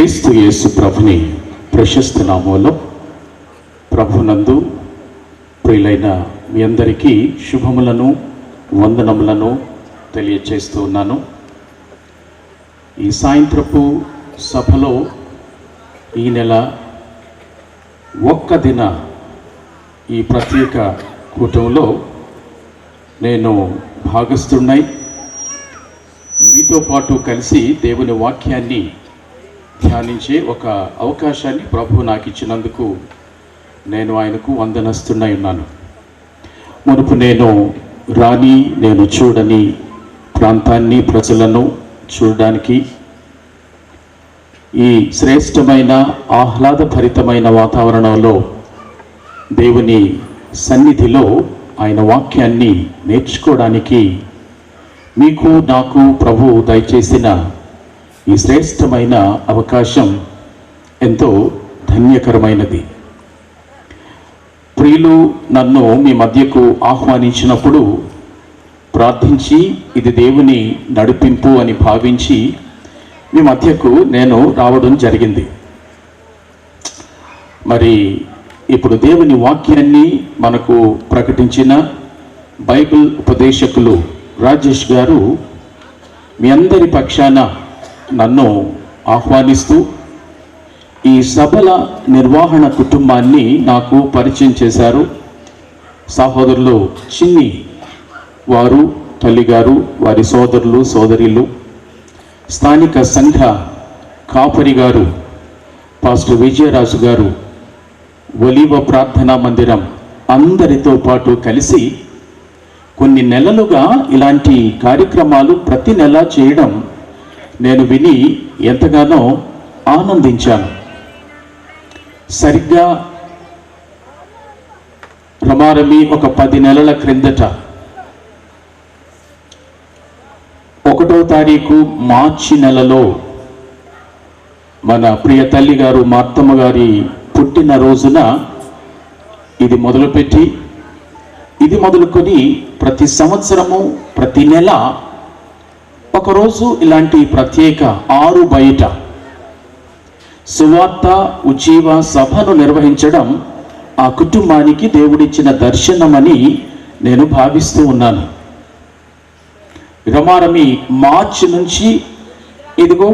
క్రీస్తు యేసు ప్రభుని ప్రశస్త నామములో ప్రభునందు ప్రియులైన మీ అందరికీ శుభములను వందనములను తెలియచేస్తూ ఉన్నాను. ఈ సాయంత్రపు సభలో ఈ నెల ఒక్క దిన ఈ ప్రత్యేక కూటంలో నేను భాగస్తున్నై మీతో పాటు కలిసి దేవుని వాక్యాన్ని ధ్యానించే ఒక అవకాశాన్ని ప్రభువు నాకు ఇచ్చినందుకు నేను ఆయనకు వందనస్తున్నై ఉన్నాను. మునుపు నేను చూడని ప్రాంతాన్ని ప్రజలను చూడడానికి ఈ శ్రేష్టమైన ఆహ్లాదభరితమైన వాతావరణంలో దేవుని సన్నిధిలో ఆయన వాక్యాన్ని నేర్చుకోవడానికి మీకు నాకు ప్రభు దయచేసిన ఈ శ్రేష్టమైన అవకాశం ఎంతో ధన్యకరమైనది. ప్రియులు నన్ను మీ మధ్యకు ఆహ్వానించినప్పుడు ప్రార్థించి ఇది దేవుని నడిపింపు అని భావించి మీ మధ్యకు నేను రావడం జరిగింది. మరి ఇప్పుడు దేవుని వాక్యాన్ని మనకు ప్రకటించిన బైబిల్ ఉపదేశకులు రాజేష్ గారు మీ అందరి పక్షాన నన్ను ఆహ్వానిస్తూ ఈ సభల నిర్వహణ కుటుంబాన్ని నాకు పరిచయం చేశారు. సహోదరులు చిన్ని వారు, తల్లిగారు, వారి సోదరులు సోదరిలు, స్థానిక సంఘ కాపరి గారు పాస్టర్ విజయరాజు గారు, ఒలీవ ప్రార్థనా మందిరం అందరితో పాటు కలిసి కొన్ని నెలలుగా ఇలాంటి కార్యక్రమాలు ప్రతి నెల చేయడం నేను విని ఎంతగానో ఆనందించాను. సరిగ్గా రమారమి ఒక 10 నెలల క్రిందట 1వ తారీఖు మార్చి నెలలో మన ప్రియ తల్లి గారు మార్తమ్మ గారి పుట్టిన రోజున ఇది మొదలుకొని ప్రతి సంవత్సరము ప్రతి నెల ఒకరోజు ఇలాంటి ప్రత్యేక 6 బయట సువార్త ఉజ్జీవ సభను నిర్వహించడం ఆ కుటుంబానికి దేవుడిచ్చిన దర్శనమని నేను భావిస్తూ ఉన్నాను. రమారమి మార్చి నుంచి ఇదిగో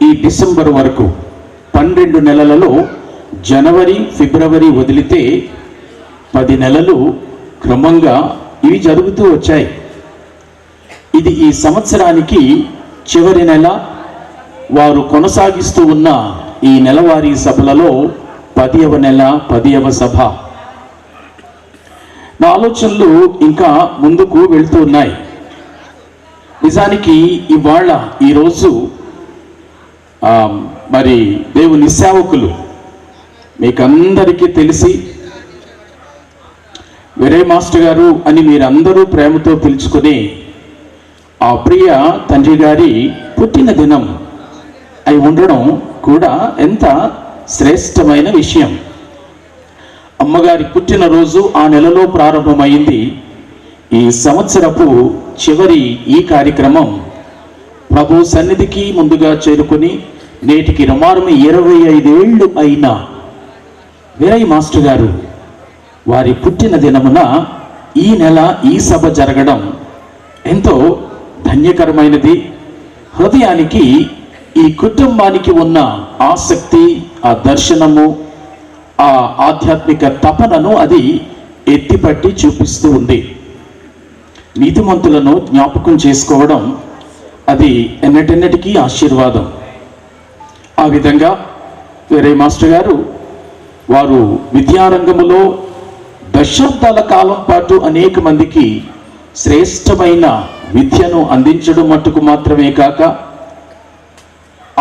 ఈ డిసెంబర్ వరకు 12 నెలలలో జనవరి ఫిబ్రవరి వదిలితే 10 నెలలు క్రమంగా ఇవి జరుగుతూ వచ్చాయి. ఇది ఈ సంవత్సరానికి చివరి నెల. వారు కొనసాగిస్తూ ఉన్న ఈ నెలవారీ సభలలో 10వ నెల 10వ సభ. నా ఆలోచనలు ఇంకా ముందుకు వెళ్తూ ఉన్నాయి. నిజానికి ఈరోజు మరి దేవుని సేవకులు మీకందరికీ తెలిసి వెరే మాస్టర్ గారు అని మీరందరూ ప్రేమతో పిలుచుకుని ఆ ప్రియ తండ్రి గారి పుట్టిన దినం అయి ఉండడం కూడా ఎంత శ్రేష్టమైన విషయం. అమ్మగారి పుట్టినరోజు ఆ నెలలో ప్రారంభమైంది. ఈ సంవత్సరపు చివరి ఈ కార్యక్రమం ప్రభు సన్నిధికి ముందుగా చేరుకుని నేటికి రమారమి 25 ఏళ్ళు అయిన వీరయ్య మాస్టర్ గారు వారి పుట్టిన దినమున ఈ నెల ఈ సభ జరగడం ఎంతో ధన్యకరమైనది. హృదయానికి ఈ కుటుంబానికి ఉన్న ఆసక్తి, ఆ దర్శనము, ఆ ఆధ్యాత్మిక తపనను అది ఎత్తిపట్టి చూపిస్తూ ఉంది. నీతిమంతులను జ్ఞాపకం చేసుకోవడం అది ఎన్నటెన్నటికీ ఆశీర్వాదం. ఆ విధంగా వీరయ్య మాస్టర్ గారు వారు విద్యారంగములో దశాబ్దాల కాలం పాటు అనేక మందికి శ్రేష్టమైన విద్యను అందించడం మట్టుకు మాత్రమే కాక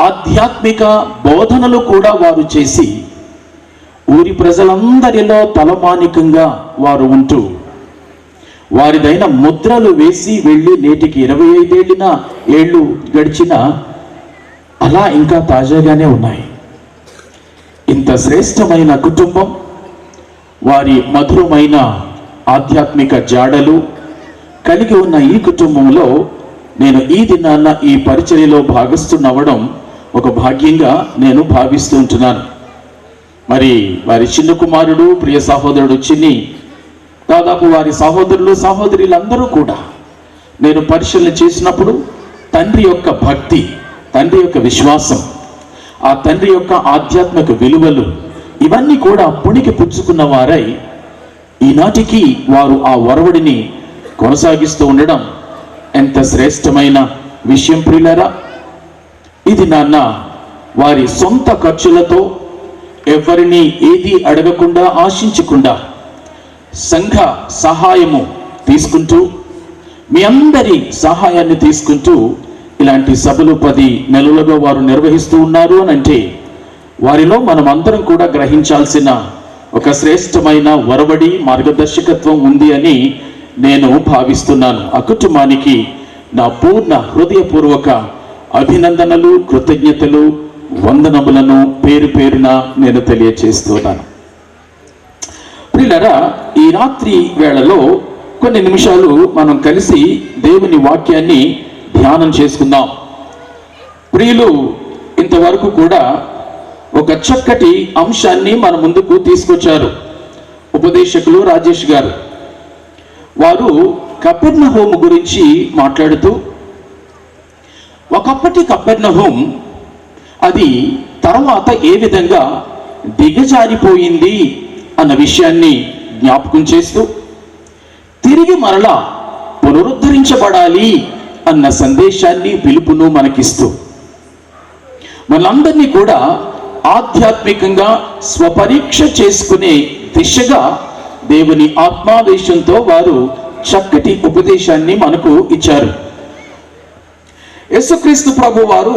ఆధ్యాత్మిక బోధనలు కూడా వారు చేసి ఊరి ప్రజలందరిలో తలమానికంగా వారు ఉంటూ వారిదైన ముద్రలు వేసి వెళ్ళి నేటికి 25 ఏళ్ళు గడిచిన అలా ఇంకా తాజాగానే ఉన్నాయి. ఇంత శ్రేష్టమైన కుటుంబం, వారి మధురమైన ఆధ్యాత్మిక జాడలు కలిగి ఉన్న ఈ కుటుంబంలో నేను ఈ దినాన్న ఈ పరిచర్యలో భాగస్తున్నవడం ఒక భాగ్యంగా నేను భావిస్తూ ఉంటున్నాను. మరి వారి చిన్న కుమారుడు, ప్రియ సహోదరుడు చిన్ని, దాదాపు వారి సహోదరులు సహోదరులందరూ కూడా నేను పరిశీలన చేసినప్పుడు తండ్రి యొక్క భక్తి, తండ్రి యొక్క విశ్వాసం, ఆ తండ్రి యొక్క ఆధ్యాత్మిక విలువలు ఇవన్నీ కూడా పుణికి పుచ్చుకున్న వారై ఈనాటికి వారు ఆ ఒరవడిని కొనసాగిస్తూ ఉండడం ఎంత శ్రేష్టమైన విషయం ప్రియులారా. ఇది నాన్న వారి సొంత ఖర్చులతో ఎవరిని ఏది అడగకుండా ఆశించకుండా సంఘ సహాయము తీసుకుంటూ, మీ అందరి సహాయాన్ని తీసుకుంటూ ఇలాంటి సభలు 10 నెలలుగా వారు నిర్వహిస్తూ ఉన్నారు అని అంటే వారిలో మనం అందరం కూడా గ్రహించాల్సిన ఒక శ్రేష్టమైన ఒరవడి, మార్గదర్శకత్వం ఉంది అని నేను భావిస్తున్నాను. ఆ కుటుంబానికి నా పూర్ణ హృదయపూర్వక అభినందనలు, కృతజ్ఞతలు, వందనములను పేరు పేరున నేను తెలియచేస్తున్నాను. ప్రియులారా, ఈ రాత్రి వేళలో కొన్ని నిమిషాలు మనం కలిసి దేవుని వాక్యాన్ని ధ్యానం చేసుకుందాం. ప్రియులు, ఇంతవరకు కూడా ఒక చక్కటి అంశాన్ని మన ముందుకు తీసుకొచ్చారు ఉపదేశకులు రాజేష్ గారు. వారు కపెర్నహూము గురించి మాట్లాడుతూ ఒకప్పటి కపెర్నహూం అది తర్వాత ఏ విధంగా దిగజారిపోయింది అన్న విషయాన్ని జ్ఞాపకం చేస్తూ తిరిగి మరలా పునరుద్ధరించబడాలి అన్న సందేశాన్ని, పిలుపును మనకిస్తూ మనందరినీ కూడా ఆధ్యాత్మికంగా స్వపరీక్ష చేసుకునే దిశగా దేవుని ఆత్మావేశంతో వారు చక్కటి ఉపదేశాన్ని మనకు ఇచ్చారు. యేసుక్రీస్తు ప్రభు వారు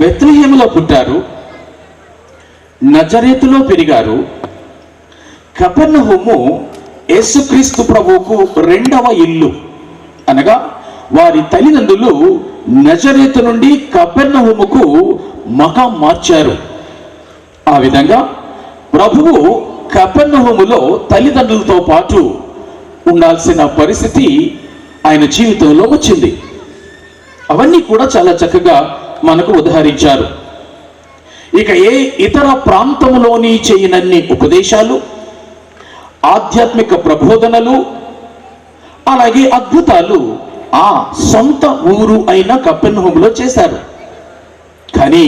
బెత్లెహేములో పుట్టారు, నజరేతులో పెరిగారు. కపెర్నహూము యేసుక్రీస్తు ప్రభువుకు 2వ ఇల్లు. అనగా వారి తల్లిదండ్రులు నజరేతు నుండి కపెర్నహూముకు మకాం మార్చారు. ఆ విధంగా ప్రభువు కపెర్నహూములో తల్లిదండ్రులతో పాటు ఉండాల్సిన పరిస్థితి ఆయన జీవితంలో వచ్చింది. అవన్నీ కూడా చాలా చక్కగా మనకు ఉదహరించారు. ఇక ఏ ఇతర ప్రాంతంలోని చేయనన్ని ఉపదేశాలు, ఆధ్యాత్మిక ప్రబోధనలు, అలాగే అద్భుతాలు ఆ సొంత ఊరు అయిన కపెర్నహూములో చేశారు. కానీ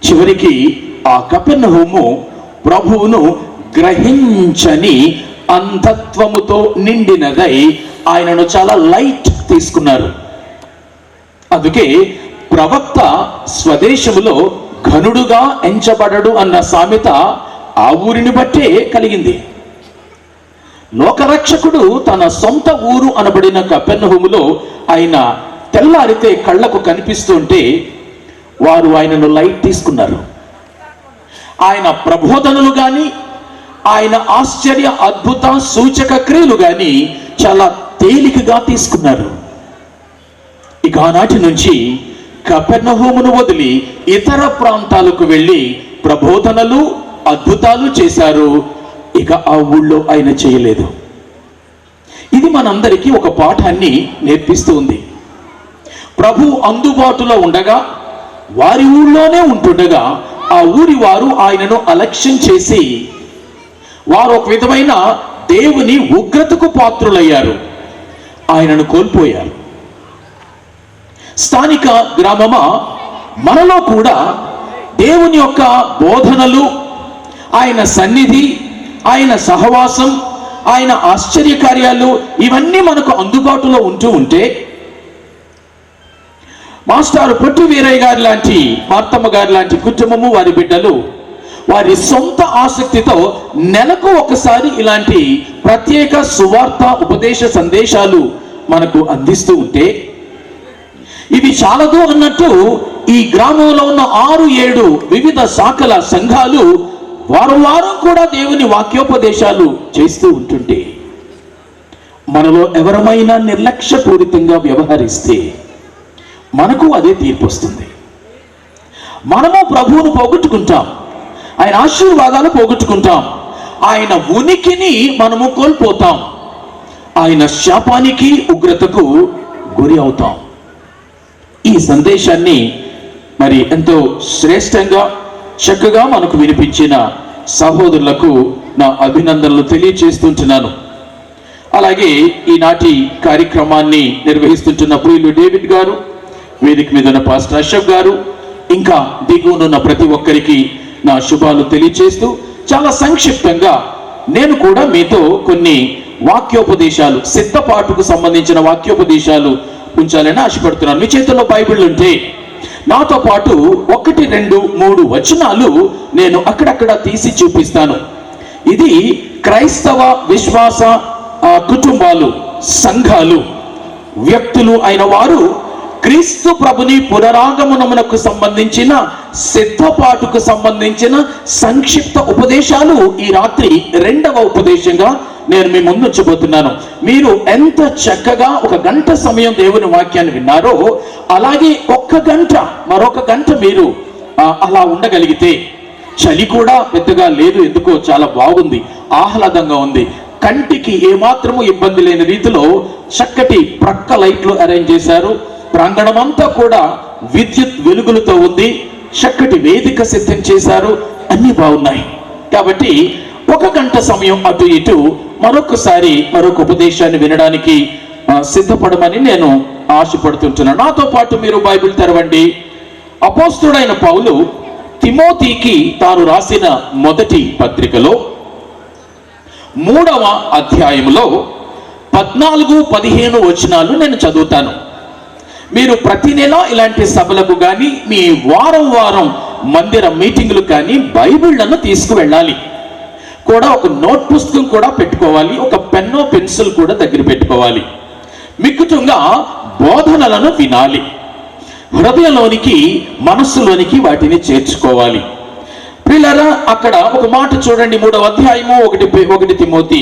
చివరికి ఆ కపెర్నహూము ప్రభువును గ్రహించని అంధత్వముతో నిండినదై ఆయనను చాలా లైట్ తీసుకున్నారు. అందుకే ప్రవక్త స్వదేశములో ఘనుడుగా ఎంచబడడు అన్న సామెత ఆ ఊరిని బట్టే కలిగింది. లోకరక్షకుడు తన సొంత ఊరు అనబడిన కపెర్నహూములో ఆయన తెల్లారితే కళ్ళకు కనిపిస్తుంటే వారు ఆయనను లైట్ తీసుకున్నారు. ఆయన ప్రబోధనలు కానీ, ఆయన ఆశ్చర్య అద్భుత సూచక క్రియలు కానీ చాలా తేలికగా తీసుకున్నారు. ఇక ఆనాటి నుంచి కపెర్నహూమును వదిలి ఇతర ప్రాంతాలకు వెళ్ళి ప్రబోధనలు, అద్భుతాలు చేశారు. ఇక ఆ ఊళ్ళో ఆయన చేయలేదు. ఇది మనందరికీ ఒక పాఠాన్ని నేర్పిస్తూ ఉంది. ప్రభు అందుబాటులో ఉండగా, వారి ఊళ్ళోనే ఉంటుండగా ఆ ఊరి వారు ఆయనను అలక్ష్యం చేసి వారు ఒక విధమైన దేవుని ఉగ్రతకు పాత్రులయ్యారు, ఆయనను కోల్పోయారు. స్థానిక గ్రామమా, మనలో కూడా దేవుని యొక్క బోధనలు, ఆయన సన్నిధి, ఆయన సహవాసం, ఆయన ఆశ్చర్యకార్యాలు ఇవన్నీ మనకు అందుబాటులో ఉంటూ ఉంటే మాస్టారు పొట్టి వీరయ్య గారి లాంటి, మార్తమ్మ గారి లాంటి కుటుంబము, వారి బిడ్డలు వారి సొంత ఆసక్తితో నెలకు ఒకసారి ఇలాంటి ప్రత్యేక సువార్త ఉపదేశ సందేశాలు మనకు అందిస్తూ ఉంటే ఇవి చాలదు అన్నట్టు ఈ గ్రామంలో ఉన్న 6-7 వివిధ శాఖల సంఘాలు వారం కూడా దేవుని వాక్యోపదేశాలు చేస్తూ ఉంటుంటే మనలో ఎవరమైనా నిర్లక్ష్యపూరితంగా వ్యవహరిస్తే మనకు అదే తీర్పు వస్తుంది. మనము ప్రభువును పోగొట్టుకుంటాం, ఆయన ఆశీర్వాదాలు పోగొట్టుకుంటాం, ఆయన ఉనికిని మనము కోల్పోతాం, ఆయన శాపానికి, ఉగ్రతకు గురి అవుతాం. ఈ సందేశాన్ని మరి ఎంతో శ్రేష్టంగా చక్కగా మనకు వినిపించిన సహోదరులకు నా అభినందనలు తెలియచేస్తుంటున్నాను. అలాగే ఈనాటి కార్యక్రమాన్ని నిర్వహిస్తుంటున్న ప్రియులు డేవిడ్ గారు, వేదిక మీద ఉన్న పాస్టర్ అశోక్ గారు, ఇంకా దిగువనున్న ప్రతి ఒక్కరికి నా శుభాలు తెలియచేస్తూ చాలా సంక్షిప్తంగా నేను కూడా మీతో కొన్ని వాక్యోపదేశాలు, సిద్ధపాటుకు సంబంధించిన వాక్యోపదేశాలు ఉంచాలని ఆశపడుతున్నాను. మీ చేతుల్లో బైబిల్ ఉంటే నాతో పాటు 1, 2, 3 వచనాలు నేను అక్కడక్కడ తీసి చూపిస్తాను. ఇది క్రైస్తవ విశ్వాస కుటుంబాలు, సంఘాలు, వ్యక్తులు అయిన వారు క్రీస్తు ప్రభుని పునరాగమనమునకు సంబంధించిన సిద్ధపాటుకు సంబంధించిన సంక్షిప్త ఉపదేశాలు ఈ రాత్రి 2వ ఉపదేశంగా నేను మీ ముందు ఉంచబోతున్నాను. మీరు ఎంత చక్కగా 1 గంట సమయం దేవుని వాక్యాన్ని విన్నారో అలాగే 1 గంట, మరొక గంట మీరు అలా ఉండగలిగితే, చలి కూడా పెద్దగా లేదు, ఎందుకో చాలా బాగుంది, ఆహ్లాదంగా ఉంది, కంటికి ఏమాత్రము ఇబ్బంది లేని రీతిలో చక్కటి ప్రక్క లైట్లు అరేంజ్ చేశారు, ప్రాంగణం అంతా కూడా విద్యుత్ వెలుగులతో ఉంది, చక్కటి వేదిక సిద్ధం చేశారు, అన్ని బాగున్నాయి. కాబట్టి 1 గంట సమయం అటు ఇటు మరొక ఉపదేశాన్ని వినడానికి సిద్ధపడమని నేను ఆశపడుతుంటున్నాను. నాతో పాటు మీరు బైబిల్ తెరవండి. అపోస్తలుడైన పౌలు తిమోతికి తాను రాసిన మొదటి పత్రికలో 3వ అధ్యాయంలో 14, 15 వచనాలు నేను చదువుతాను. మీరు ప్రతి నెల ఇలాంటి సభలకు కానీ, మీ వారం మందిర మీటింగులు కానీ బైబిళ్లను తీసుకువెళ్ళాలి. కూడా ఒక నోట్ పుస్తకం కూడా పెట్టుకోవాలి, ఒక పెన్ను పెన్సిల్ కూడా దగ్గర పెట్టుకోవాలి. మిక్కుటంగా బోధనలను వినాలి, హృదయంలోనికి, మనస్సులోనికి వాటిని చేర్చుకోవాలి. ప్రియులారా, అక్కడ ఒక మాట చూడండి, 3వ అధ్యాయము 1 తిమోతి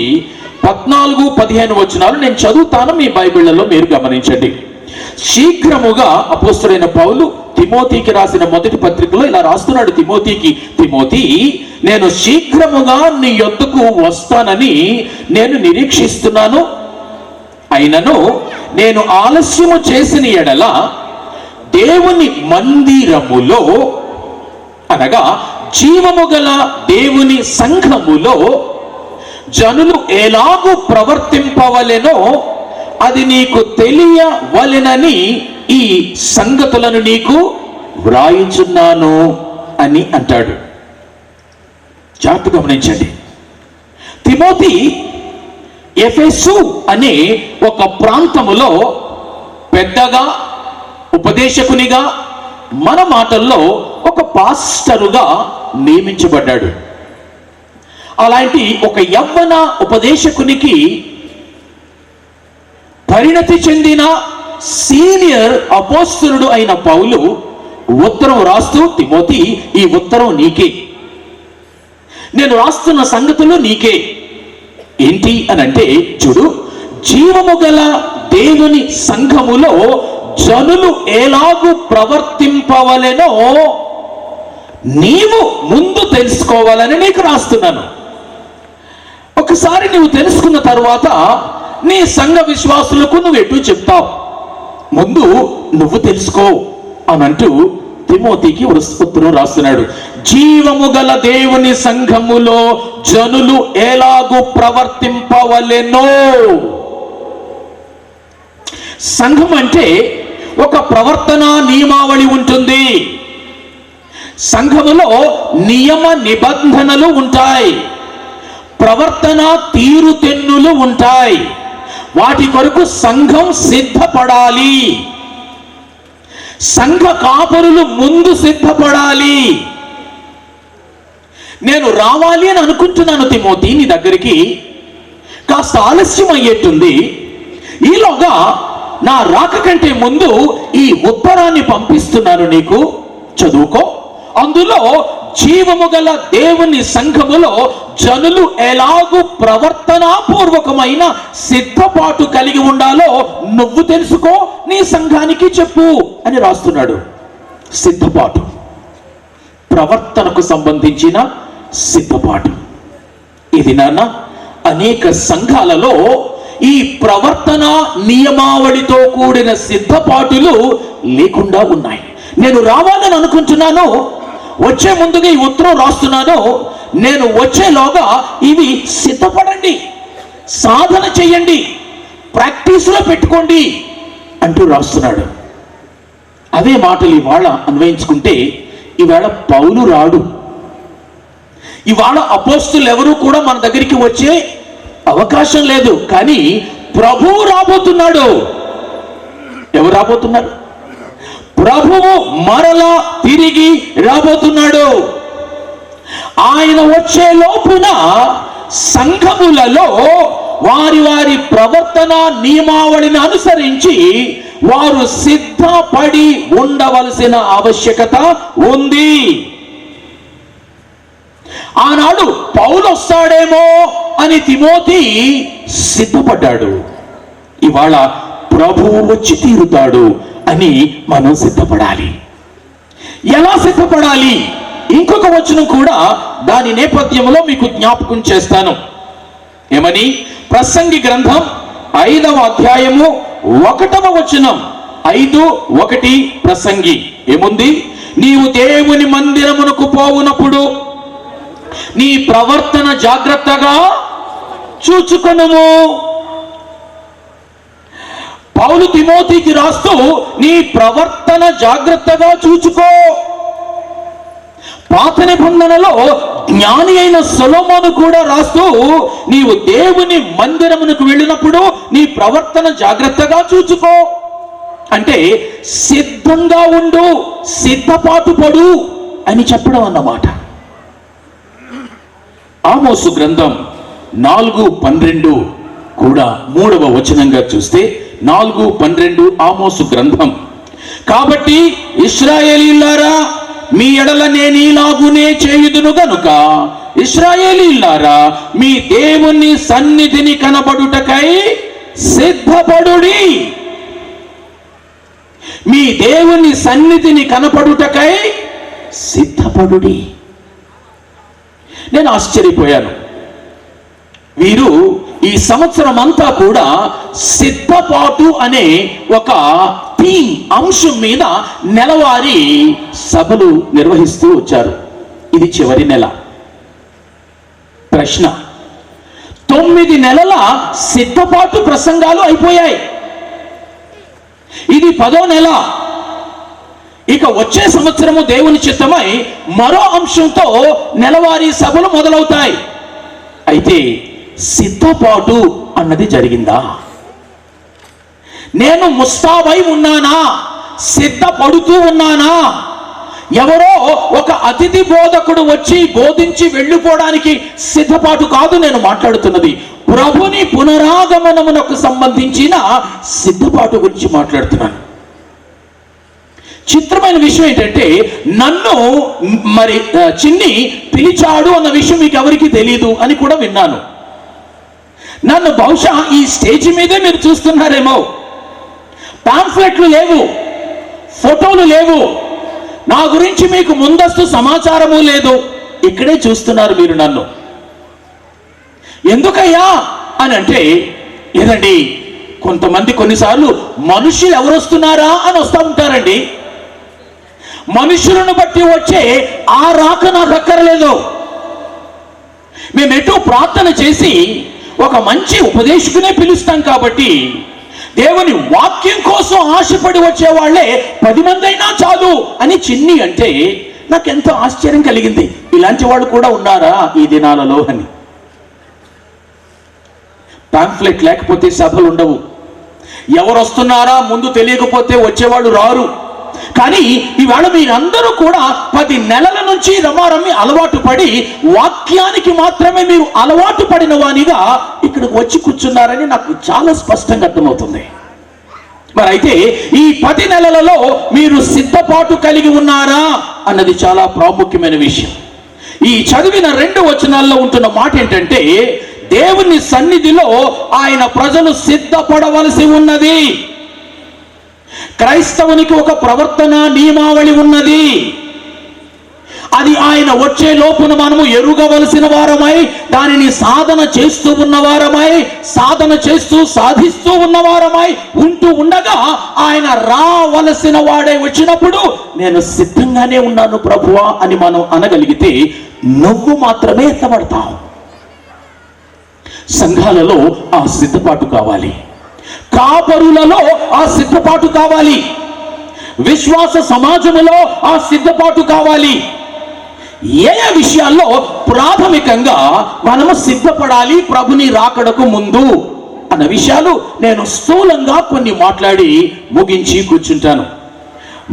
14, 15 వచనాలు నేను చదువుతాను, మీ బైబిళ్లలో మీరు గమనించండి. శీఘ్రముగా అపోస్తలుడైన పౌలు తిమోతికి రాసిన మొదటి పత్రికలో ఇలా రాస్తున్నాడు తిమోతికి, తిమోతి, నేను శీఘ్రముగా నీ యొద్దకు వస్తానని నేను నిరీక్షిస్తున్నాను. అయినను నేను ఆలస్యము చేసిన ఎడల దేవుని మందిరములో, అనగా జీవము గల దేవుని సంఘములో జనులు ఎలాగూ ప్రవర్తింపవలెనో అది నీకు తెలియవలెనని ఈ సంగతులను నీకు వ్రాయించున్నాను అని అంటాడు. జాగ్రత్తగా గమనించండి. తిమోతి ఎఫెసు అనే ఒక ప్రాంతములో పెద్దగా, ఉపదేశకునిగా, మన మాటల్లో ఒక పాస్టరుగా నియమించబడ్డాడు. అలాంటి ఒక యవ్వన ఉపదేశకునికి పరిణతి చెందిన సీనియర్ అపోస్తలుడు అయిన పౌలు ఉత్తరం రాస్తూ, తిమోతి, ఈ ఉత్తరం నీకే, నేను రాస్తున్న సంగతులు నీకే. ఏంటి అని అంటే, చూడు, జీవము గల దేవుని సంఘములో జనులు ఎలాగూ ప్రవర్తింపవలెనో నీవు ముందు తెలుసుకోవాలని నీకు రాస్తున్నాను. ఒకసారి నువ్వు తెలుసుకున్న తర్వాత నీ సంఘ విశ్వాసులకు నువ్వు ఎటు చెప్తావు, ముందు నువ్వు తెలుసుకో అని అంటూ తిమోతికి ఉత్తరం రాస్తున్నాడు. జీవము గల దేవుని సంఘములో జనులు ఎలాగూ ప్రవర్తింపవలెనో. సంఘం అంటే ఒక ప్రవర్తన నియమావళి ఉంటుంది. సంఘములో నియమ నిబంధనలు ఉంటాయి, ప్రవర్తన తీరుతెన్నులు ఉంటాయి. వాటి కొరకు సంఘం సిద్ధపడాలి. సంఘ కాపరులు ముందు సిద్ధపడాలి. నేను రావాలి అని అనుకుంటున్నాను తిమోతి నీ దగ్గరికి, కాస్త ఆలస్యం అయ్యేట్టుంది. ఈలోగా నా రాక కంటే ముందు ఈ ఉత్తరాన్ని పంపిస్తున్నాను నీకు, చదువుకో. అందులో జీవము గల దేవుని సంఘములో జనులు ఎలాగూ ప్రవర్తనాపూర్వకమైన సిద్ధపాటు కలిగి ఉండాలో నువ్వు తెలుసుకో, నీ సంఘానికి చెప్పు అని రాస్తున్నాడు. సిద్ధపాటు, ప్రవర్తనకు సంబంధించిన సిద్ధపాటు. ఇది నాన్న అనేక సంఘాలలో ఈ ప్రవర్తన నియమావళితో కూడిన సిద్ధపాటులు లేకుండా ఉన్నాయి. నేను రావాలని అనుకుంటున్నాను, వచ్చే ముందుగా ఈ ఉత్తరం రాస్తున్నాను, నేను వచ్చేలోగా ఇవి సిద్ధపడండి, సాధన చెయ్యండి, ప్రాక్టీస్లో పెట్టుకోండి అంటూ రాస్తున్నాడు. అదే మాటలు ఇవాళ అన్వయించుకుంటే ఇవాళ పౌలు రాడు, ఇవాళ అపోస్తులు ఎవరు కూడా మన దగ్గరికి వచ్చే అవకాశం లేదు. కానీ ప్రభువు రాబోతున్నాడు. ఎవరు రాబోతున్నారు? ప్రభువు మరలా తిరిగి రాబోతున్నాడు. ఆయన వచ్చే లోపున సంఘములలో వారి వారి ప్రవర్తన నియమావళిని అనుసరించి వారు సిద్ధపడి ఉండవలసిన ఆవశ్యకత ఉంది. ఆనాడు పౌలు వస్తాడేమో అని తిమోతి సిద్ధపడ్డాడు. ఇవాళ ప్రభువు వచ్చి తీరుతాడు అని మనం సిద్ధపడాలి. ఎలా సిద్ధపడాలి? ఇంకొక వచనం కూడా దాని నేపథ్యంలో మీకు జ్ఞాపకం చేస్తాను. ఏమని? ప్రసంగి గ్రంథం 5వ అధ్యాయము 1వ వచనం. 5:1 ప్రసంగి ఏముంది? నీవు దేవుని మందిరమునకు పోవునప్పుడు నీ ప్రవర్తన జాగ్రత్తగా చూచుకొనుము. పౌలు తిమోతికి రాస్తూ నీ ప్రవర్తన జాగ్రత్తగా చూచుకో. పాత నిబంధనలో జ్ఞాని అయిన సొలొమోను కూడా రాస్తూ నీవు దేవుని మందిరమునకు వెళ్ళినప్పుడు నీ ప్రవర్తన జాగ్రత్తగా చూచుకో అంటే సిద్ధంగా ఉండు, సిద్ధపాటు పడు అని చెప్పడం అన్నమాట. ఆమోసు గ్రంథం 4:12 కూడా 3వ వచనంగా చూస్తే 4:12 ఆమోసు గ్రంథం. కాబట్టి ఇశ్రాయేలీయులారా, మీ ఎడల నేనీలాగునే చేయుదును గనుక ఇశ్రాయేలీయులారా, మీ దేవుని సన్నిధిని కనబడుటకై సిద్ధపడుడి. మీ దేవుని సన్నిధిని కనపడుటకై సిద్ధపడుడి. నేను ఆశ్చర్యపోయాను. వీరు ఈ సంవత్సరం అంతా కూడా సిద్ధపాటు అనే ఒక థీమ్, అంశం మీద నెలవారీ సభలు నిర్వహిస్తూ వచ్చారు. ఇది చివరి నెల. ప్రశ్న: 9 నెలల సిద్ధపాటు ప్రసంగాలు అయిపోయాయి. ఇది 10వ నెల. ఇక వచ్చే సంవత్సరము దేవుని చిత్తమై మరో అంశంతో నెలవారీ సభలు మొదలవుతాయి. అయితే సిద్ధపాటు అన్నది జరిగిందా? నేను ముస్తాబై ఉన్నానా? సిద్ధపడుతూ ఉన్నానా? ఎవరో ఒక అతిథి బోధకుడు వచ్చి బోధించి వెళ్ళిపోవడానికి సిద్ధపాటు కాదు నేను మాట్లాడుతున్నది. ప్రభుని పునరాగమనమునకు సంబంధించిన సిద్ధపాటు గురించి మాట్లాడుతున్నాను. చిత్రమైన విషయం ఏంటంటే, నన్ను మరి చిన్ని పిలిచాడు అన్న విషయం మీకు ఎవరికి తెలియదు అని కూడా విన్నాను. నన్ను బహుశా ఈ స్టేజ్ మీదే మీరు చూస్తున్నారేమో. పాంఫ్లెట్లు లేవు, ఫోటోలు లేవు, నా గురించి మీకు ముందస్తు సమాచారము లేదు. ఇక్కడే చూస్తున్నారు మీరు నన్ను. ఎందుకయ్యా అని అంటే, లేదండి, కొంతమంది కొన్నిసార్లు మనుషులు ఎవరు వస్తున్నారా అని వస్తూ ఉంటారండి. మనుషులను బట్టి వచ్చే ఆ రాక నాకు అక్కర్లేదు. మేము ఎటో ప్రార్థన చేసి ఒక మంచి ఉపదేశకునే పిలుస్తాం కాబట్టి దేవుని వాక్యం కోసం ఆశపడి వచ్చే వాళ్ళే 10 మంది అయినా చాలు అని చిన్ని అంటే నాకెంతో ఆశ్చర్యం కలిగింది. ఇలాంటి వాళ్ళు కూడా ఉన్నారా ఈ దినాలలో అని. పాంఫ్లెట్ లేకపోతే సభలు ఉండవు. ఎవరు వస్తున్నారా ముందు తెలియకపోతే వచ్చేవాళ్ళు రారు. కానీ ఈవేళ మీరందరూ కూడా 10 నెలల నుంచి రమారమ్మి అలవాటు పడి వాక్యానికి మాత్రమే మీరు అలవాటు పడిన వానిగా ఇక్కడికి వచ్చి కూర్చున్నారని నాకు చాలా స్పష్టంగా అర్థమవుతుంది. మరి అయితే ఈ 10 నెలలలో మీరు సిద్ధపాటు కలిగి ఉన్నారా అన్నది చాలా ప్రాముఖ్యమైన విషయం. ఈ చదివిన 2 వచనాల్లో ఉంటున్న మాట ఏంటంటే, దేవుని సన్నిధిలో ఆయన ప్రజలు సిద్ధపడవలసి ఉన్నది. క్రైస్తవునికి ఒక ప్రవర్తన నియమావళి ఉన్నది. ఆ అది ఆయన వచ్చే లోపున మనము ఎరుగవలసిన వారమై, దానిని సాధన చేస్తూ ఉన్నవారమై, సాధన చేస్తూ సాధిస్తూ ఉన్నవారమై ఉంటూ ఉండగా ఆయన రావలసిన వాడే వచ్చినప్పుడు నేను సిద్ధంగానే ఉన్నాను ప్రభువా అని మనం అనగలిగితే నువ్వు మాత్రమే ఎత్తబడతావు. సంఘాలలో ఆ సిద్ధపాటు కావాలి, కాపరులలో ఆ సిద్ధపాటు కావాలి, విశ్వాస సమాజములో ఆ సిద్ధపాటు కావాలి. ఏ విషయాల్లో ప్రాథమికంగా మనము సిద్ధపడాలి ప్రభుని రాకడకు ముందు అన్న విషయాలు నేను స్థూలంగా కొన్ని మాట్లాడి ముగించి కూర్చుంటాను.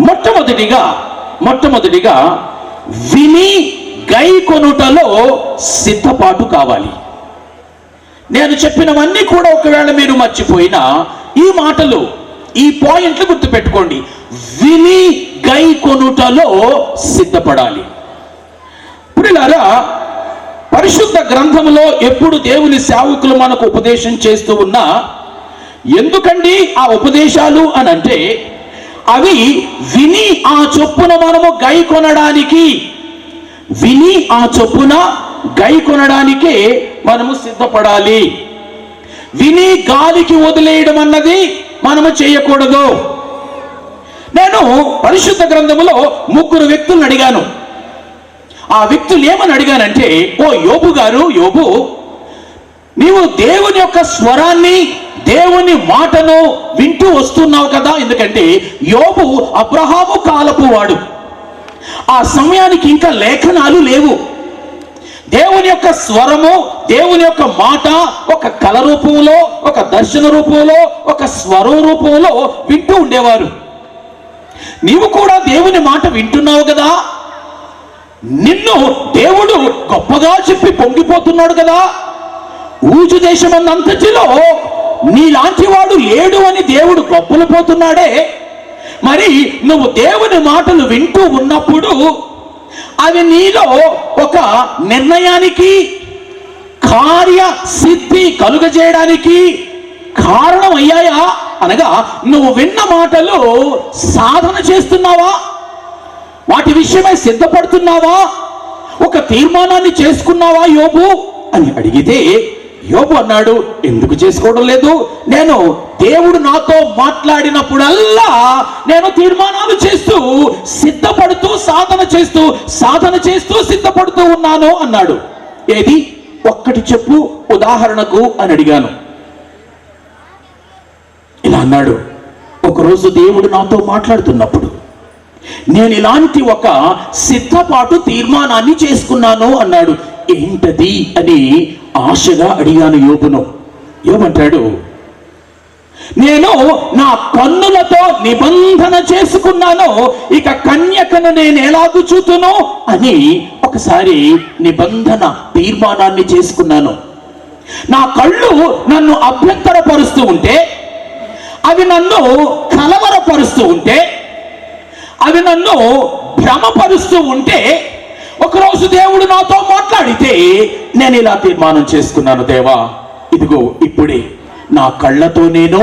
మొట్టమొదటిగా విని గైకొనుటలో సిద్ధపాటు కావాలి. నేను చెప్పినవన్నీ కూడా ఒకవేళ మీరు మర్చిపోయినా ఈ మాటలు, ఈ పాయింట్లు గుర్తుపెట్టుకోండి. విని గైకొనుటలో సిద్ధపడాలి. ప్రియులారా, పరిశుద్ధ గ్రంథములో ఎప్పుడు దేవుని సేవకులు మనకు ఉపదేశం చేస్తూ ఉన్నా, ఎందుకండి ఆ ఉపదేశాలు అని అంటే అవి విని ఆ చొప్పున మనము గైకొనడానికి, విని ఆ చొప్పున గైకొనడానికే మనము సిద్ధపడాలి. విని గాలికి వదిలేయడం అన్నది మనము చేయకూడదు. నేను పరిశుద్ధ గ్రంథములో 3 వ్యక్తులను అడిగాను. ఆ వ్యక్తులు ఏమని అడిగానంటే, ఓ యోబు గారు, యోబు, నీవు దేవుని యొక్క స్వరాన్ని, దేవుని మాటను వింటూ వస్తున్నావు కదా. ఎందుకంటే యోబు అబ్రహాము కాలపు వాడు. ఆ సమయానికి ఇంకా లేఖనాలు లేవు. దేవుని యొక్క స్వరము, దేవుని యొక్క మాట ఒక కళ రూపంలో, ఒక దర్శన రూపంలో, ఒక స్వరం రూపంలో వింటూ ఉండేవారు. నీవు కూడా దేవుని మాట వింటున్నావు కదా, నిన్ను దేవుడు గొప్పగా చెప్పి పొంగిపోతున్నాడు కదా, ఊజు దేశమందంతటిలో నీలాంటి వాడు లేడు అని దేవుడు గొప్పలు పోతున్నాడే. మరి నువ్వు దేవుని మాటలు వింటూ ఉన్నప్పుడు అవి నీలో ఒక నిర్ణయానికి, కార్య సిద్ధి కలుగజేయడానికి కారణం అయ్యాయా? అనగా నువ్వు విన్న మాటలు సాధన చేస్తున్నావా? వాటి విషయమై సిద్ధపడుతున్నావా? ఒక తీర్మానాన్ని చేసుకున్నావా యోబు అని అడిగితే యోబు అన్నాడు, ఎందుకు చేసుకోవడం లేదు, నేను దేవుడు నాతో మాట్లాడినప్పుడల్లా నేను తీర్మానాలు చేస్తూ సిద్ధపడుతూ సాధన చేస్తూ సిద్ధపడుతూ ఉన్నాను అన్నాడు. ఏది ఒక్కటి చెప్పు ఉదాహరణకు అని అడిగాను. ఇలా అన్నాడు, ఒకరోజు దేవుడు నాతో మాట్లాడుతున్నప్పుడు నేను ఇలాంటి ఒక సిద్ధపాటు తీర్మానాన్ని చేసుకున్నాను అన్నాడు. ఏంటది అని ఆశగా అడిగాను యోబును. యోబంటాడు, నేను నా కన్నులతో నిబంధన చేసుకున్నాను, ఇక కన్యకను నేను ఎలాగూ చూతును అని ఒకసారి నిబంధన తీర్మానాన్ని చేసుకున్నాను. నా కళ్ళు నన్ను అభ్యంతరపరుస్తూ ఉంటే, అవి నన్ను కలవరపరుస్తూ ఉంటే, అవి నన్ను భ్రమపరుస్తూ ఉంటే, ఒకరోజు దేవుడు నాతో మాట్లాడితే నేను ఇలా తీర్మానం చేసుకున్నాను, దేవా ఇదిగో ఇప్పుడే నా కళ్ళతో నేను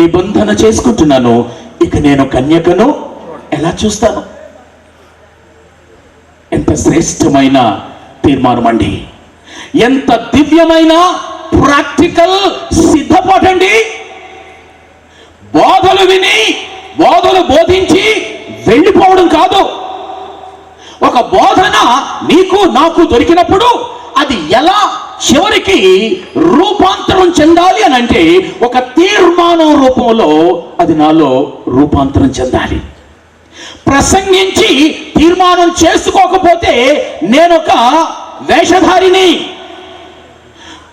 నిబంధన చేసుకుంటున్నాను, ఇక నేను కన్యకను ఎలా చూస్తాను. ఎంత శ్రేష్టమైన తీర్మానం అండి, ఎంత దివ్యమైన ప్రాక్టికల్ సిద్ధపాటండి. బోధలు విని, బోధలు బోధించి వెళ్ళిపోవడం కాదు. ఒక బోధన నీకు నాకు దొరికినప్పుడు అది ఎలా చివరికి రూపాంతరం చెందాలి అని అంటే ఒక తీర్మానం రూపంలో అది నాలో రూపాంతరం చెందాలి. ప్రసంగించి తీర్మానం చేసుకోకపోతే నేనొక వేషధారిని.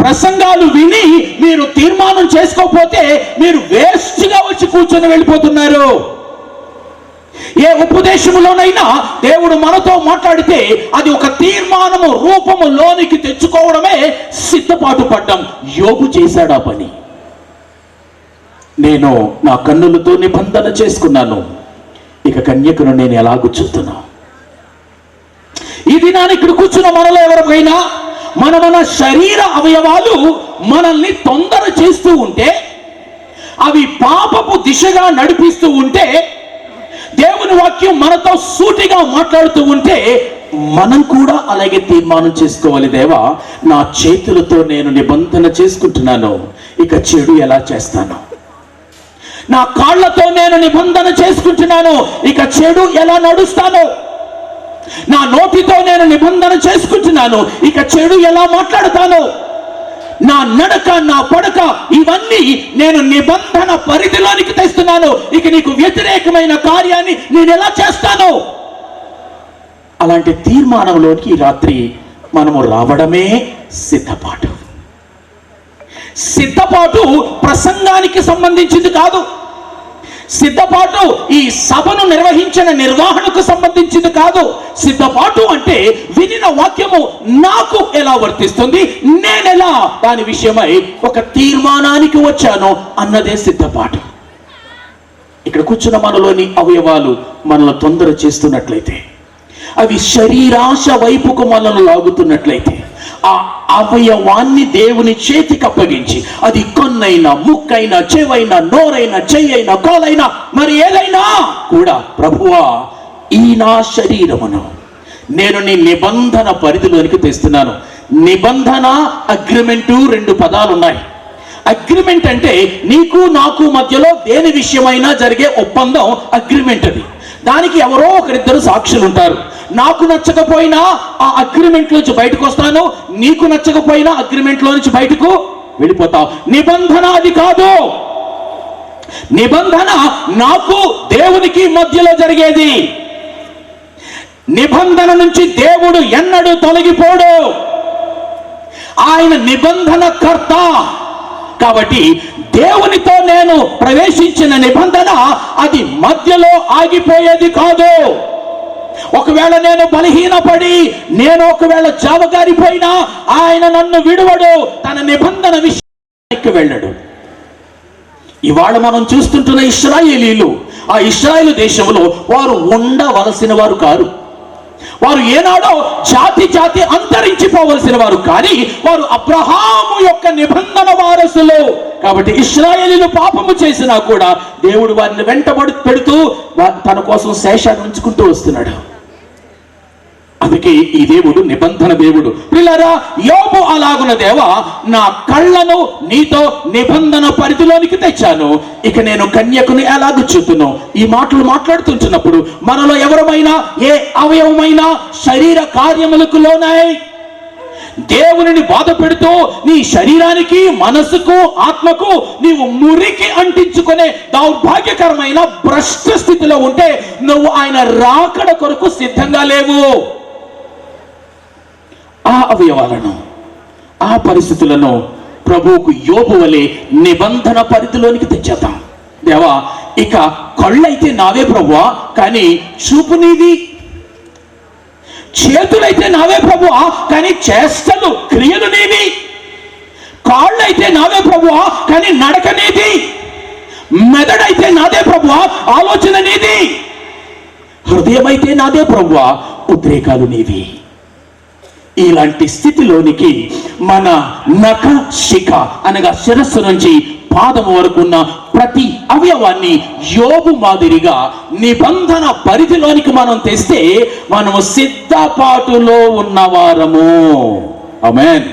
ప్రసంగాలు విని మీరు తీర్మానం చేసుకోకపోతే మీరు వేస్ట్గా వచ్చి కూర్చొని వెళ్ళిపోతున్నారు. ఏ ఉపదేశములోనైనా దేవుడు మనతో మాట్లాడితే అది ఒక తీర్మానము రూపములోనికి తెచ్చుకోవడమే సిద్ధపాటు పడ్డం. యోబు చేశాడు ఆ పని. నేను నా కన్నులతో నిబంధన చేసుకున్నాను, ఇక కన్యకను నేను ఎలాగూ చూస్తున్నా. ఈ దినాన్ని ఇక్కడ కూర్చున్న మనలో ఎవరికైనా మన శరీర అవయవాలు మనల్ని తొందర చేస్తూ ఉంటే, అవి పాపపు దిశగా నడిపిస్తూ ఉంటే, దేవుని వాక్యం మనతో సూటిగా మాట్లాడుతూ ఉంటే మనం కూడా అలాగే తీర్మానం చేసుకోవాలి. దేవా, నా చేతులతో నేను నిబంధన చేసుకుంటున్నాను, ఇక చెడు ఎలా చేస్తాను? నా కాళ్లతో నేను నిబంధన చేసుకుంటున్నాను, ఇక చెడు ఎలా నడుస్తాను? నా నోటితో నేను నిబంధన చేసుకుంటున్నాను, ఇక చెడు ఎలా మాట్లాడతాను? నా నడక, నా పడక, ఇవన్నీ నేను నిబంధన పరిధిలోనికి తెస్తున్నాను, ఇక నీకు వ్యతిరేకమైన కార్యాన్ని నేను ఎలా చేస్తాను? అలాంటి తీర్మానంలోకి ఈ రాత్రి మనము రావడమే సిద్ధపాటు. సిద్ధపాటు ప్రసంగానికి సంబంధించింది కాదు. సిద్ధపాటు ఈ సభను నిర్వహించిన నిర్వహణకు సంబంధించింది కాదు. సిద్ధపాటు అంటే వినిన వాక్యము నాకు ఎలా వర్తిస్తుంది, నేనెలా దాని విషయమై ఒక తీర్మానానికి వచ్చాను అన్నదే సిద్ధపాటు. ఇక్కడ కూర్చున్న మనలోని అవయవాలు మనల్ని తొందర చేస్తున్నట్లయితే, అవి శరీరాశ వైపుకు మనల్ని లాగుతున్నట్లయితే, ఆ అవయవాన్ని దేవుని చేతికి అప్పగించి, అది కన్నైనా, ముక్కైనా, చెవైనా, నోరైనా, చెయ్యైనా, కాలైనా, మరి ఏదైనా కూడా, ప్రభువా, ఈ నా శరీరమును నేను నీ నిబంధన పరిధిలోనికి తెస్తున్నాను. నిబంధన, అగ్రిమెంటు, రెండు పదాలు ఉన్నాయి. అగ్రిమెంట్ అంటే నీకు నాకు మధ్యలో దేని విషయమైనా జరిగే ఒప్పందం అగ్రిమెంట్. అది దానికి ఎవరో ఒకరిద్దరు సాక్షులు ఉంటారు. నాకు నచ్చకపోయినా ఆ అగ్రిమెంట్ నుంచి బయటకు వస్తాను, నీకు నచ్చకపోయినా అగ్రిమెంట్ లో నుంచి బయటకు వెళ్ళిపోతావు. నిబంధన అది కాదు. నిబంధన నాకు దేవునికి మధ్యలో జరిగేది. నిబంధన నుంచి దేవుడు ఎన్నడూ తొలగిపోడు. ఆయన నిబంధన కర్త. కాబట్టి దేవునితో నేను ప్రవేశించిన నిబంధన అది మధ్యలో ఆగిపోయేది కాదు. ఒకవేళ నేను బలహీనపడి, నేను ఒకవేళ జావగారిపోయినా ఆయన నన్ను విడువడు, తన నిబంధన విషయానికి వెళ్ళడు. ఇవాళ మనం చూస్తుంటున్న ఇశ్రాయేలీలు, ఆ ఇశ్రాయేలు దేశంలో వారు ఉండవలసిన వారు కారు. వారు ఏనాడో జాతి జాతి అంతరించిపోవలసిన వారు, కానీ వారు అబ్రహాము యొక్క నిబంధన వారసులు. కాబట్టి ఇశ్రాయేలీలు పాపము చేసినా కూడా దేవుడు వారిని వెంటబడి పెడుతూ తన కోసం శేషాన్ని ఉంచుకుంటూ వస్తున్నాడు. అందుకే ఈ దేవుడు నిబంధన దేవుడు. పిల్లరా, యోబు అలాగున, దేవా, నా కళ్ళను నీతో నిబంధన పరిధిలోనికి తెచ్చాను, ఇక నేను కన్యకుని ఎలాగ చూతును. ఈ మాటలు మాట్లాడుతుంటున్నప్పుడు మనలో ఎవరమైనా ఏ అవయవమైనా శరీర కార్యములకు లోనై దేవునిని బాధ పెడుతూ నీ శరీరానికి, మనసుకు, ఆత్మకు నీవు మురికి అంటించుకునే దౌర్భాగ్యకరమైన భ్రష్ట స్థితిలో ఉంటే నువ్వు ఆయన రాకడ కొరకు సిద్ధంగా లేవు. ఆ అవయవాలను, ఆ పరిస్థితులను ప్రభువుకు యోబు వలె నిబంధన పరిధిలోనికి తెచ్చేద్దాం. దేవా, ఇక కళ్ళైతే నావే ప్రభువా, కానీ చూపు నీది. చేతులైతే నావే ప్రభువా, కానీ చేష్టలు, క్రియలు నీవి. కాళ్ళైతే నావే ప్రభువా, కానీ నడక నీది. మెదడైతే నాదే ప్రభువా, ఆలోచన నీది. హృదయమైతే నాదే ప్రభువా, ఉద్రేకాలు నీవి. ఇలాంటి స్థితిలోనికి మన నఖ శిఖ అనగా శిరస్సు నుంచి పాదము వరకు ఉన్న ప్రతి అవయవాన్ని యోబు మాదిరిగా నిబంధన పరిధిలోనికి మనం తెస్తే మనము సిద్ధపాటులో ఉన్నవారము. ఆమేన్.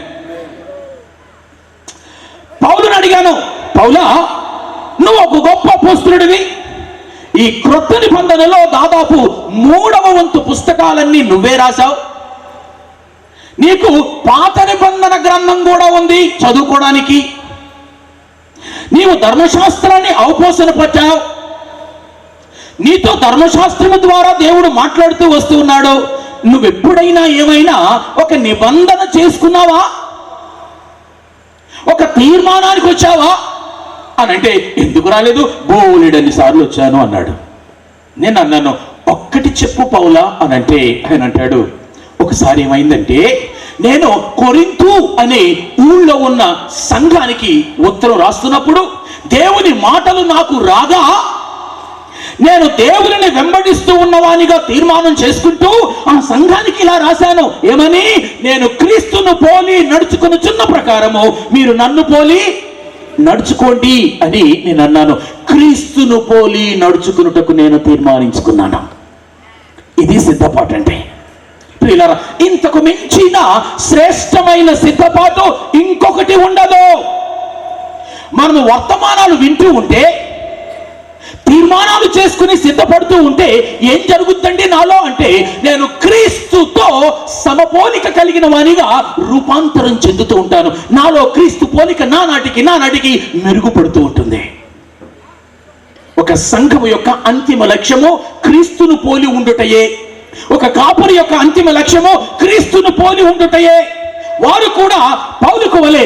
పౌలుని అడిగాను, పౌలా, నువ్వు ఒక గొప్ప అపోస్తలుడివి, ఈ క్రొత్త నిబంధనలో దాదాపు 3వ వంతు పుస్తకాలన్నీ నువ్వే రాశావు, నీకు పాత నిబంధన గ్రంథం కూడా ఉంది చదువుకోవడానికి, నీవు ధర్మశాస్త్రాన్ని అవపోసన పట్టావు, నీతో ధర్మశాస్త్రము ద్వారా దేవుడు మాట్లాడుతూ వస్తూ ఉన్నాడు. నువ్వెప్పుడైనా ఏమైనా ఒక నిబంధన చేసుకున్నావా, ఒక తీర్మానానికి వచ్చావా అని అంటే, ఎందుకు రాలేదు, బోలెడన్ని సార్లు వచ్చాను అన్నాడు. నేను అన్నాను, ఒక్కటి చెప్పు పౌలా అని అంటే ఆయన అంటాడు, ఒకసారి ఏమైందంటే నేను కొరింథు అనే ఊళ్ళో ఉన్న సంఘానికి ఉత్తరం రాస్తున్నప్పుడు దేవుని మాటలు నాకు రాగా నేను దేవుని వెంబడిస్తూ ఉన్నవానిగా తీర్మానం చేసుకుంటూ ఆ సంఘానికి ఇలా రాశాను. ఏమని? నేను క్రీస్తును పోలి నడుచుకొనుచున్న ప్రకారము మీరు నన్ను పోలి నడుచుకోండి అని నేను అన్నాను. క్రీస్తును పోలి నడుచుకున్నటకు నేను తీర్మానించుకున్నాను. ఇది సిద్ధపాటు అంటే. ప్రియులారా, ఇంతకు మించిన శ్రేష్టమైన సిద్ధపాటు ఇంకొకటి ఉండదు. మనము వర్తమానాలు వింటూ ఉంటే, తీర్మానాలు చేసుకుని సిద్ధపడుతూ ఉంటే ఏం జరుగుతుందండి నాలో అంటే, నేను క్రీస్తుతో సమపోలిక కలిగిన వానిగా రూపాంతరం చెందుతూ ఉంటాను. నాలో క్రీస్తు పోలిక నానాటికి మెరుగుపడుతూ ఉంటుంది. ఒక సంఘము యొక్క అంతిమ లక్ష్యము క్రీస్తును పోలి ఉండుటయే. ఒక కాపరి యొక్క అంతిమ లక్ష్యము క్రీస్తును పోలి ఉండుటయే. వారు కూడా పౌలుకు వలె,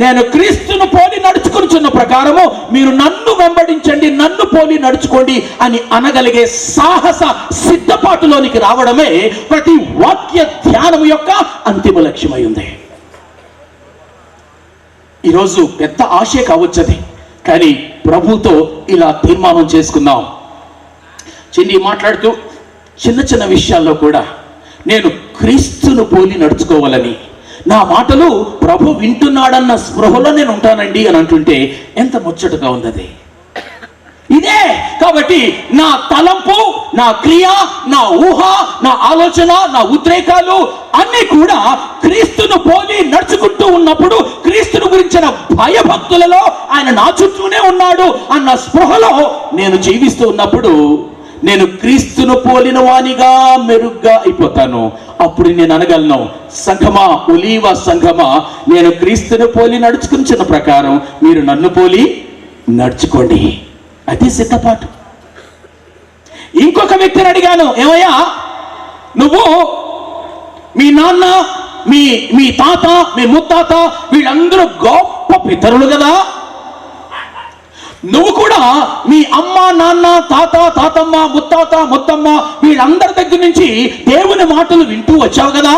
నేను క్రీస్తును పోలి నడుచుకున్న ప్రకారము మీరు నన్ను వెంబడించండి, నన్ను పోలి నడుచుకోండి అని అనగలిగే సాహస సిద్ధపాటులోనికి రావడమే ప్రతి వాక్య ధ్యానము యొక్క అంతిమ లక్ష్యమై ఉంది. ఈరోజు పెద్ద ఆశే కావచ్చది, కానీ ప్రభుతో ఇలా తీర్మానం చేసుకుందాం. చిన్ని మాట్లాడుతూ చిన్న విషయాల్లో కూడా నేను క్రీస్తును పోలి నడుచుకోవాలని, నా మాటలు ప్రభు వింటున్నాడన్న స్పృహలో నేను ఉంటానండి అని అంటుంటే ఎంత ముచ్చటగా ఉన్నది. ఇదే కాబట్టి నా తలంపు, నా క్రియ, నా ఊహ, నా ఆలోచన, నా ఉద్రేకాలు అన్నీ కూడా క్రీస్తును పోలి నడుచుకుంటూ ఉన్నప్పుడు, క్రీస్తును గురించిన భయభక్తులలో ఆయన నా చుట్టూనే ఉన్నాడు అన్న స్పృహలో నేను జీవిస్తూ ఉన్నప్పుడు నేను క్రీస్తును పోలిన వానిగా మెరుగ్గా అయిపోతాను. అప్పుడు నేను అనగలను, సంఘమా, ఒలీవ సంఘమా, నేను క్రీస్తును పోలి నడుచుకున్న ప్రకారం మీరు నన్ను పోలి నడుచుకోండి. అది సిద్ధపాటు. ఇంకొక వ్యక్తిని అడిగాను, ఏమయ్యా నువ్వు మీ నాన్న, మీ తాత, మీ ముత్తాత వీళ్ళందరూ గొప్ప పితరులు కదా, నువ్వు కూడా మీ అమ్మ, నాన్న, తాత, తాతమ్మ, ముత్తాత, ముత్తమ్మ వీళ్ళందరి దగ్గర నుంచి దేవుని మాటలు వింటూ వచ్చావు కదా,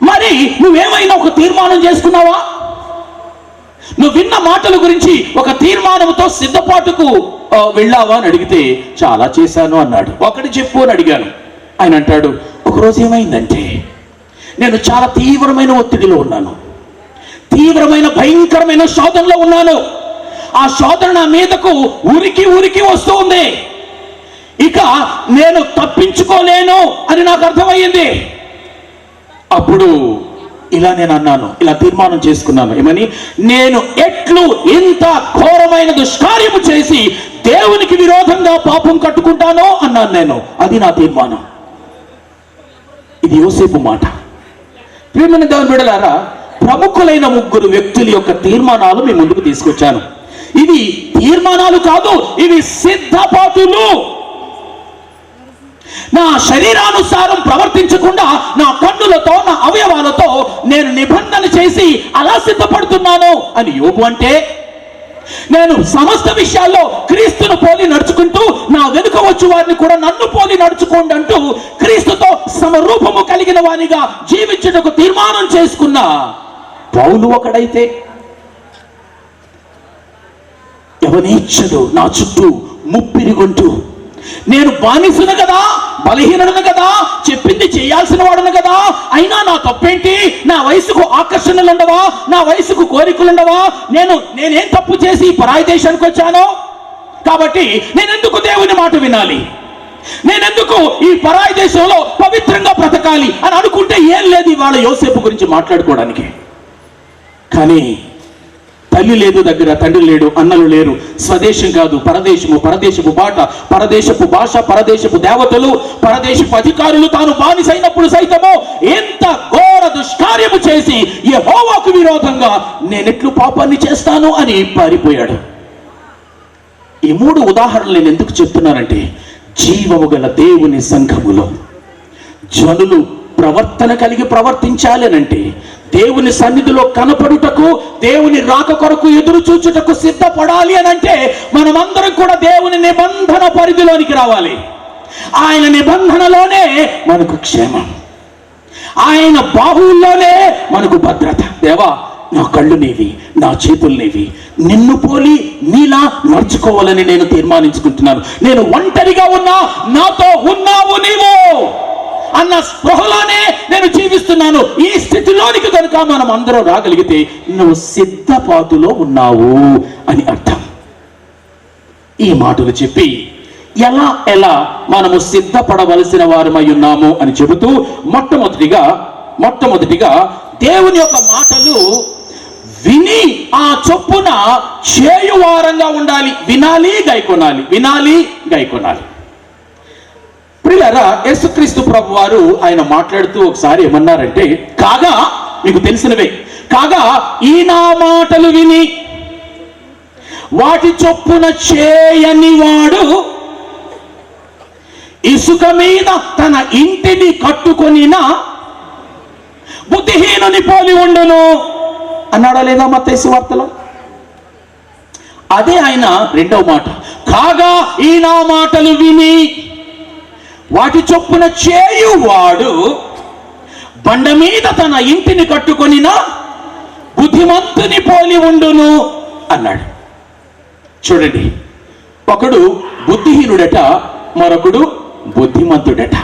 మరి నువ్వేమైనా ఒక తీర్మానం చేసుకున్నావా? నువ్వు విన్న మాటల గురించి ఒక తీర్మానంతో సిద్ధపాటుకు వెళ్ళావా అని అడిగితే చాలా చేశాను అన్నాడు. ఒకటి చెప్పు అని అడిగాను. ఆయన అంటాడు, ఒకరోజు ఏమైందంటే నేను చాలా తీవ్రమైన ఒత్తిడిలో ఉన్నాను, తీవ్రమైన భయంకరమైన శోధనలో ఉన్నాను. ఆ శోధన నా మీదకు ఉరికి వస్తూ ఉంది. ఇక నేను తప్పించుకోలేను అని నాకు అర్థమయ్యింది. అప్పుడు ఇలా నేను అన్నాను, ఇలా తీర్మానం చేసుకున్నాను. ఏమని? నేను ఎట్లు ఇంత ఘోరమైన దుష్కార్యము చేసి దేవునికి విరోధంగా పాపం కట్టుకుంటానో అన్నాను నేను. అది నా తీర్మానం. ఇది యోసేపు మాట. ప్రియమైన దేవుని బిడ్డలారా, ప్రముఖులైన 3 వ్యక్తుల యొక్క తీర్మానాలు మీ ముందుకు తీసుకొచ్చాను. ఇవి తీర్మానాలు కాదు, ఇవి సిద్ధపాటులు. నా శరీరానుసారం ప్రవర్తించకుండా నా కన్నులతో, నా అవయవాలతో నేను నిబంధన చేసి అలా సిద్ధపడుతున్నాను అని యోబు అంటే, నేను సమస్త విషయాల్లో క్రీస్తును పోలి నడుచుకుంటూ నా వెనుక వచ్చి వారిని కూడా నన్ను పోలి నడుచుకోండి అంటూ క్రీస్తుతో సమరూపము కలిగిన వానిగా జీవించుటకు తీర్మానం చేసుకున్న పౌలు ఒకడైతే, ఎవనేచ్ఛడు నా చుట్టూ ముప్పిరిగొంటూ, నేను బానిసను కదా, బలహీనుడను కదా, చెప్పింది చేయాల్సిన వాడను కదా, అయినా నా తప్పేంటి? నా వయసుకు ఆకర్షణలు ఉండవా? నా వయసుకు కోరికలు ఉండవా? నేనేం తప్పు చేసి పరాయి దేశానికి వచ్చాను? కాబట్టి నేనెందుకు దేవుని మాట వినాలి? నేనెందుకు ఈ పరాయి దేశంలో పవిత్రంగా బ్రతకాలి అని అనుకుంటే ఏం లేదు ఇవాళ యోసేపు గురించి మాట్లాడుకోవడానికి. కానీ తల్లి లేదు దగ్గర, తండ్రి లేడు, అన్నలు లేరు, స్వదేశం కాదు పరదేశము, పరదేశపు బాట, పరదేశపు భాష, పరదేశపు దేవతలు, పరదేశపు అధికారులు, తాను బానిసైనప్పుడు సైతము ఎంత ఘోర దుష్కార్యము చేసి యెహోవాకు విరోధంగా నేనెట్లు పాపాన్ని చేస్తాను అని పారిపోయాడు. ఈ 3 ఉదాహరణలు నేను ఎందుకు చెప్తున్నానంటే, జీవము గల దేవుని సంఘములో జనులు ప్రవర్తన కలిగి ప్రవర్తించాలి అనంటే, దేవుని సన్నిధిలో కనపడుటకు, దేవుని రాక కొరకు ఎదురు చూచుటకు సిద్ధపడాలి అనంటే, మనమందరం కూడా దేవుని నిబంధన పరిధిలోనికి రావాలి. ఆయన నిబంధనలోనే మనకు క్షేమం, ఆయన బాహువుల్లోనే మనకు భద్రత. దేవా, నా కళ్ళు నీవి, నా చేతులు నీవి, నిన్ను పోలి నీలా నడుచుకోవాలని నేను తీర్మానించుకుంటున్నాను. నేను ఒంటరిగా ఉన్నా నాతో ఉన్నావు నీవు అన్న స్పృహలోనే నేను జీవిస్తున్నాను. ఈ స్థితిలోనికి కనుక మనం అందరం రాగలిగితే నువ్వు సిద్ధపాటులో ఉన్నావు అని అర్థం. ఈ మాటలు చెప్పి ఎలా మనము సిద్ధపడవలసిన వారమై ఉన్నాము అని చెబుతూ మొట్టమొదటిగా దేవుని యొక్క మాటలు విని ఆ చొప్పున చేయువారంగా ఉండాలి. వినాలి గైకొనాలి. ప్రియులారా, యేసుక్రీస్తు ప్రభు వారు ఆయన మాట్లాడుతూ ఒకసారి ఏమన్నారంటే, కాగా మీకు తెలిసినవే, కాగా ఈ నా మాటలు విని వాటి చొప్పున చేయని వాడు ఇసుక మీద తన ఇంటిని కట్టుకొనిన బుద్ధిహీనుని పోలి ఉండును అన్నాడా లేదా మత్తయి సువార్తలో? అదే ఆయన రెండవ మాట, కాగా ఈ నా మాటలు విని వాటి చొప్పున చేయువాడు బండ మీద తన ఇంటిని కట్టుకొనిన బుద్ధిమంతుని పోలి ఉండును అన్నాడు. చూడండి, ఒకడు బుద్ధిహీనుడట, మరొకడు బుద్ధిమంతుడట.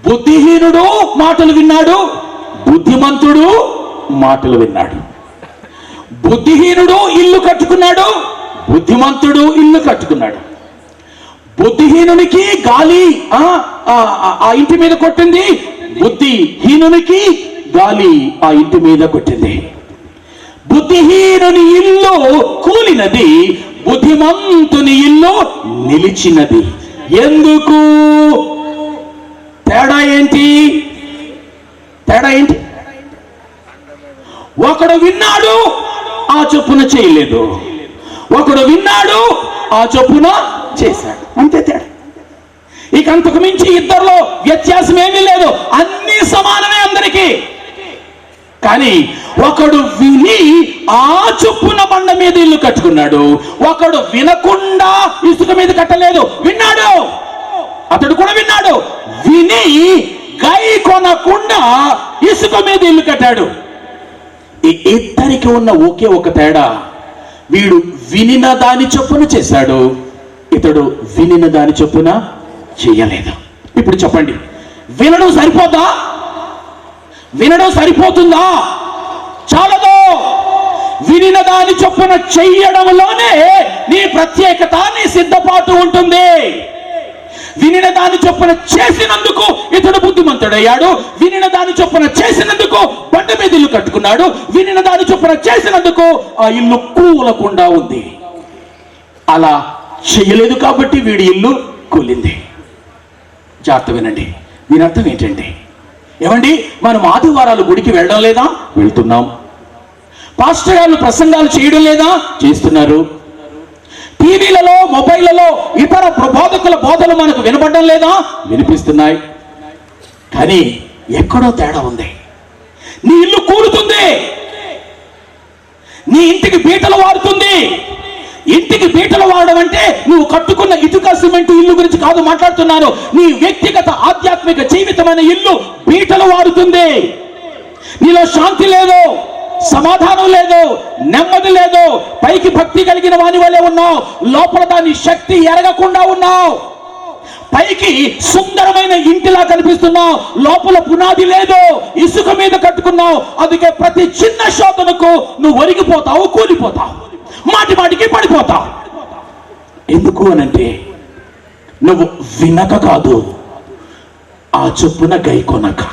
బుద్ధిహీనుడు మాటలు విన్నాడు, బుద్ధిమంతుడు మాటలు విన్నాడు. బుద్ధిహీనుడు ఇల్లు కట్టుకున్నాడు, బుద్ధిమంతుడు ఇల్లు కట్టుకున్నాడు. బుద్ధిహీనునికి గాలి ఆ ఇంటి మీద కొట్టింది, బుద్ధిహీనునికి గాలి ఆ ఇంటి మీద కొట్టింది. బుద్ధిహీనుని ఇల్లు కూలినది, బుద్ధిమంతుని ఇల్లు నిలిచినది. ఎందుకు? తేడా ఏంటి? ఒకడు విన్నాడు, ఆ చొప్పున చేయలేదు, ఒకడు విన్నాడు, ఆ చొప్పున చేశాడు. అంతే తేడా. ఇక అంతకు మించి ఇద్దరిలో వ్యత్యాసం ఏమీ లేదు, అన్ని సమానమే అందరికీ. కానీ ఒకడు విని ఆ చొప్పున బండ మీద ఇల్లు కట్టుకున్నాడు, ఒకడు వినకుండా ఇసుక మీద కట్టలేదు. విన్నాడు, అతడు కూడా విన్నాడు, విని గై కొనకుండా ఇసుక మీద ఇల్లు కట్టాడు. ఈ ఇద్దరికి ఉన్న ఒకే ఒక తేడా, వీడు వినిన దాని చొప్పున చేశాడు, ఇతడు వినిన దాని చొప్పున చేయలేదు. ఇప్పుడు చెప్పండి, వినడం సరిపోదా? వినడం సరిపోతుందా? చాలదు. వినిన దాని చొప్పున చెయ్యడంలోనే నీ ప్రత్యేకత, నీ సిద్ధపాటు ఉంటుంది. వినిన దాని చొప్పున చేసినందుకు ఇతడు బుద్ధిమంతుడయ్యాడు, వినిన దాని చొప్పున చేసినందుకు బండ మీద ఇల్లు కట్టుకున్నాడు, వినిన దాని చొప్పున చేసినందుకు ఆ ఇల్లు కూలకుండా ఉంది. అలా చేయలేదు కాబట్టి వీడి ఇల్లు కూలింది. జాగ్రత్త వినండి, దీని అర్థం ఏంటండి? ఏమండి, మనం ఆదివారాలు గుడికి వెళ్ళడం లేదా? వెళ్తున్నాం. పాస్టర్ గారు ప్రసంగాలు చేయడం లేదా? చేస్తున్నారు. టీవీలలో, మొబైల్లో ఇతర ప్రబోధకుల బోధలు మనకు వినపడడం లేదా? వినిపిస్తున్నాయి. కానీ ఎక్కడో తేడా ఉంది. నీ ఇల్లు కూలుతుంది, నీ ఇంటికి బీటలు వారుతుంది. ఇంటికి బీటలు వాడడం అంటే నువ్వు కట్టుకున్న ఇటుక సిమెంట్ ఇల్లు గురించి కాదు మాట్లాడుతున్నాను. నీ వ్యక్తిగత ఆధ్యాత్మిక జీవితమైన ఇల్లు బీటలు వారుతుంది. నీలో శాంతి లేదు, సమాధానం లేదు, నెమ్మది లేదు. పైకి భక్తి కలిగిన వాని వలె ఉన్నావు, లోపల దాని శక్తి ఎరగకుండా ఉన్నావు. పైకి సుందరమైన ఇంటిలా కనిపిస్తున్నావు, లోపల పునాది లేదు, ఇసుక మీద కట్టుకున్నావు. అందుకే ప్రతి చిన్న శోధనకు నువ్వు ఒరిగిపోతావు, కూలిపోతావు, మాటికి పడిపోతావు. ఎందుకు అనంటే నువ్వు వినక కాదు, ఆ చొప్పున గైకొనక.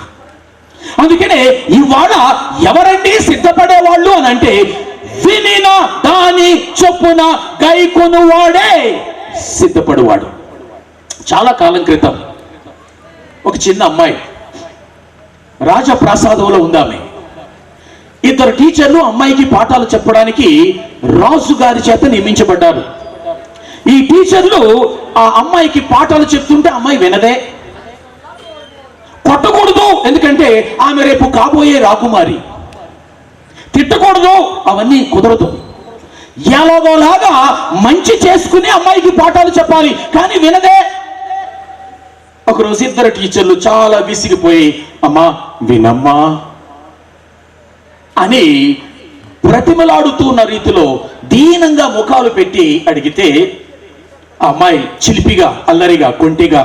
అందుకనే ఇవాళ ఎవరండి సిద్ధపడేవాళ్ళు అని అంటే, వినిన దాని చొప్పున గైకొను వాడే సిద్ధపడేవాడు. చాలా కాలం క్రితం ఒక చిన్న అమ్మాయి రాజప్రాసాదంలో ఉందామె. ఇద్దరు టీచర్లు అమ్మాయికి పాఠాలు చెప్పడానికి రాజు గారి చేత నియమించబడ్డారు. ఈ టీచర్లు ఆ అమ్మాయికి పాఠాలు చెప్తుంటే అమ్మాయి వినదే. కొట్టకూడదు, ఎందుకంటే ఆమె రేపు కాబోయే రాకుమారి. తిట్టకూడదు, అవన్నీ కుదరదు. ఎలాగోలాగా మంచి చేసుకుని అమ్మాయికి పాఠాలు చెప్పాలి, కానీ వినదే. ఒకరోజు ఇద్దరు టీచర్లు చాలా విసిగిపోయి, అమ్మా వినమ్మా అని బ్రతిమలాడుతున్న రీతిలో దీనంగా ముఖాలు పెట్టి అడిగితే, ఆ అమ్మాయి చిలిపిగా, అల్లరిగా, కొంటిగా,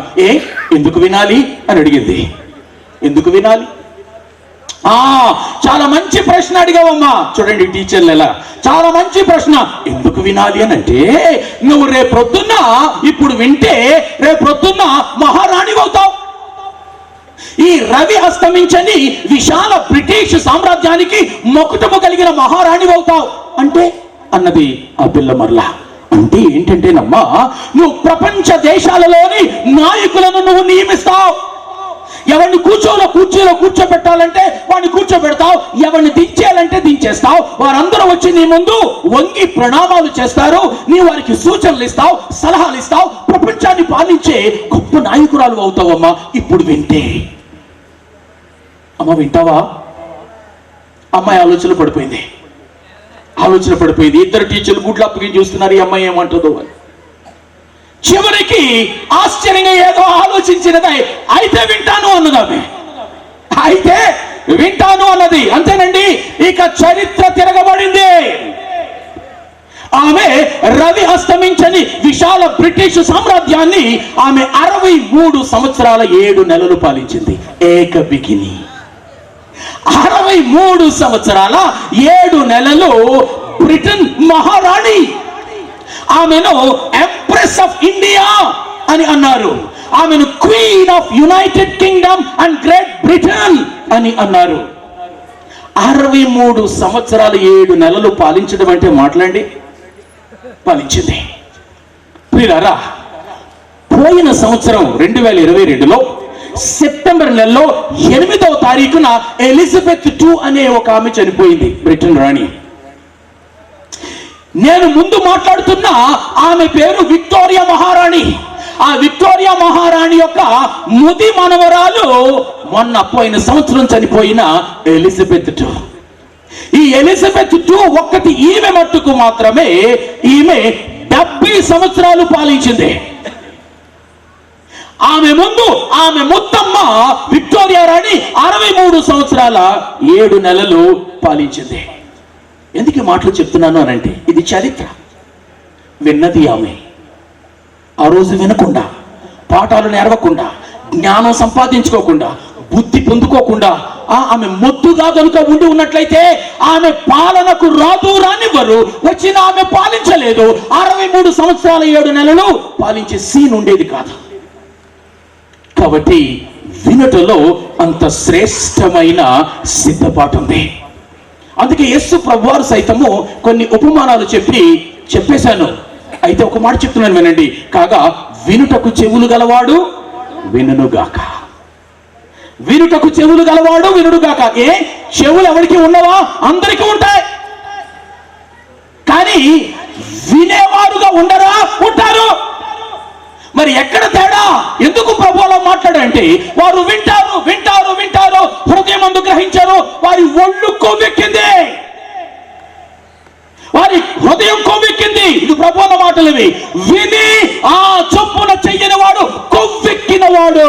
ఎందుకు వినాలి అని అడిగింది. ఎందుకు వినాలి? చాలా మంచి ప్రశ్న అడిగావమ్మా. చూడండి టీచర్లు ఎలా, చాలా మంచి ప్రశ్న. ఎందుకు వినాలి అని అంటే, నువ్వు రేపొద్దున్న ఇప్పుడు వింటే రేపొద్దున్న మహారాణి అవుతావు. ఈ రవి అస్తమించని విశాల బ్రిటిష్ సామ్రాజ్యానికి మొకుటము కలిగిన మహారాణి అవుతావు అంటే అన్నది ఆ పిల్ల మరలా. అంటే ఏంటంటేనమ్మా, నువ్వు ప్రపంచ దేశాలలోని నాయకులను నువ్వు నియమిస్తావు. ఎవరిని కుర్చీలో కూర్చోబెట్టాలంటే వాడిని కూర్చోబెడతావు, ఎవరిని దించేయాలంటే దించేస్తావు. వారందరూ వచ్చి నీ ముందు వంగి ప్రణామాలు చేస్తారు, నీ వారికి సూచనలు ఇస్తావు, సలహాలు ఇస్తావు. ప్రపంచాన్ని పాలించే గొప్ప నాయకురాలు అవుతావమ్మా ఇప్పుడు వింటే. అమ్మ వింటావా? అమ్మాయి ఆలోచన పడిపోయింది. ఇద్దరు టీచర్లు గుడ్లు అప్పగి చూస్తున్నారు, ఈ అమ్మాయి ఏమంటుందో అని. చివరికి ఆశ్చర్యంగా ఏదో ఆలోచించినదై అయితే వింటాను అన్నదామె. అయితే వింటాను అన్నది అంతేనండి. ఇక చరిత్ర తిరగబడింది. ఆమె రవి అస్తమించని విశాల బ్రిటిష్ సామ్రాజ్యాన్ని ఆమె 63 సంవత్సరాల 7 నెలలు పాలించింది. ఏకబిగిని 63 సంవత్సరాల 7 నెలలు బ్రిటన్ మహారాణి. ఆమెను ఎంప్రెస్ ఆఫ్ ఇండియా అని అన్నారు. ఆమెను queen of United Kingdom and great Britain అని అన్నారు. 63 సంవత్సరాలు 7 నెలలు పాలించడం అంటే మాట్లాడి పాలించింది. ప్రియులారా, పోయిన సంవత్సరం 2022లో సెప్టెంబర్ నెలలో 8వ తారీఖున ఎలిజబెత్ II అనే ఒక ఆమె చనిపోయింది, బ్రిటన్ రాణి. నేను ముందు మాట్లాడుతున్న ఆమె పేరు విక్టోరియా మహారాణి. ఆ విక్టోరియా మహారాణి యొక్క ముది మనవరాలు మొన్న పోయిన సంవత్సరం చనిపోయిన ఎలిజబెత్ II. ఈ ఎలిజబెత్ II ఒక్కటి ఈమె మట్టుకు మాత్రమే ఈమె 70 సంవత్సరాలు పాలించింది. ఆమె ముందు ఆమె ముత్తమ్మ విక్టోరియా రాణి 63 సంవత్సరాల 7 నెలలు పాలించింది. ఎందుకు మాటలు చెప్తున్నాను అనంటే, ఇది చరిత్ర. విన్నది ఆమె. ఆ రోజు వినకుండా, పాఠాలు నేర్వకుండా, జ్ఞానం సంపాదించుకోకుండా, బుద్ధి పొందుకోకుండా ఆమె మొద్దుగా కనుక ఉండి ఉన్నట్లయితే ఆమె పాలనకు రానివ్వరు. వచ్చిన ఆమె పాలించలేదు. 63 సంవత్సరాల 7 నెలలు పాలించే సీన్ ఉండేది కాదు. కాబట్టి వినుటలో అంత శ్రేష్టమైన సిద్ధపాటు ఉంది. అందుకే యేసు ప్రభువారు సైతము కొన్ని ఉపమానాలు చెప్పేశాను. అయితే ఒక మాట చెప్తున్నాను వినండి. కాగా వినుటకు చెవులు గలవాడు వినుగాక. వినుటకు చెవులు గలవాడు వినుగాక. చెవులు ఎవరికి ఉన్నవా? అందరికీ ఉంటాయి. కానీ వినేవారుగా ఉండరా? ఉంటారు. మరి ఎక్కడ తేడా? ఎందుకు ప్రభు అలా మాట్లాడంటే, వారు వింటారు వింటారు వింటారు, హృదయం అందు గ్రహించారు. వారి ఒళ్ళు కొవ్వెక్కింది, వారి హృదయం కొవ్వెక్కింది. ఇది ప్రభు అన్న మాటలు ఇవి. విని ఆ చొప్పున చెయ్యని వాడు కొవ్వెక్కిన వాడు,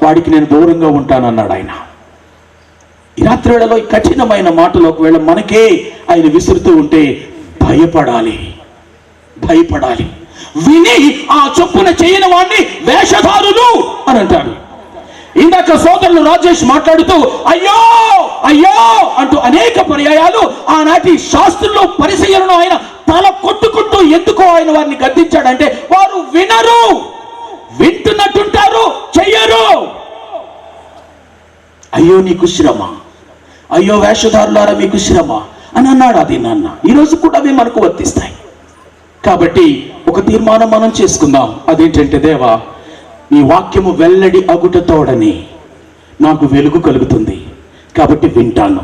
వాడికి నేను దూరంగా ఉంటానన్నాడు ఆయన. ఈ రాత్రి వేళలో ఈ కఠినమైన మాటలు ఒకవేళ మనకే ఆయన విసురుతూ ఉంటే భయపడాలి. విని ఆ చొప్పున చేయని వాడిని వేషధారులు అని అంటాడు. ఇందాక సోదరులు రాజేష్ మాట్లాడుతూ అయ్యో అయ్యో అంటూ అనేక పర్యాయాలు ఆనాటి శాస్త్రులు పరిశీలన ఆయన తల కొట్టుకుంటూ ఎందుకో ఆయన వారిని గద్దించాడంటే, వారు వినరు, వింటున్నట్టుంటారు, చెయ్యరు. అయ్యో నీకు శ్రమ, అయ్యో వేషధారులారా మీకు శ్రమ అని అన్నాడు అది నాన్న. ఈరోజు కూడా అవి మనకు వర్తిస్తాయి. కాబట్టి ఒక తీర్మానం మనం చేసుకుందాం. అదేంటంటే, దేవా నీ వాక్యము వెల్లడి అగుటతోడని నాకు వెలుగు కలుగుతుంది. కాబట్టి వింటాను,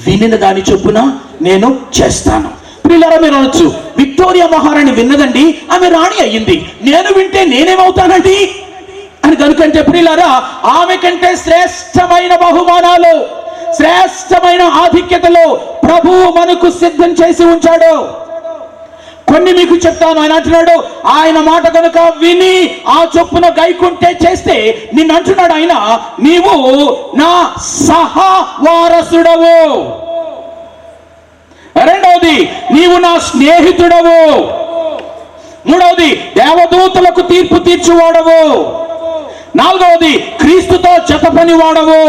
వినిన దాని చొప్పున నేను చేస్తాను. ప్రియులారా, మీరు అనొచ్చు, విక్టోరియా మహారాణి విన్నదండి, ఆమె రాణి అయ్యింది, నేను వింటే నేనేమవుతానండి అని కనుకంటే, ప్రియులారా, ఆమె కంటే శ్రేష్టమైన బహుమానాలు, శ్రేష్టమైన ఆధిక్యతలు ప్రభువు మనకు సిద్ధం చేసి ఉంచాడు. కొన్ని మీకు చెప్తాను. ఆయన అంటున్నాడు, ఆయన మాట కనుక విని ఆ చొప్పున గైకుంటే చేస్తే, నిన్ను అంటున్నాడు ఆయన, నీవు నా సహవారసుడవు. రెండవది, నీవు నా స్నేహితుడవు. మూడవది, దేవదూతలకు తీర్పు తీర్చువాడవు. నాలుగవది, క్రీస్తుతో జత పని వాడవు.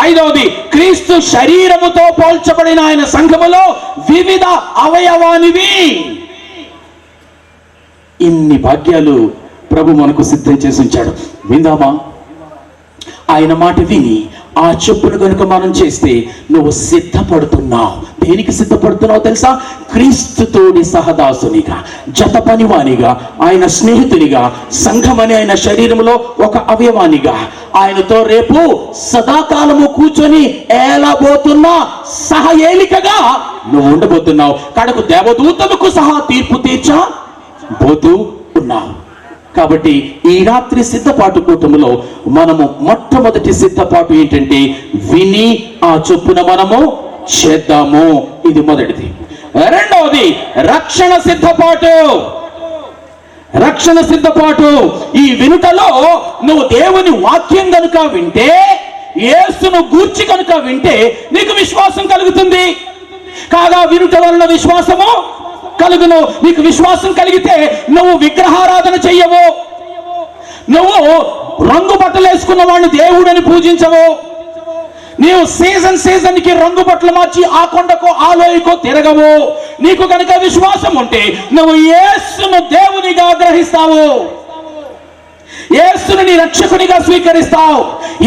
ఐదవది, క్రీస్తు శరీరముతో పోల్చబడిన ఆయన సంఘములో వివిధ అవయవానివి. ఇన్ని భాగ్యాలు ప్రభు మనకు సిద్ధం చేసి ఉంచాడు. విందామా? ఆయన మాట విని ఆ చెప్పులు కనుక మనం చేస్తే నువ్వు సిద్ధపడుతున్నావు. దేనికి సిద్ధపడుతున్నావు తెలుసా? క్రీస్తుతోడి సహదాసునిగా, జత పనివానిగా, ఆయన స్నేహితునిగా, సంఘమని ఆయన శరీరంలో ఒక అవయవానిగా, ఆయనతో రేపు సదాకాలము కూర్చొని ఏలబోతున్నా సహ ఏలికగా నువ్వు ఉండబోతున్నావు. కడకు దేవదూతలకు సహా తీర్పు తీర్చబోతూ ఉన్నావు. కాబట్టి ఈ రాత్రి సిద్ధపాటు కూటములో మనము మొట్టమొదటి సిద్ధపాటు ఏంటంటే విని ఆ చొప్పున మనము చేద్దాము. ఇది మొదటిది. రెండవది రక్షణ సిద్ధపాటు. రక్షణ సిద్ధపాటు ఈ వినుటలో నువ్వు దేవుని వాక్యం కనుక వింటే, యేసును గూర్చి కనుక వింటే నీకు విశ్వాసం కలుగుతుంది. కాగా వినుట వలన విశ్వాసము కలుగును. నీకు విశ్వాసం కలిగితే నువ్వు విగ్రహారాధన చెయ్యవు, నువ్వు రంగు బట్టలు వేసుకున్న వాడిని దేవుడని పూజించవు, నీవు సీజన్ కి రంగు బట్టలు మార్చి ఆ కొండకో ఆ లోయకో తిరగవు. నీకు కనుక విశ్వాసం ఉంటే నువ్వు యేసును దేవునిగా గ్రహిస్తావు, యేసుని నీ రక్షకునిగా స్వీకరిస్తావు.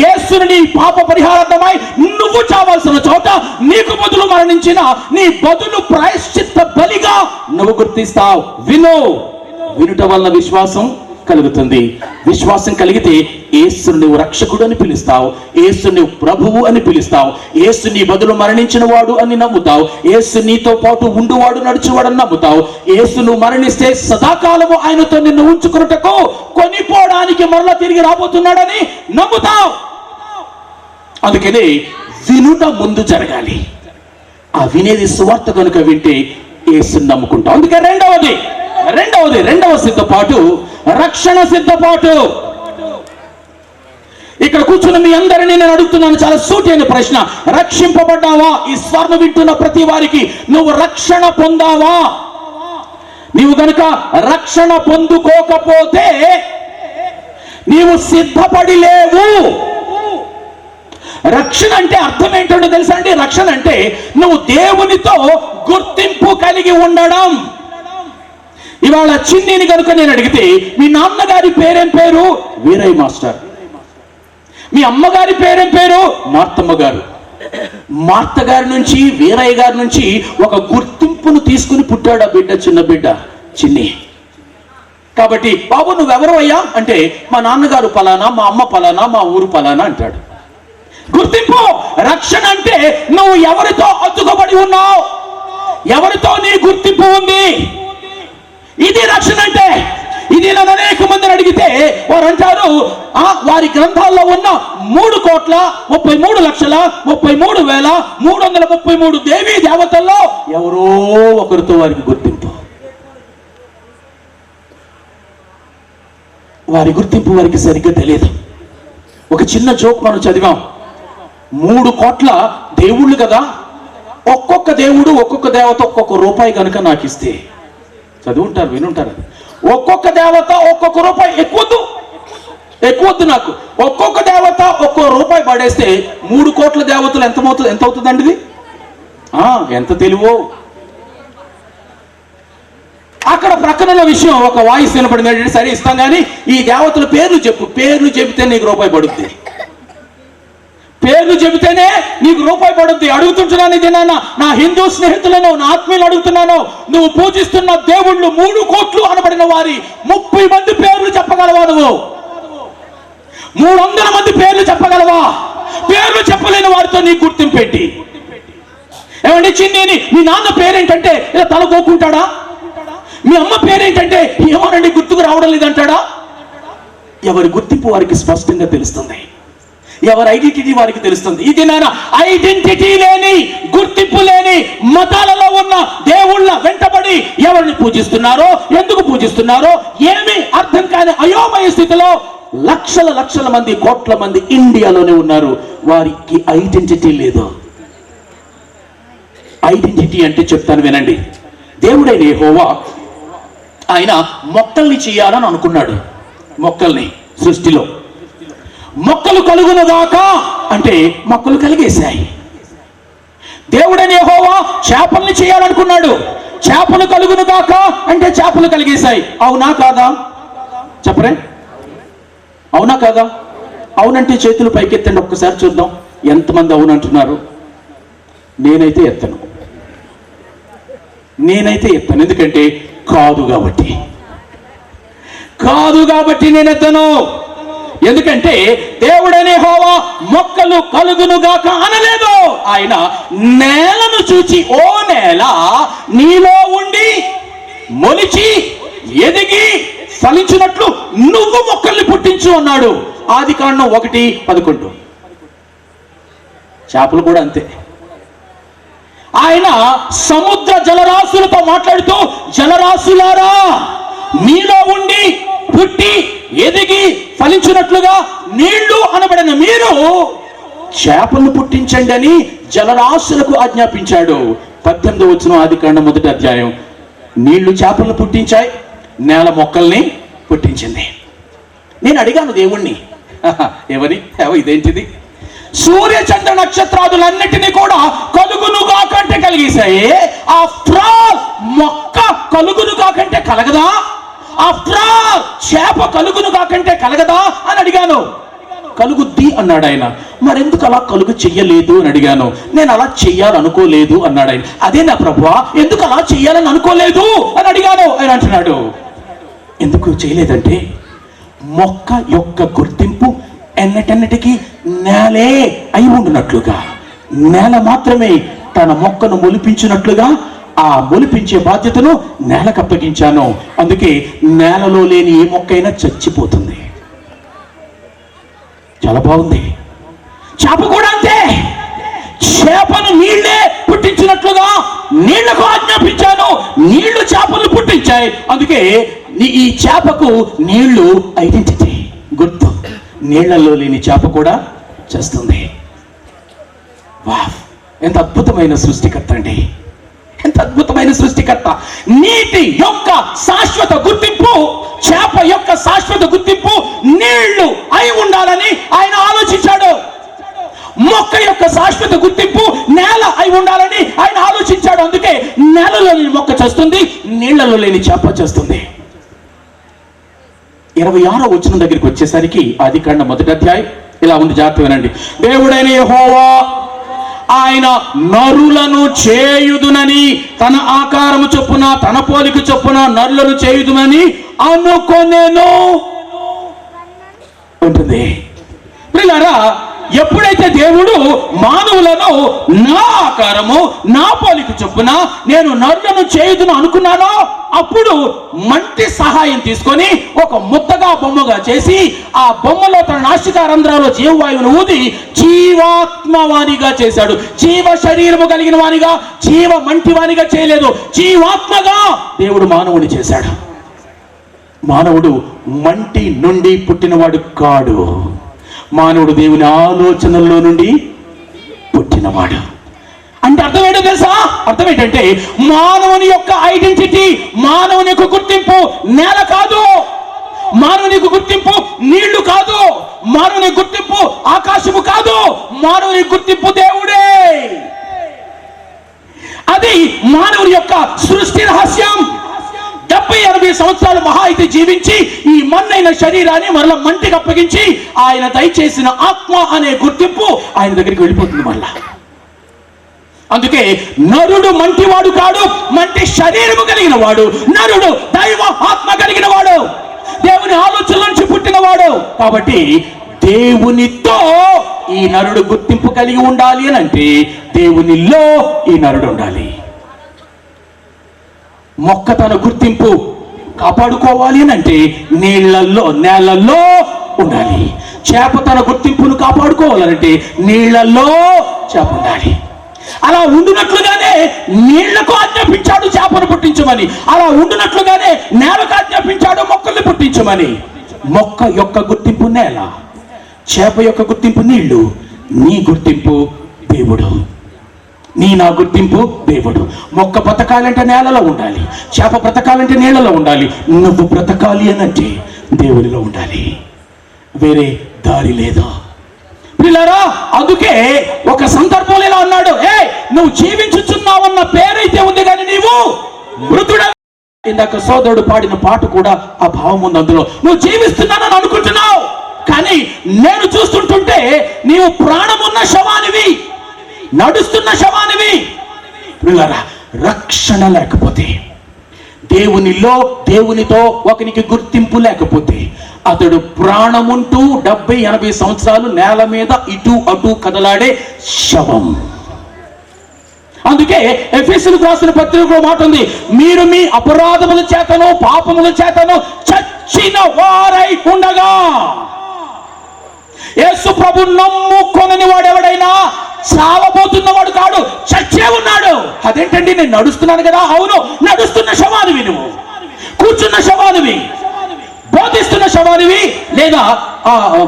యేసుని నీ పాప పరిహారార్థమై నువ్వు చావాల్సిన చోట నీకు బదులు మరణించిన నీ బదులు ప్రాయశ్చిత్త బలిగా నువ్వు గుర్తిస్తావు. వినుట వలన విశ్వాసం కలుగుతుంది. విశ్వాసం కలిగితే యేసుని నువ్వు రక్షకుడు అని పిలుస్తావు, యేసు నువ్వు ప్రభువు అని పిలుస్తావు, యేసు నీ బదులు మరణించిన వాడు అని నమ్ముతావు, యేసు నీతో పాటు ఉండువాడు నడుచువాడు అని నమ్ముతావు. యేసు నువ్వు మరణిస్తే సదాకాలము ఆయనతో నిన్ను ఉంచుకున్నటకు కొనిపోవడానికి మరలా తిరిగి రాబోతున్నాడని నమ్ముతావు. అందుకని వినుట ముందు జరగాలి. ఆ వినేది సువార్త కనుక వింటే యేసుని నమ్ముకుంటావు. అందుకే రెండవ సిద్ధపాటు రక్షణ సిద్ధపాటు. ఇక్కడ కూర్చున్న మీ అందరినీ నేను అడుగుతున్నాను చాలా సూటైన ప్రశ్న. రక్షింపబడ్డావా? ఈ స్వర్ణ వింటున్న ప్రతి వారికి నువ్వు రక్షణ పొందావా? నీవు గనుక రక్షణ పొందుకోకపోతే నీవు సిద్ధపడి లేవు. రక్షణ అంటే అర్థం ఏంటో తెలుసా అండి? రక్షణ అంటే నువ్వు దేవునితో గుర్తింపు కలిగి ఉండడం. ఇవాళ చిన్నిని కనుక నేను అడిగితే మీ నాన్నగారి పేరేం పేరు? వీరయ్య మాస్టర్. మీ అమ్మగారి పేరేం పేరు? మార్తమ్మ గారు. మార్త గారి నుంచి, వీరయ్య గారి నుంచి ఒక గుర్తింపును తీసుకుని పుట్టాడు ఆ బిడ్డ, చిన్న బిడ్డ చిన్ని. కాబట్టి బాబు నువ్వెవరు అయ్యా అంటే మా నాన్నగారు పలానా, మా అమ్మ పలానా, మా ఊరు పలానా అంటాడు. గుర్తింపు. రక్షణ అంటే నువ్వు ఎవరితో అతుకబడి ఉన్నావు, ఎవరితో నీ గుర్తింపు ఉంది, ఇది రక్షణ అంటే. ఇది నన్ను అనేక మందిని అడిగితే వారు అంటారు వారి గ్రంథాల్లో ఉన్న 3,33,33,333 దేవీ దేవతల్లో ఎవరో ఒకరితో వారికి గుర్తింపు. వారి గుర్తింపు వారికి సరిగ్గా తెలియదు. ఒక చిన్న జోక్ మనం చదివాం. 3 కోట్ల దేవుళ్ళు కదా, ఒక్కొక్క దేవుడు ఒక్కొక్క దేవత ఒక్కొక్క రూపాయి కనుక నాకు ఇస్తే, చదువుంటారు వినుంటారు, ఒక్కొక్క దేవత ఒక్కొక్క రూపాయి, ఎక్కువద్దు నాకు, ఒక్కొక్క దేవత ఒక్కో రూపాయి పడేస్తే 3 కోట్ల దేవతలు ఎంత అవుతుందండి ఇది? ఎంత తెలివో. అక్కడ ప్రక్కన విషయం ఒక వాయిస్ వినపడింది. సరే ఇస్తాం కానీ ఈ దేవతల పేర్లు చెప్పు, పేర్లు చెబితే నీకు రూపాయి పడుద్ది, పేర్లు చెబితేనే నీకు రూపాయి పడుద్ది. అడుగుతుంటున్నాను ఇది నా హిందూ స్నేహితులను, నా ఆత్మీయులు అడుగుతున్నాను. నువ్వు పూజిస్తున్న దేవుళ్ళు 3 కోట్లు అనబడిన వారి 30 మంది పేర్లు చెప్పగలవా? నువ్వు 300 మంది పేర్లు చెప్పగలవా? పేర్లు చెప్పలేని వారితో నీ గుర్తింపేంటి? ఏమండి చిన్ని, మీ నాన్న పేరేంటంటే ఇలా తల కోకుంటాడా? మీ అమ్మ పేరేంటంటే ఏమోనండి గుర్తుకు రావడం లేదంటాడా? ఎవరి గుర్తింపు వారికి స్పష్టంగా తెలుస్తుంది, ఎవరి ఐడెంటిటీ వారికి తెలుస్తుంది. ఇది నాన్న ఐడెంటిటీ లేని, గుర్తింపు లేని మతాలలో ఉన్న దేవుళ్ళ వెంటబడి ఎవరిని పూజిస్తున్నారో, ఎందుకు పూజిస్తున్నారో ఏమీ అర్థం కాని అయోమయ స్థితిలో లక్షల మంది, కోట్ల మంది ఇండియాలోనే ఉన్నారు. వారికి ఐడెంటిటీ లేదు. ఐడెంటిటీ అంటే చెప్తాను వినండి. దేవుడైన యెహోవా ఆయన మొక్కల్ని చేయాలని అనుకున్నాడు. మొక్కల్ని సృష్టిలో మొక్కలు కలుగునుగాక అంటే మొక్కలు కలిగేశాయి. దేవుడైన యెహోవా చేపల్ని చేయాలనుకున్నాడు, చేపలు కలుగునుగాక అంటే చేపలు కలిగేశాయి. అవునా కాదా చెప్పరే? అవునా కాదా? అవునంటే చేతులు పైకెత్తండి ఒక్కసారి చూద్దాం ఎంతమంది అవునంటున్నారు. నేనైతే ఎత్తను, ఎందుకంటే కాదు కాబట్టి నేను ఎత్తను. ఎందుకంటే దేవుడైన యెహోవా మొక్కలు కలుగునుగాక అనలేదు. ఆయన నేలను చూచి, ఓ నేల నీలో ఉండి మొలిచి ఎదిగి ఫలించినట్లు నువ్వు మొక్కల్ని పుట్టించు అన్నాడు. ఆదికాండం 1:11. చేపలు కూడా అంతే. ఆయన సముద్ర జలరాశులతో మాట్లాడుతూ, జలరాశులారా మీలో ఉండి పుట్టి ఎదిగి ఫలించినట్లుగా నీళ్లు అనబడిన మీరు చేపలను పుట్టించండి అని జలరాశులకు ఆజ్ఞాపించాడు. 18వ వచనం ఆదికాండం 1వ అధ్యాయం. నీళ్లు చేపలను పుట్టించాయి, నేల మొక్కల్ని పుట్టించింది. నేను అడిగాను దేవుణ్ణి, ఏమని? ఇదేంటిది? సూర్య చంద్ర నక్షత్రాదులన్నిటినీ కూడా కలుగునుగా కంటే కలిగేశాయి. ఆఫ్టర్ ఆల్ మొక్క కలుగునుగా కంటే కలగదా? ఆఫ్టర్ ఆల్ చేప కలుగునుగా కంటే కలగదా అని అడిగాను. కలుగుద్ది అన్నాడు ఆయన. మరెందుకు అలా కలుగు చెయ్యలేదు అని అడిగాను. నేను అలా చెయ్యాలనుకోలేదు అన్నాడు ఆయన. అదే నా ప్రభువా, ఎందుకు అలా చెయ్యాలని అనుకోలేదు అని అడిగాను. ఆయన అంటున్నాడు, ఎందుకు చేయలేదంటే మొక్క యొక్క గుర్తింపు ఎన్నటన్నిటికీ నేలే అయి ఉండినట్లుగా, నేల మాత్రమే తన మొక్కను మొలిపించినట్లుగా ఆ మొలిపించే బాధ్యతను నేలకు అప్పగించాను. అందుకే నేలలో లేని ఏ మొక్కైనా చచ్చిపోతుంది. చాలా బాగుంది. చేప కూడా అంతే. చేపను నీళ్లే పుట్టించినట్లుగా నీళ్లకు ఆజ్ఞాపించాను, నీళ్లు చేపలను పుట్టించాయి. అందుకే ఈ చేపకు నీళ్లు ఐడెంటిటీ, గుర్తు. నీళ్లలో లేని చేప కూడా చేస్తుంది. వావ్, ఎంత అద్భుతమైన సృష్టికర్త అండి, ఎంత అద్భుతమైన సృష్టికర్త. నీటి యొక్క శాశ్వత గుర్తింపు, చేప యొక్క శాశ్వత గుర్తింపు నీళ్లు అయి ఉండాలని ఆయన ఆలోచించాడు. మొక్క యొక్క శాశ్వత గుర్తింపు నేల అయి ఉండాలని ఆయన ఆలోచించాడు. అందుకే నేలలో లేని మొక్క చేస్తుంది, నీళ్లలో లేని చేప చేస్తుంది. 26వ వచనం దగ్గరికి వచ్చేసరికి ఆదికాండం 1వ అధ్యాయం ఇలా ఉంది, జాగ్రత్త వినండి. దేవుడైన యెహోవా ఆయన నరులను చేయుదునని, తన ఆకారము చొప్పున తన పోలిక చొప్పున నరులను చేయుదునని అనుకొనెను ఉంటుంది. ప్రియులారా, ఎప్పుడైతే దేవుడు మానవులను నా ఆకారము నా పోలిక చొప్పున నేను నరులను చేయుదును అనుకున్నానో, అప్పుడు మంటి సహాయం తీసుకొని ఒక ముద్దగా బొమ్మగా చేసి ఆ బొమ్మలో తన నాసికారంధ్రాల్లో జీవవాయువును ఊది జీవాత్మవానిగా చేశాడు. జీవ శరీరము కలిగిన వానిగా, జీవ మంటి వానిగా చేయలేదు, జీవాత్మగా దేవుడు మానవుని చేశాడు. మానవుడు మంటి నుండి పుట్టినవాడు కాడు, మానవుడు దేవుని ఆలోచనల్లో నుండి పుట్టినవాడు. అంటే అర్థం ఏంటో తెలుసా? అర్థం ఏంటంటే మానవుని యొక్క ఐడెంటిటీ, మానవుని యొక్క గుర్తింపు నేల కాదు, మానవుని యొక్క గుర్తింపు నీళ్లు కాదు, మానవుని గుర్తింపు ఆకాశము కాదు, మానవుని గుర్తింపు దేవుడే. అది మానవుని యొక్క సృష్టి రహస్యం. 70-80 సంవత్సరాలు మహా అయితే జీవించి ఈ మన్నైన శరీరాన్ని మరలా మంటికి అప్పగించి ఆయన దయచేసిన ఆత్మ అనే గుర్తింపు ఆయన దగ్గరికి వెళ్ళిపోతుంది మళ్ళా. అందుకే నరుడు మంటివాడు కాడు, మంటి శరీరము కలిగిన వాడు. నరుడు దైవ ఆత్మ కలిగిన వాడు, దేవుని ఆలోచన నుంచి పుట్టినవాడు. కాబట్టి దేవునితో ఈ నరుడు గుర్తింపు కలిగి ఉండాలి అని అంటే దేవునిలో ఈ నరుడు ఉండాలి. మొక్క తన గుర్తింపు కాపాడుకోవాలి అని అంటే నీళ్లలో నేలల్లో ఉండాలి. చేప తన గుర్తింపును కాపాడుకోవాలంటే నీళ్లలో చేప ఉండాలి. అలా ఉండునట్లుగానే నీళ్లకు ఆజ్ఞాపించాడు చేపను పుట్టించమని, అలా ఉండునట్లుగానే నేలకు ఆజ్ఞాపించాడు మొక్కల్ని పుట్టించమని. మొక్క యొక్క గుర్తింపు నేల, చేప యొక్క గుర్తింపు నీళ్లు. నీ గుర్తింపు దేవుడు, నా గుర్తింపు దేవుడు. మొక్క బ్రతకాలంటే నేలలో ఉండాలి, చేప బ్రతకాలంటే నీళ్లలో ఉండాలి. నువ్వు బ్రతకాలి అని అంటే దేవునిలో ఉండాలి. వేరే దారి లేదా? పిల్లరా, అందుకే ఒక సందర్భంలో ఇలా అన్నాడు, నువ్వు జీవించుచున్నావన్న పేరైతే ఉంది కానీ నీవు మృతుడ. ఇందాక సోదరుడు పాడిన పాట కూడా ఆ భావం ఉంది అందులో. నువ్వు జీవిస్తున్నానని అనుకుంటున్నావు, కానీ నేను చూస్తుంటుంటే నీవు ప్రాణమున్న శవానివి, నడుస్తున్న శవానివి. పిల్లరా, రక్షణ లేకపోతే, దేవునిలో దేవునితో ఒకనికి గుర్తింపు లేకపోతే, అతడు ప్రాణముంటూ 70-80 సంవత్సరాలు నేల మీద ఇటు అటు కదలాడే శవం. అందుకే ఎఫెసీయులకు రాసిన పత్రికలో మాట ఉంది, మీరు మీ అపరాధముల చేతను పాపముల చేతను చచ్చిన వారై ఉండగా. యేసు ప్రభు నమ్ముకొనని వాడెవడైనా చావబోతున్నవాడు కాడు, చచ్చే ఉన్నాడు. అదేంటండి, నేను నడుస్తున్నాను కదా. అవును, నడుస్తున్న శవానివి నువ్వు, కూర్చున్న శవానివి, బోధిస్తున్న శవానివి, లేదా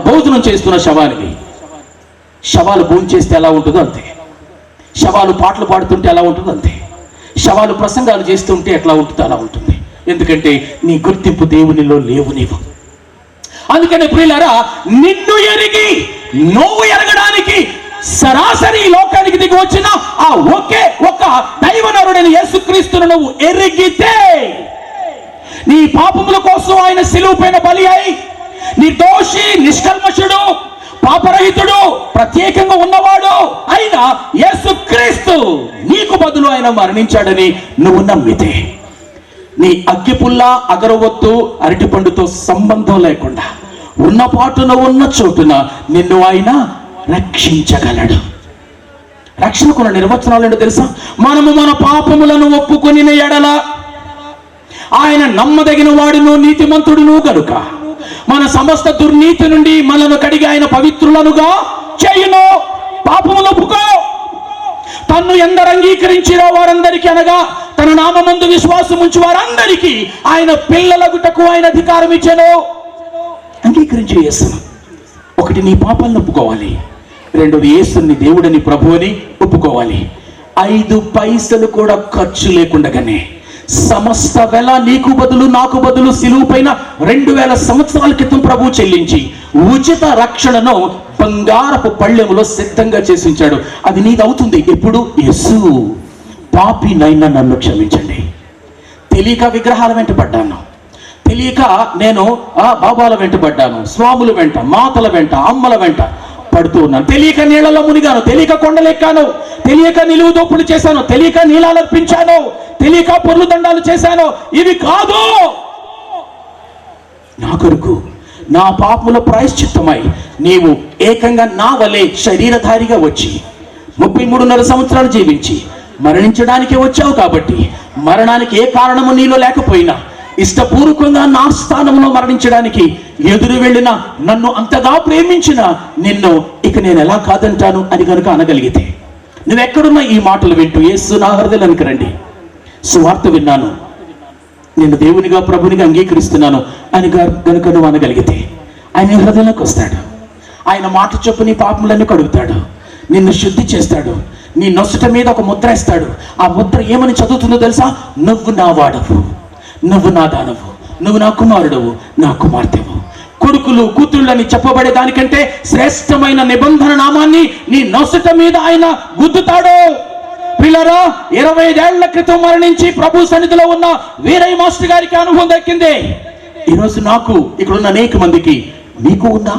భోజనం చేస్తున్న శవానివి. శవాలు భోజనం చేస్తే ఎలా ఉంటుందో అంతే, శవాలు పాటలు పాడుతుంటే ఎలా ఉంటుందో అంతే, శవాలు ప్రసంగాలు చేస్తుంటే ఎట్లా ఉంటుందో అలా ఉంటుంది. ఎందుకంటే నీ గుర్తింపు దేవునిలో లేవు నీవు. అందుకనే ప్రియులారా, నిన్ను ఎరిగి నువ్వు ఎరగడానికి సరాసరి లోకానికి దిగి వచ్చిన ఆ ఒకే ఒక దైవనరుడైన యేసుక్రీస్తును నువ్వు ఎరిగితే, నీ పాపముల కోసం ఆయన శిలువ పైన బలి అయి నిర్దోషి, నిష్కల్మషుడు, పాపరహితుడు, ప్రత్యేకంగా ఉన్నవాడు అయిన యేసుక్రీస్తు నీకు బదులు ఆయన మరణించాడని నువ్వు నమ్మితే, నీ అగ్గిపుల్ల, అగరవత్తు, అరటిపండుతో సంబంధం లేకుండా ఉన్న పాటున ఉన్న చోటున నిన్ను ఆయన రక్షించగలడు. రక్షణకున్న నిర్వచనాలు ఏంటో తెలుసా? మనము మన పాపములను ఒప్పుకొని ఎడల ఆయన నమ్మదగిన వాడును నీతిమంతుడును గనుక మన సమస్త దుర్నీతి నుండి మనను కడిగి ఆయన పవిత్రులనుగా చేయును. పాపములు ఒప్పుకో. తన్ను ఎందరు అంగీకరించిన వారందరికీ, అనగా తన నామమందు విశ్వాసం ఉంచి వారందరికీ ఆయన పిల్లలగుటకు ఆయన అధికారం ఇచ్చెను. అంగీకరించి యేసును. ఒకటి, నీ పాపాలను ఒప్పుకోవాలి. రెండోది, యేసుని దేవుడని ప్రభువుని ఒప్పుకోవాలి. 5 పైసలు కూడా ఖర్చు లేకుండానే సమస్త వెల నీకు బదులు నాకు బదులు శిలువ పైన 2000 సంవత్సరాల క్రితం ప్రభు చెల్లించి ఉచిత రక్షణను బంగారపు పళ్ళెములో సిద్ధంగా చేసి ఉంచాడు. అది నీది అవుతుంది ఎప్పుడు? యేసు, పాపినైనా నన్ను క్షమించండి. తెలియక విగ్రహాల వెంట పడ్డాను, తెలియక నేను బాబాల వెంట పడ్డాను, స్వాముల వెంట, మాతల వెంట, అమ్మల వెంట పడుతూ ఉన్నాను. తెలియక నీళ్లలో మునిగాను, తెలియక కొండలెక్కాను, తెలియక నిలువు దోపులు చేశాను, తెలియక నీళ్ళాలు అర్పించాను, తెలియక పొర్లు దండాలు చేశాను. ఇవి కాదు, నా కొరకు నా పాపముల ప్రాయశ్చిత్తమై నీవు ఏకంగా నా వలె శరీరధారిగా వచ్చి 33.5 సంవత్సరాలు జీవించి మరణించడానికే వచ్చావు. కాబట్టి మరణానికి ఏ కారణము నీలో లేకపోయినా ఇష్టపూర్వకంగా నా స్థానంలో మరణించడానికి ఎదురు వెళ్ళిన నన్ను అంతగా ప్రేమించిన నిన్ను ఇక నేను ఎలా కాదంటాను అని కనుక అనగలిగితే, నువ్వెక్కడున్నా ఈ మాటలు వింటూ యేసు నా హృదయానికి రండి, సువార్త విన్నాను, నేను దేవునిగా ప్రభునిగా అంగీకరిస్తున్నాను అని కనుక నువ్వు అనగలిగితే ఆయన హృదయంలోకి వస్తాడు. ఆయన మాట చొప్పు నీ పాపములన్నీ కడుగుతాడు, నిన్ను శుద్ధి చేస్తాడు, నీ నొసట మీద ఒక ముద్ర ఇస్తాడు. ఆ ముద్ర ఏమని చదువుతుందో తెలుసా? నువ్వు నా వాడవు, నువ్వు నా దానవు, నువ్వు నా కుమారుడవు, నా కుమార్తెవు. కొడుకులు కూతుళ్ళని చెప్పబడే దానికంటే శ్రేష్టమైన నిబంధన నామాన్ని నీ నొసట మీద ఆయన గుద్దుతాడు. పిల్లరా, 25 ఏళ్ల క్రితం మరణించి ప్రభు సన్నిధిలో ఉన్న వీరయ్య మాస్టర్ గారికి అనుభవం దక్కింది. ఈరోజు నాకు, ఇక్కడున్న అనేక మందికి, నీకు ఉందా?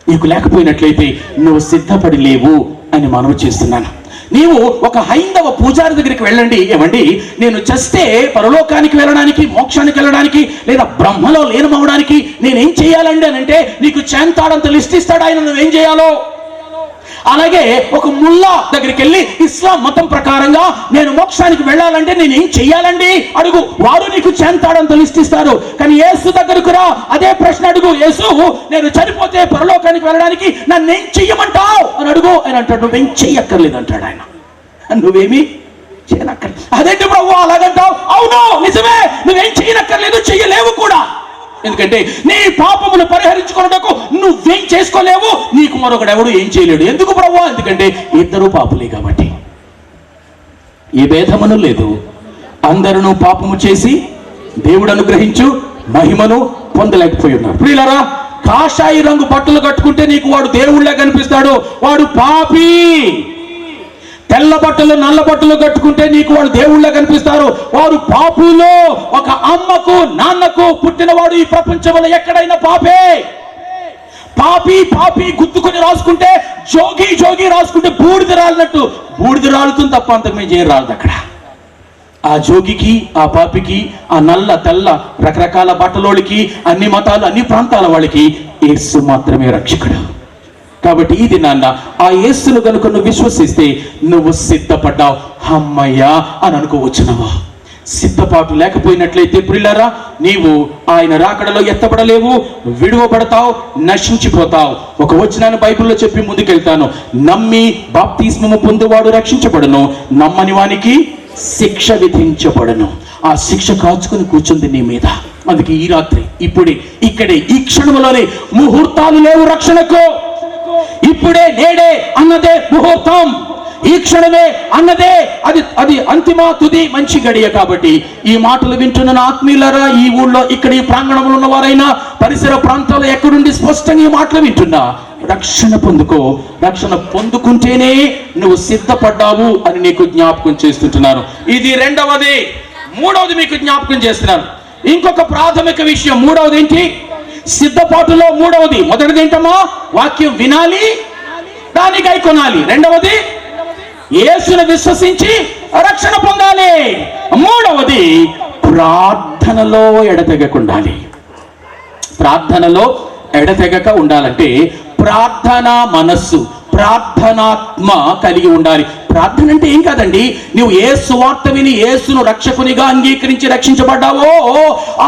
నీకు లేకపోయినట్లయితే నువ్వు సిద్ధపడి లేవు అని మనవి చేస్తున్నాను. నీవు ఒక హైందవ పూజారి దగ్గరికి వెళ్ళండి, ఏమండి నేను చస్తే పరలోకానికి వెళ్ళడానికి, మోక్షానికి వెళ్ళడానికి, లేదా బ్రహ్మలో లీనమవడానికి నేనేం చేయాలండి అని అంటే నీకు చేంతాడంత లిస్ట్ ఇస్తాడు ఆయన, నువ్వేం చేయాలో. అలాగే ఒక ముల్లా దగ్గరికి వెళ్ళి ఇస్లాం మతం ప్రకారంగా నేను మోక్షానికి వెళ్ళాలంటే నేనేం చెయ్యాలండి అడుగు, వారు నీకు చేంతాడంత లిస్ట్ ఇస్తారు. కానీ యేసు దగ్గరకు రా, అదే ప్రశ్న అడుగు, యేసు నేను చనిపోతే పరలోకానికి వెళ్ళడానికి నన్నేం చెయ్యమంటావు అని అడుగు. ఆయన అంటాడు, నువ్వేం చెయ్యక్కర్లేదు అంటాడు ఆయన, నువ్వేమి చేయనక్కర్లేదు. అదేంటి ప్రభు అలాగంటావు? అవును నిజమే, నువ్వేం చేయనక్కర్లేదు, చెయ్యలేవు కూడా. ఎందుకంటే నీ పాపములు పరిహరించుకున్నటకు నువ్వేం చేసుకోలేవు, నీకు మరొకడు ఎవడు ఏం చేయలేడు. ఎందుకు ప్రభు? ఎందుకంటే ఇద్దరు పాపులే కాబట్టి. ఏ భేదమును లేదు, అందరూ పాపము చేసి దేవుడు అనుగ్రహించు మహిమను పొందలేకపోయి ఉన్నారు. ప్రియులారా, కాషాయి రంగు బట్టలు కట్టుకుంటే నీకు వాడు దేవుళ్ళే కనిపిస్తాడు, వాడు పాపి. తెల్ల బట్టలు నల్ల బట్టలు కట్టుకుంటే నీకు వాడు దేవుళ్ళే కనిపిస్తారు, వారు పాపులు. ఒక అమ్మకు నాన్నకు పుట్టినవాడు ఈ ప్రపంచంలో ఎక్కడైనా పాపే. పాపి పాపి గుద్దుకొని రాసుకుంటే, జోగి జోగి రాసుకుంటే బూడిద రాలినట్టు బూడిద రాలుతుంది తప్ప అంతకుమించి ఏం రాలదు అక్కడ. ఆ జోగికి, ఆ పాపికి, ఆ నల్ల తెల్ల రకరకాల బట్టలోడికి, అన్ని మతాలు అన్ని ప్రాంతాల వాళ్ళకి యేసు మాత్రమే రక్షకుడు. కాబట్టి ఇది నాన్న, ఆ యేసును కనుక నువ్వు విశ్వసిస్తే నువ్వు సిద్ధపడ్డావు, అమ్మయ్యా అని అనుకోవచ్చునవా. సిద్ధపాటు లేకపోయినట్లయితే ప్రియులారా, నీవు ఆయన రాకడలో ఎత్తబడలేవు, విడువబడతావు, నశించిపోతావు. ఒక వచనాన్ని బైబిల్లో చెప్పి ముందుకెళ్తాను. నమ్మి బాప్తిస్మము పొందువాడు రక్షించబడును, నమ్మని వానికి శిక్ష విధించబడును. ఆ శిక్ష కాచుకుని కూర్చుంది నీ మీద. అందుకే ఈ రాత్రి, ఇప్పుడే, ఇక్కడే, ఈ క్షణంలోనే ముహూర్తాలు లేవు రక్షణకు. ఇప్పుడే, నేడే అన్నదే ముహూర్తం. ఈ క్షణమే అన్నదే అది అంతిమ తుది మంచి గడియ. కాబట్టి ఈ మాటలు వింటున్న ఆత్మీయులారా, ఈ ఊళ్ళో ఇక్కడ ఈ ప్రాంగణంలో ఉన్నవారైనా, పరిసర ప్రాంతాల్లో ఎక్కడుండి స్పష్టంగా ఈ మాటలు వింటున్నా, రక్షణ పొందుకో. రక్షణ పొందుకుంటేనే నువ్వు సిద్ధపడ్డావు అని నీకు జ్ఞాపకం చేస్తుంటున్నాను. ఇది రెండవది. మూడవది మీకు జ్ఞాపకం చేస్తున్నాను. ఇంకొక ప్రాథమిక విషయం. మూడవది ఏంటి? సిద్ధపాటులో మూడవది. మొదటిది ఏంటమ్మా? వాక్యం వినాలి, దాన్ని గైకొనాలి. రెండవది యేసును విశ్వసించి రక్షణ పొందాలి. మూడవది ప్రార్థనలో ఎడతెగక ఉండాలి. ప్రార్థనలో ఎడతెగక ఉండాలంటే ప్రార్థనా మనస్సు, ప్రార్థనాత్మ కలిగి ఉండాలి. ప్రార్థన అంటే ఏం కాదండి, నువ్వు ఏ సువార్త విని యేసును రక్షకునిగా అంగీకరించి రక్షించబడ్డావో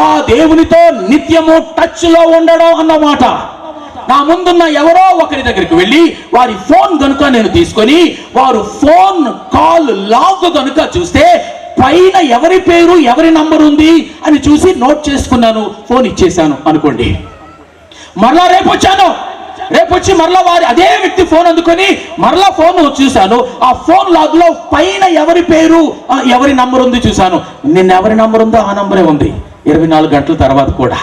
ఆ దేవునితో నిత్యము టచ్ లో ఉండడం అన్నమాట. నా ముందున్న ఎవరో ఒకరి దగ్గరికి వెళ్ళి వారి ఫోన్ కనుక నేను తీసుకొని, వారు ఫోన్ కాల్ లాగ్ కనుక చూస్తే పైన ఎవరి పేరు ఎవరి నంబర్ ఉంది అని చూసి నోట్ చేసుకున్నాను, ఫోన్ ఇచ్చేశాను అనుకోండి. మరలా రేపు వచ్చి మరలా వారి అదే వ్యక్తి ఫోన్ అందుకొని మరలా ఫోన్ చూశాను. ఆ ఫోన్ లాగ్ లో పైన ఎవరి పేరు ఎవరి నంబర్ ఉంది చూశాను. నిన్న ఎవరి నంబర్ ఉందో ఆ నంబరే ఉంది 24 గంటల తర్వాత కూడా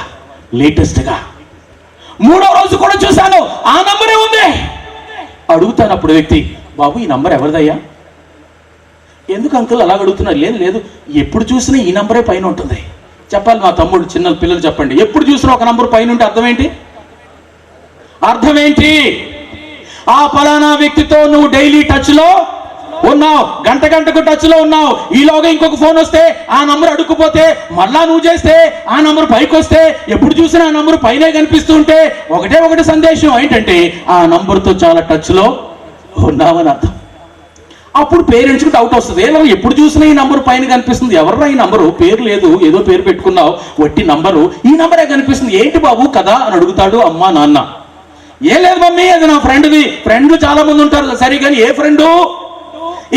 లేటెస్ట్ గా. మూడో రోజు కూడా చూశాను, ఆ నంబరే ఉంది. అడుగుతాను అప్పుడు వ్యక్తి, బాబు ఈ నంబర్ ఎవరిదయ్యా? ఎందుకు అంకుల్ అలా అడుగుతున్నారు? లేదు ఎప్పుడు చూసినా ఈ నంబరే పైన ఉంటుంది. చెప్పాలి మా తమ్ముడు, చిన్న పిల్లలు చెప్పండి, ఎప్పుడు చూసినా ఒక నంబర్ పైన ఉంటే అర్థం ఏంటి? ఆ ఫలానా వ్యక్తితో నువ్వు డైలీ టచ్ లో ఉన్నావు, గంటకు టచ్ లో ఉన్నావు. ఈలోగా ఇంకొక ఫోన్ వస్తే ఆ నంబర్ అడుక్కుపోతే, మళ్ళా నువ్వు చేస్తే ఆ నంబర్ పైకి వస్తే, ఎప్పుడు చూసినా ఆ నంబర్ పైనే కనిపిస్తూ ఉంటే ఒకటే సందేశం ఏంటంటే ఆ నంబర్తో చాలా టచ్ లో ఉన్నావని అర్థం. అప్పుడు పేరెంట్స్కి డౌట్ వస్తుంది, ఎప్పుడు చూసినా ఈ నంబర్ పైన కనిపిస్తుంది, ఎవర్రా ఈ నంబరు? పేరు లేదు, ఏదో పేరు పెట్టుకున్నావు, వట్టి నంబరు, ఈ నంబరే కనిపిస్తుంది, ఏంటి బాబు కదా అని అడుగుతాడు అమ్మా నాన్న. ఏం లేదు మమ్మీ, అది నా ఫ్రెండ్ది. ఫ్రెండ్లు చాలా మంది ఉంటారు, సరే కానీ ఏ ఫ్రెండు?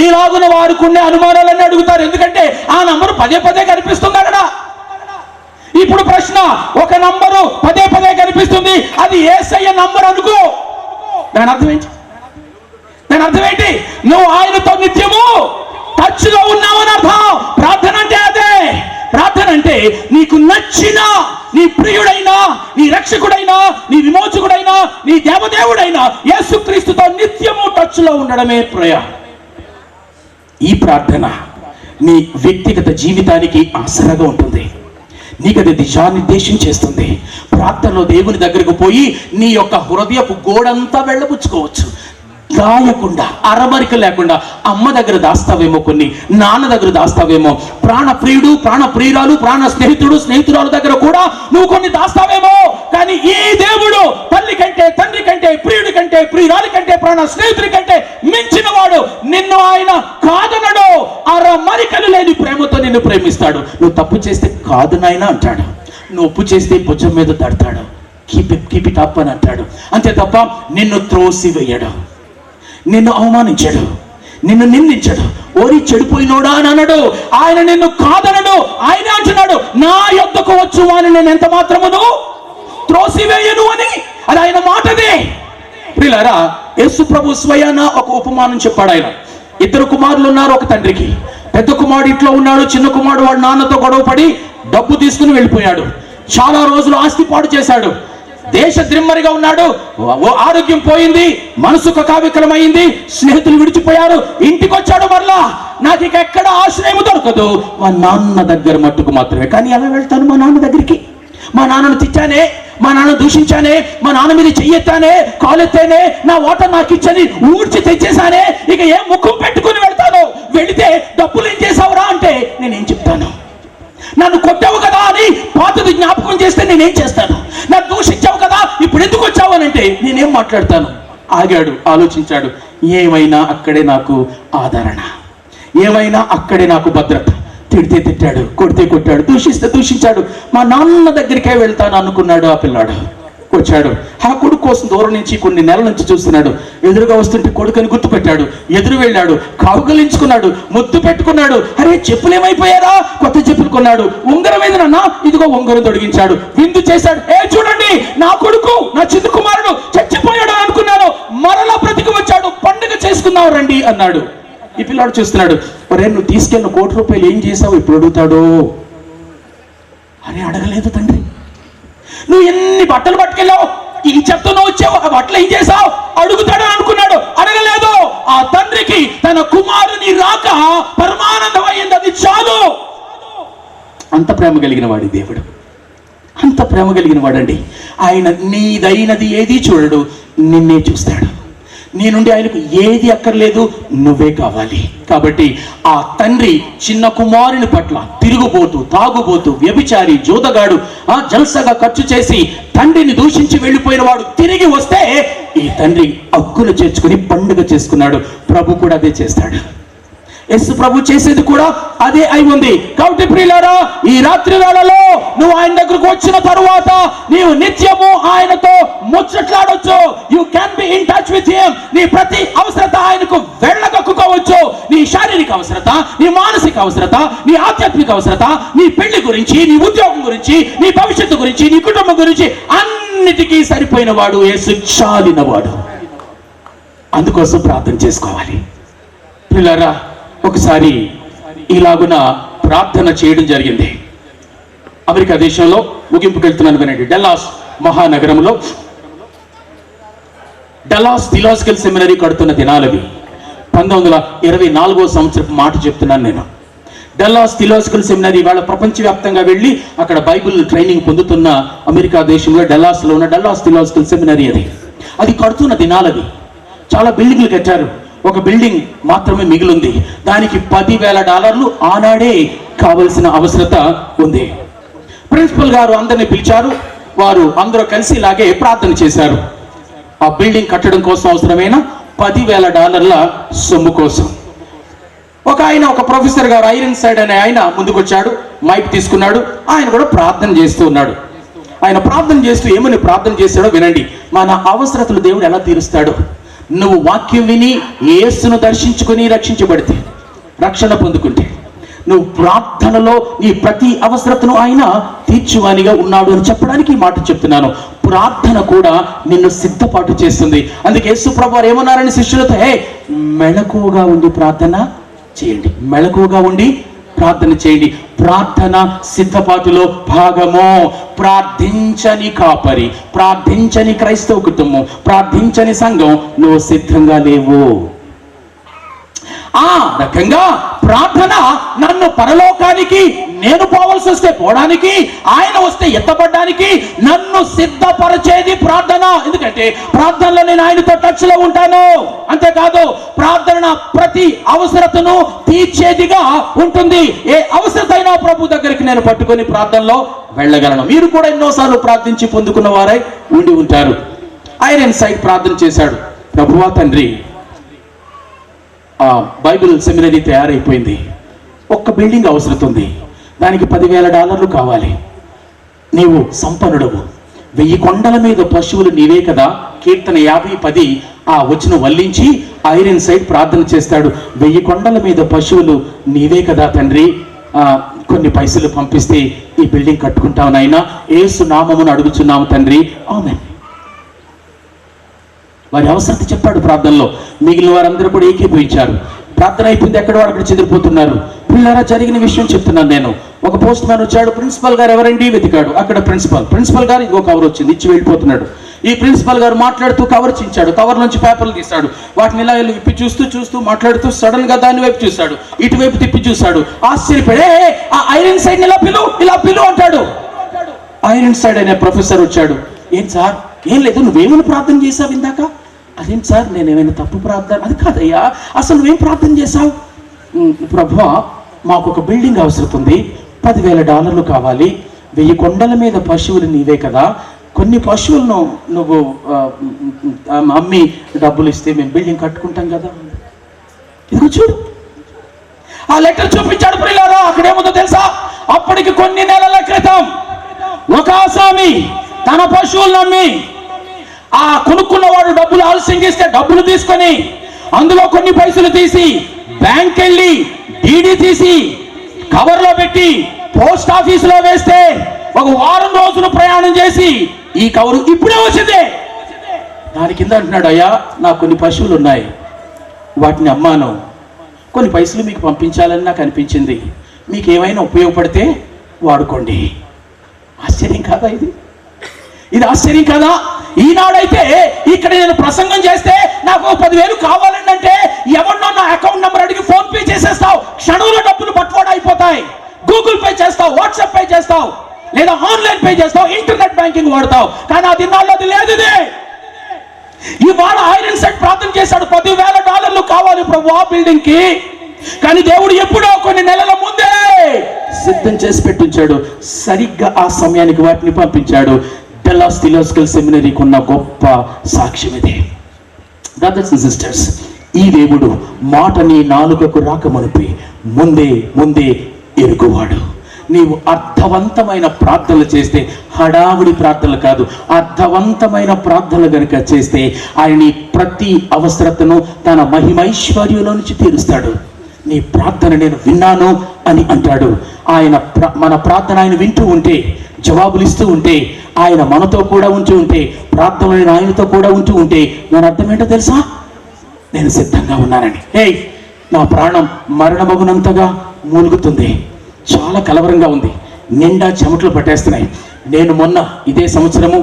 ఈలాగున వారుకునే అనుమానాలన్నీ అడుగుతారు. ఎందుకంటే ఆ నంబరు పదే కనిపిస్తుంది అక్కడ. ఇప్పుడు ప్రశ్న, ఒక నంబరు పదే కనిపిస్తుంది, అది యేసయ్య నంబర్ అనుకో. దాని అర్థం ఏంటి? నువ్వు ఆయనతో నిత్యము టచ్ లో ఉన్నావని అర్థం. ప్రార్థన అంటే అదే. ప్రార్థన అంటే నీకు నచ్చిన, నీ ప్రియుడైనా, నీ రక్షకుడైనా, నీ విమోచకుడైనా, నీ దేవదేవుడైనా యేసుక్రీస్తుతో నిత్యము టచ్ లో ఉండడమే ప్రయాణం. ఈ ప్రార్థన నీ వ్యక్తిగత జీవితానికి ఆసరాగా ఉంటుంది, నీకు అది దిశానిర్దేశం చేస్తుంది. ప్రార్థనలో దేవుని దగ్గరకు పోయి నీ యొక్క హృదయపు గోడంతా వెళ్ళబుచ్చుకోవచ్చు. దాయకుండా, అరమరిక లేకుండా అమ్మ దగ్గర దాస్తావేమో, కొన్ని నాన్న దగ్గర దాస్తావేమో, ప్రాణ ప్రియుడు, ప్రాణ ప్రియురాలు, ప్రాణ స్నేహితుడు, స్నేహితురాలు దగ్గర కూడా నువ్వు కొన్ని దాస్తావేమో. కానీ ఈ దేవుడు తల్లి కంటే, తండ్రి కంటే, ప్రియుడి కంటే, ప్రియురాలి కంటే, ప్రాణ స్నేహితుడి కంటే మించిన వాడు. నిన్ను ఆయన కాదనడు, అరమరికలు లేని ప్రేమతో నిన్ను ప్రేమిస్తాడు. నువ్వు తప్పు చేస్తే కాదు నాయనా అంటాడు, నువ్వు ఒప్పు చేస్తే భుజం మీద తడతాడు, కీప్ ఇట్ అప్ అని అంటాడు. అంతే తప్ప నిన్ను త్రోసివేయడు, నిన్ను అవమానించాడు, నిన్ను నిందించాడు, ఓరి చెడిపోయినోడా అని అన్నాడు. ఆయన నిన్ను కాదనడు, ఆయన అంటున్నాడు, నా యొద్దకు వచ్చు అని నేను ఎంత మాత్రమును త్రోసివేయను అని. అది ఆయన మాటదే. ప్రియులారా, యేసు ప్రభు స్వయాన ఒక ఉపమానం చెప్పాడు. ఆయన 2 కుమారులు ఉన్నారు ఒక తండ్రికి. పెద్ద కుమారుడు ఇంట్లో ఉన్నాడు, చిన్న కుమారుడు వాడు నాన్నతో గొడవ పడి డబ్బు తీసుకుని వెళ్ళిపోయాడు. చాలా రోజులు ఆస్తి పాడు చేశాడు. దేశ ద్రిమ్మరిగా ఉన్నాడు, ఆరోగ్యం పోయింది, మనసు కకావికలమైంది, స్నేహితులు విడిచిపోయారు, ఇంటికి వచ్చాడు. మరలా నాకు ఇక ఎక్కడ ఆశ్రయం దొరకదు, మా నాన్న దగ్గర మట్టుకు మాత్రమే. కానీ ఎలా వెళ్తాను మా నాన్న దగ్గరికి? మా నాన్నను తిట్టానే, మా నాన్న దూషించానే, మా నాన్న మీద చెయ్యెత్తానే, కాలెత్తానే, నా ఓట నాకు ఇచ్చని ఊడ్చి తెచ్చేసానే, ఇక ఏ ముఖం పెట్టుకుని వెళ్తాను? వెళితే డబ్బులు ఏం చేసావురా అంటే నేనేం చెప్తాను? నన్ను కొట్టావు కదా అని పాతది జ్ఞాపకం చేస్తే నేనేం చేస్తాను? నన్ను దూషించావు కదా, ఇప్పుడు ఎందుకు వచ్చావు అని అంటే నేనేం మాట్లాడతాను? ఆగాడు, ఆలోచించాడు. ఏమైనా అక్కడే నాకు ఆదరణ, ఏమైనా అక్కడే నాకు భద్రత. తిడితే తిట్టాడు, కొడితే కొట్టాడు, దూషిస్తే దూషించాడు, మా నాన్న దగ్గరికే వెళ్తాను అనుకున్నాడు ఆ పిల్లాడు. వచ్చాడు, ఆ కొడుకు కోసం దూరం నుంచి కొన్ని నెలల నుంచి చూస్తున్నాడు. ఎదురుగా వస్తుంటే కొడుకుని గుర్తుపెట్టాడు, ఎదురు వెళ్ళాడు, కౌగలించుకున్నాడు, ముద్దు పెట్టుకున్నాడు. అరే చెప్పులు ఏమైపోయారా? కొత్త చెప్పులు కొన్నాడు. ఉంగరం ఏదన్నా, ఇదిగో ఉంగరం తొడిగించాడు, విందు చేశాడు. చూడండి నా కొడుకు, నా చిన్న కుమారుడు చచ్చిపోయాడు అనుకున్నాను, మరలా బ్రతికి వచ్చాడు, పండుగ చేసుకుందాం రండి అన్నాడు. ఈ పిల్లాడు చూస్తున్నాడు, ఒరే నువ్వు తీసుకెళ్ళిన ₹1,00,00,000 ఏం చేసావు? ఇప్పుడు అడుగుతాడు. అరే అడగలేదు తండ్రి, నువ్వు ఎన్ని బట్టలు పట్టుకెళ్ళావు, ఈ చెత్తను వచ్చావు, ఆ బట్టలు ఏం చేసావు అడుగుతాడు అనుకున్నాడు. అడగలేదు. ఆ తండ్రికి తన కుమారుని రాక పరమానందమైంది, అది చాలు. అంత ప్రేమ కలిగిన వాడి దేవుడు, అంత ప్రేమ కలిగిన వాడండి ఆయన. నీదైనది ఏది చూడడు, నిన్నే చూస్తాడు. నీ నుండి ఆయనకు ఏది అక్కర్లేదు, నువ్వే కావాలి. కాబట్టి ఆ తండ్రి చిన్న కుమారుని పట్ల తిరుగుబోతూ, తాగుబోతూ, వ్యభిచారి, జోదగాడు, జల్సగా ఖర్చు చేసి తండ్రిని దూషించి వెళ్ళిపోయిన వాడు తిరిగి వస్తే ఈ తండ్రి హక్కును చేర్చుకుని పండుగ చేసుకున్నాడు. ప్రభు కూడా అదే చేస్తాడు. యేసు ప్రభు చేసేది కూడా అదే అయి ఉంది. కాబట్టి ప్రియులారా, ఈ రాత్రి వేళలో నువ్వు ఆయన దగ్గరకు వచ్చిన తరువాత నీవు నిత్యము ఆయనతో ముచ్చట్లాడొచ్చు. You can be in touch with him. నీ ప్రతి అవసరత ఆయనకు వెళ్ళగక్కుకోవచ్చు. నీ శారీరక అవసరత, నీ మానసిక అవసరత, నీ ఆధ్యాత్మిక అవసరత, నీ పెళ్లి గురించి, నీ ఉద్యోగం గురించి, నీ భవిష్యత్తు గురించి, నీ కుటుంబం గురించి అన్నిటికీ సరిపోయిన వాడు యేసు, చాలిన వాడు. అందుకోసం ప్రార్థన చేసుకోవాలి. ప్రియులారా, ఒకసారి ఇలాగున ప్రార్థన చేయడం జరిగింది. అమెరికా దేశంలో, ముగింపుకి వెళ్తున్నాను వినండి. డల్లాస్ మహానగరంలో డల్లాస్ థియలాజికల్ సెమినరీ కడుతున్న దినాలవి. 1924వ సంవత్సరపు మాట చెప్తున్నాను నేను. డల్లాస్ థియలాజికల్ సెమినరీ వాళ్ళ ప్రపంచవ్యాప్తంగా వెళ్ళి అక్కడ బైబిల్ ట్రైనింగ్ పొందుతున్న అమెరికా దేశంలో డల్లాస్లో ఉన్న డల్లాస్ థియలాజికల్ సెమినరీ అది కడుతున్న దినాలవి. చాలా బిల్డింగ్లు కట్టారు. ఒక బిల్డింగ్ మాత్రమే మిగిలింది. దానికి $10,000 ఆనాడే కావలసిన అవసరత ఉంది. ప్రిన్సిపల్ గారు అందరిని పిలిచారు. వారు అందరూ కలిసి ఇలాగే ప్రార్థన చేశారు. ఆ బిల్డింగ్ కట్టడం కోసం అవసరమైన $10,000 సొమ్ము కోసం. ఒక ప్రొఫెసర్ గారు, ఐరన్ సైడ్ అనే ఆయన ముందుకొచ్చాడు, మైక్ తీసుకున్నాడు. ఆయన కూడా ప్రార్థన చేస్తూ ఉన్నాడు. ఆయన ప్రార్థన చేస్తూ ఏమని ప్రార్థన చేశాడో వినండి. మన అవసరతలు దేవుడు ఎలా తీరుస్తాడో. నువ్వు వాక్యం విని యేసును దర్శించుకుని రక్షించబడితే, రక్షణ పొందుకుంటే, నువ్వు ప్రార్థనలో నీ ప్రతి అవసరతను ఆయన తీర్చువానిగా ఉన్నాడు అని చెప్పడానికి ఈ మాట చెప్తున్నాను. ప్రార్థన కూడా నిన్ను సిద్ధపాటు చేస్తుంది. అందుకే యేసు ప్రభువు వారు ఏమన్నారని శిష్యులతో, మెళకువగా ఉండి ప్రార్థన చేయండి, మెళకువగా ఉండి ప్రార్థన చేయండి. ప్రార్థన సిద్ధపాటులో భాగము. ప్రార్థించని కాపరి, ప్రార్థించని క్రైస్తవ కుటుంబం, ప్రార్థించని సంఘం నువ్వు సిద్ధంగా లేవు. ఆ రకంగా ప్రార్థన నన్ను పరలోకానికి నేను పోవాల్సి వస్తే పోవడానికి, ఆయన వస్తే ఎత్తపడడానికి నన్ను సిద్ధపరిచేది ప్రార్థన. ఎందుకంటే ప్రార్థనలో నేను ఆయనతో టచ్ లో ఉంటాను. అంతేకాదు ప్రార్థన ప్రతి అవసరతను తీర్చేదిగా ఉంటుంది. ఏ అవసరత అయినా ప్రభు దగ్గరికి నేను పట్టుకొని ప్రార్థనలో వెళ్ళగలను. మీరు కూడా ఎన్నోసార్లు ప్రార్థించి పొందుకున్న వారై ఉండి ఉంటారు. ఐరన్ సైడ్ ప్రార్థన చేశాడు. ప్రభువా తండ్రి, బైబిల్ సెమినరీ తయారైపోయింది, ఒక్క బిల్డింగ్ అవసరం ఉంది, దానికి $10,000 కావాలి. నీవు సంపన్నుడవు, 1000 కొండల మీద పశువులు నీవే కదా. కీర్తన 50:10 ఆ వచనం వల్లించి ఐరన్ సైడ్ ప్రార్థన చేస్తాడు. 1000 కొండల మీద పశువులు నీవే కదా తండ్రి, కొన్ని పైసలు పంపిస్తే ఈ బిల్డింగ్ కట్టుకుంటావు నాయనా, యేసు నామమును అడుగుచున్నాము తండ్రి, ఆమేన్. వారి అవసరత చెప్పాడు ప్రార్థనలో. మిగిలిన వారందరూ కూడా ఏకీభవించారు. ప్రార్థన అయిపోయింది, ఎక్కడ వారు అక్కడ చెదిరిపోతున్నారు. పిల్లరా, జరిగిన విషయం చెప్తున్నాను నేను. ఒక పోస్ట్ మ్యాన్ వచ్చాడు, ప్రిన్సిపల్ గారు ఎవరండి వెతికాడు, అక్కడ ప్రిన్సిపల్ గారు ఇదిగో కవర్ వచ్చింది, ఇచ్చి వెళ్ళిపోతున్నాడు. ఈ ప్రిన్సిపల్ గారు మాట్లాడుతూ కవర్ చించాడు, కవర్ నుంచి పేపర్లు తీశాడు, వాటిని ఇలా విప్పి చూస్తూ మాట్లాడుతూ సడన్ గా దాని వైపు చూశాడు, ఇటువైపు తిప్పి చూశాడు, ఆశ్చర్యపడే ఆ ఐరన్ సైడ్ ఇలా పిలు అంటాడు. ఐరన్ సైడ్ అనే ప్రొఫెసర్ వచ్చాడు. ఏం సార్? ఏం లేదు, నువ్వేమైనా ప్రార్థన చేసావు ఇందాక? అదేంటి సార్, నేనేమైనా తప్పు ప్రార్థన? అది కాదయ్యా, అసలు నువ్వేం ప్రార్థన చేశావు? ప్రభువా, మాకు ఒక బిల్డింగ్ అవసరం ఉంది, $10,000 కావాలి, 1000 కొండల మీద పశువులు నీవే కదా, కొన్ని పశువులను నువ్వు అమ్మి డబ్బులు ఇస్తే మేము బిల్డింగ్ కట్టుకుంటాం కదా. ఇదిగో చూడు, ఆ లెటర్ చూపించాడు ప్రియులారా. అక్కడేముందో తెలుసా? అప్పటికి కొన్ని నెలల క్రితం ఒక ఆసామి తన పశువులను అమ్మి ఆ కొనుక్కున్నవాడు డబ్బులు ఆలస్యంగా ఇస్తే డబ్బులు తీసుకొని అందులో కొన్ని పైసలు తీసి బ్యాంక్ వెళ్ళి డీడీ తీసి కవర్లో పెట్టి పోస్ట్ ఆఫీసులో వేస్తే ఒక వారం రోజులు ప్రయాణం చేసి ఈ కవరు ఇప్పుడే వచ్చింది. దాని కింద అంటున్నాడు, అయ్యా నాకు కొన్ని పశువులు ఉన్నాయి, వాటిని అమ్మాను, కొన్ని పైసలు మీకు పంపించాలని నాకు అనిపించింది, మీకు ఏమైనా ఉపయోగపడితే వాడుకోండి. ఆశ్చర్యం కాదా ఇది ఆశ్చర్యం కదా? ఈనాడైతే ఇక్కడ నేను ప్రసంగం చేస్తే నాకు 10,000 కావాలండి అంటే ఎవరినో నా అకౌంట్ నెంబర్ అడిగి ఫోన్ పే చేసేస్తావు, క్షణంలో డబ్బులు బట్వాడా అయిపోతాయి. గూగుల్ పే చేస్తావు, వాట్సాప్ పే చేస్తావు, లేదా ఆన్లైన్ పే చేస్తావు, ఇంటర్నెట్ బ్యాంకింగ్ వాడతావు. కానీ ఆ దినాల్లో అది లేదు. ఇవాళ ఐరన్ సెట్ ప్రార్థన చేశాడు, $10,000 కావాలి ప్రభు ఆ బిల్డింగ్ కి. కానీ దేవుడు ఎప్పుడో కొన్ని నెలల ముందే సిద్ధం చేసి పెట్టించాడు. సరిగ్గా ఆ సమయానికి వాటిని పంపించాడు. డల్లాస్ థియోలాజికల్ సెమినరీకి ఉన్న గొప్ప సాక్ష్యం ఇదే. బ్రదర్స్ అండ్ సిస్టర్స్, ఈ దేవుడు మాట నీ నాలుకకు రాకమనిపి ముందే ఎరుగువాడు. నీవు అర్థవంతమైన ప్రార్థనలు చేస్తే, హడావుడి ప్రార్థనలు కాదు, అర్థవంతమైన ప్రార్థనలు కనుక చేస్తే ఆయన నీ ప్రతి అవసరతను తన మహిమైశ్వర్యంలో నుంచి తీరుస్తాడు. నీ ప్రార్థన నేను విన్నాను అని అంటాడు. మన ప్రార్థన ఆయన వింటూ ఉంటే, జవాబులు ఇస్తూ ఉంటే, ఆయన మనతో కూడా ఉంటూ ఉంటే, ప్రార్థనలు ఆయనతో కూడా ఉంటూ ఉంటే దాని అర్థం ఏంటో తెలుసా? నేను సిద్ధంగా ఉన్నానని. నా ప్రాణం మరణమగునంతగా మూలుగుతుంది, చాలా కలవరంగా ఉంది, నిండా చెమటలు పట్టేస్తున్నాయి. నేను మొన్న ఇదే సంవత్సరము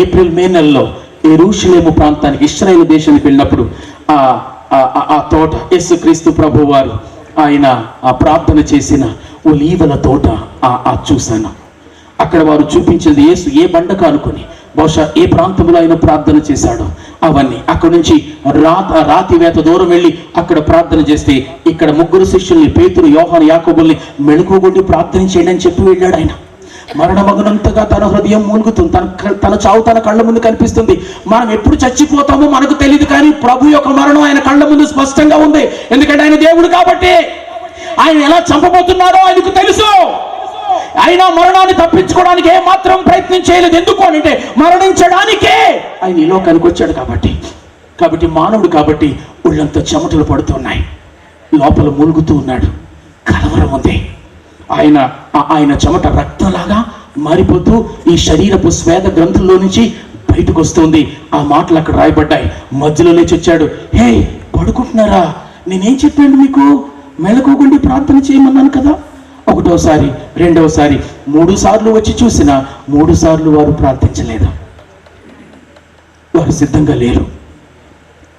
ఏప్రిల్ మే నెలలో యెరూషలేము ప్రాంతానికి, ఇశ్రాయేలు దేశానికి వెళ్ళినప్పుడు ఆ తోట, యేసుక్రీస్తు ప్రభు వారు ఆయన ఆ ప్రార్థన చేసిన ఒలీవల తోట చూశాను. అక్కడ వారు చూపించింది యేసు ఏ బండకు అనుకుని బహుశా ఏ ప్రాంతంలో ఆయన ప్రార్థన చేశాడో అవన్నీ. అక్కడ నుంచి రాతి వేత దూరం వెళ్ళి అక్కడ ప్రార్థన చేస్తే, ఇక్కడ 3 శిష్యుల్ని, పేతురు, యోహాను, యాకోబుల్ని మెళుకువగొట్టి ప్రార్థన చేయండి అని చెప్పి వెళ్ళాడు. ఆయన మరణమగునంతగా తన హృదయం మూలుగుతుంది, తన చావు తన కళ్ళ ముందు కనిపిస్తుంది. మనం ఎప్పుడు చచ్చిపోతామో మనకు తెలియదు, కానీ ప్రభు యొక్క మరణం ఆయన కళ్ళ ముందు స్పష్టంగా ఉంది. ఎందుకంటే ఆయన దేవుడు కాబట్టి. ఆయన ఎలా చంపబోతున్నారో ఆయనకు తెలుసు. అయినా మరణాన్ని తప్పించుకోవడానికి ఏమాత్రం ప్రయత్నం చేయలేదు. ఎందుకు అంటే మరణించడానికే ఆయన ఈ లోకానికి వచ్చాడు కాబట్టి మానవుడు కాబట్టి ఒళ్ళంతా చెమటలు పడుతున్నాయి, లోపల మూలుగుతూ ఉన్నాడు, కలవరం ఉంది. ఆయన చెమట రక్తంలాగా మారిపోతూ ఈ శరీరపు స్వేద గ్రంథుల్లో నుంచి బయటకు వస్తుంది. ఆ మాటలు అక్కడ రాయబడ్డాయి. మధ్యలో లేచి వచ్చాడు. హే, పడుకుంటున్నారా? నేనేం చెప్పాను మీకు? మెలకువగుండి ప్రార్థన చేయమన్నాను కదా. 1వ సారి, 2వ సారి, 3 సార్లు వచ్చి చూసినా 3 సార్లు వారు ప్రార్థించలేదు. వారు సిద్ధంగా లేరు.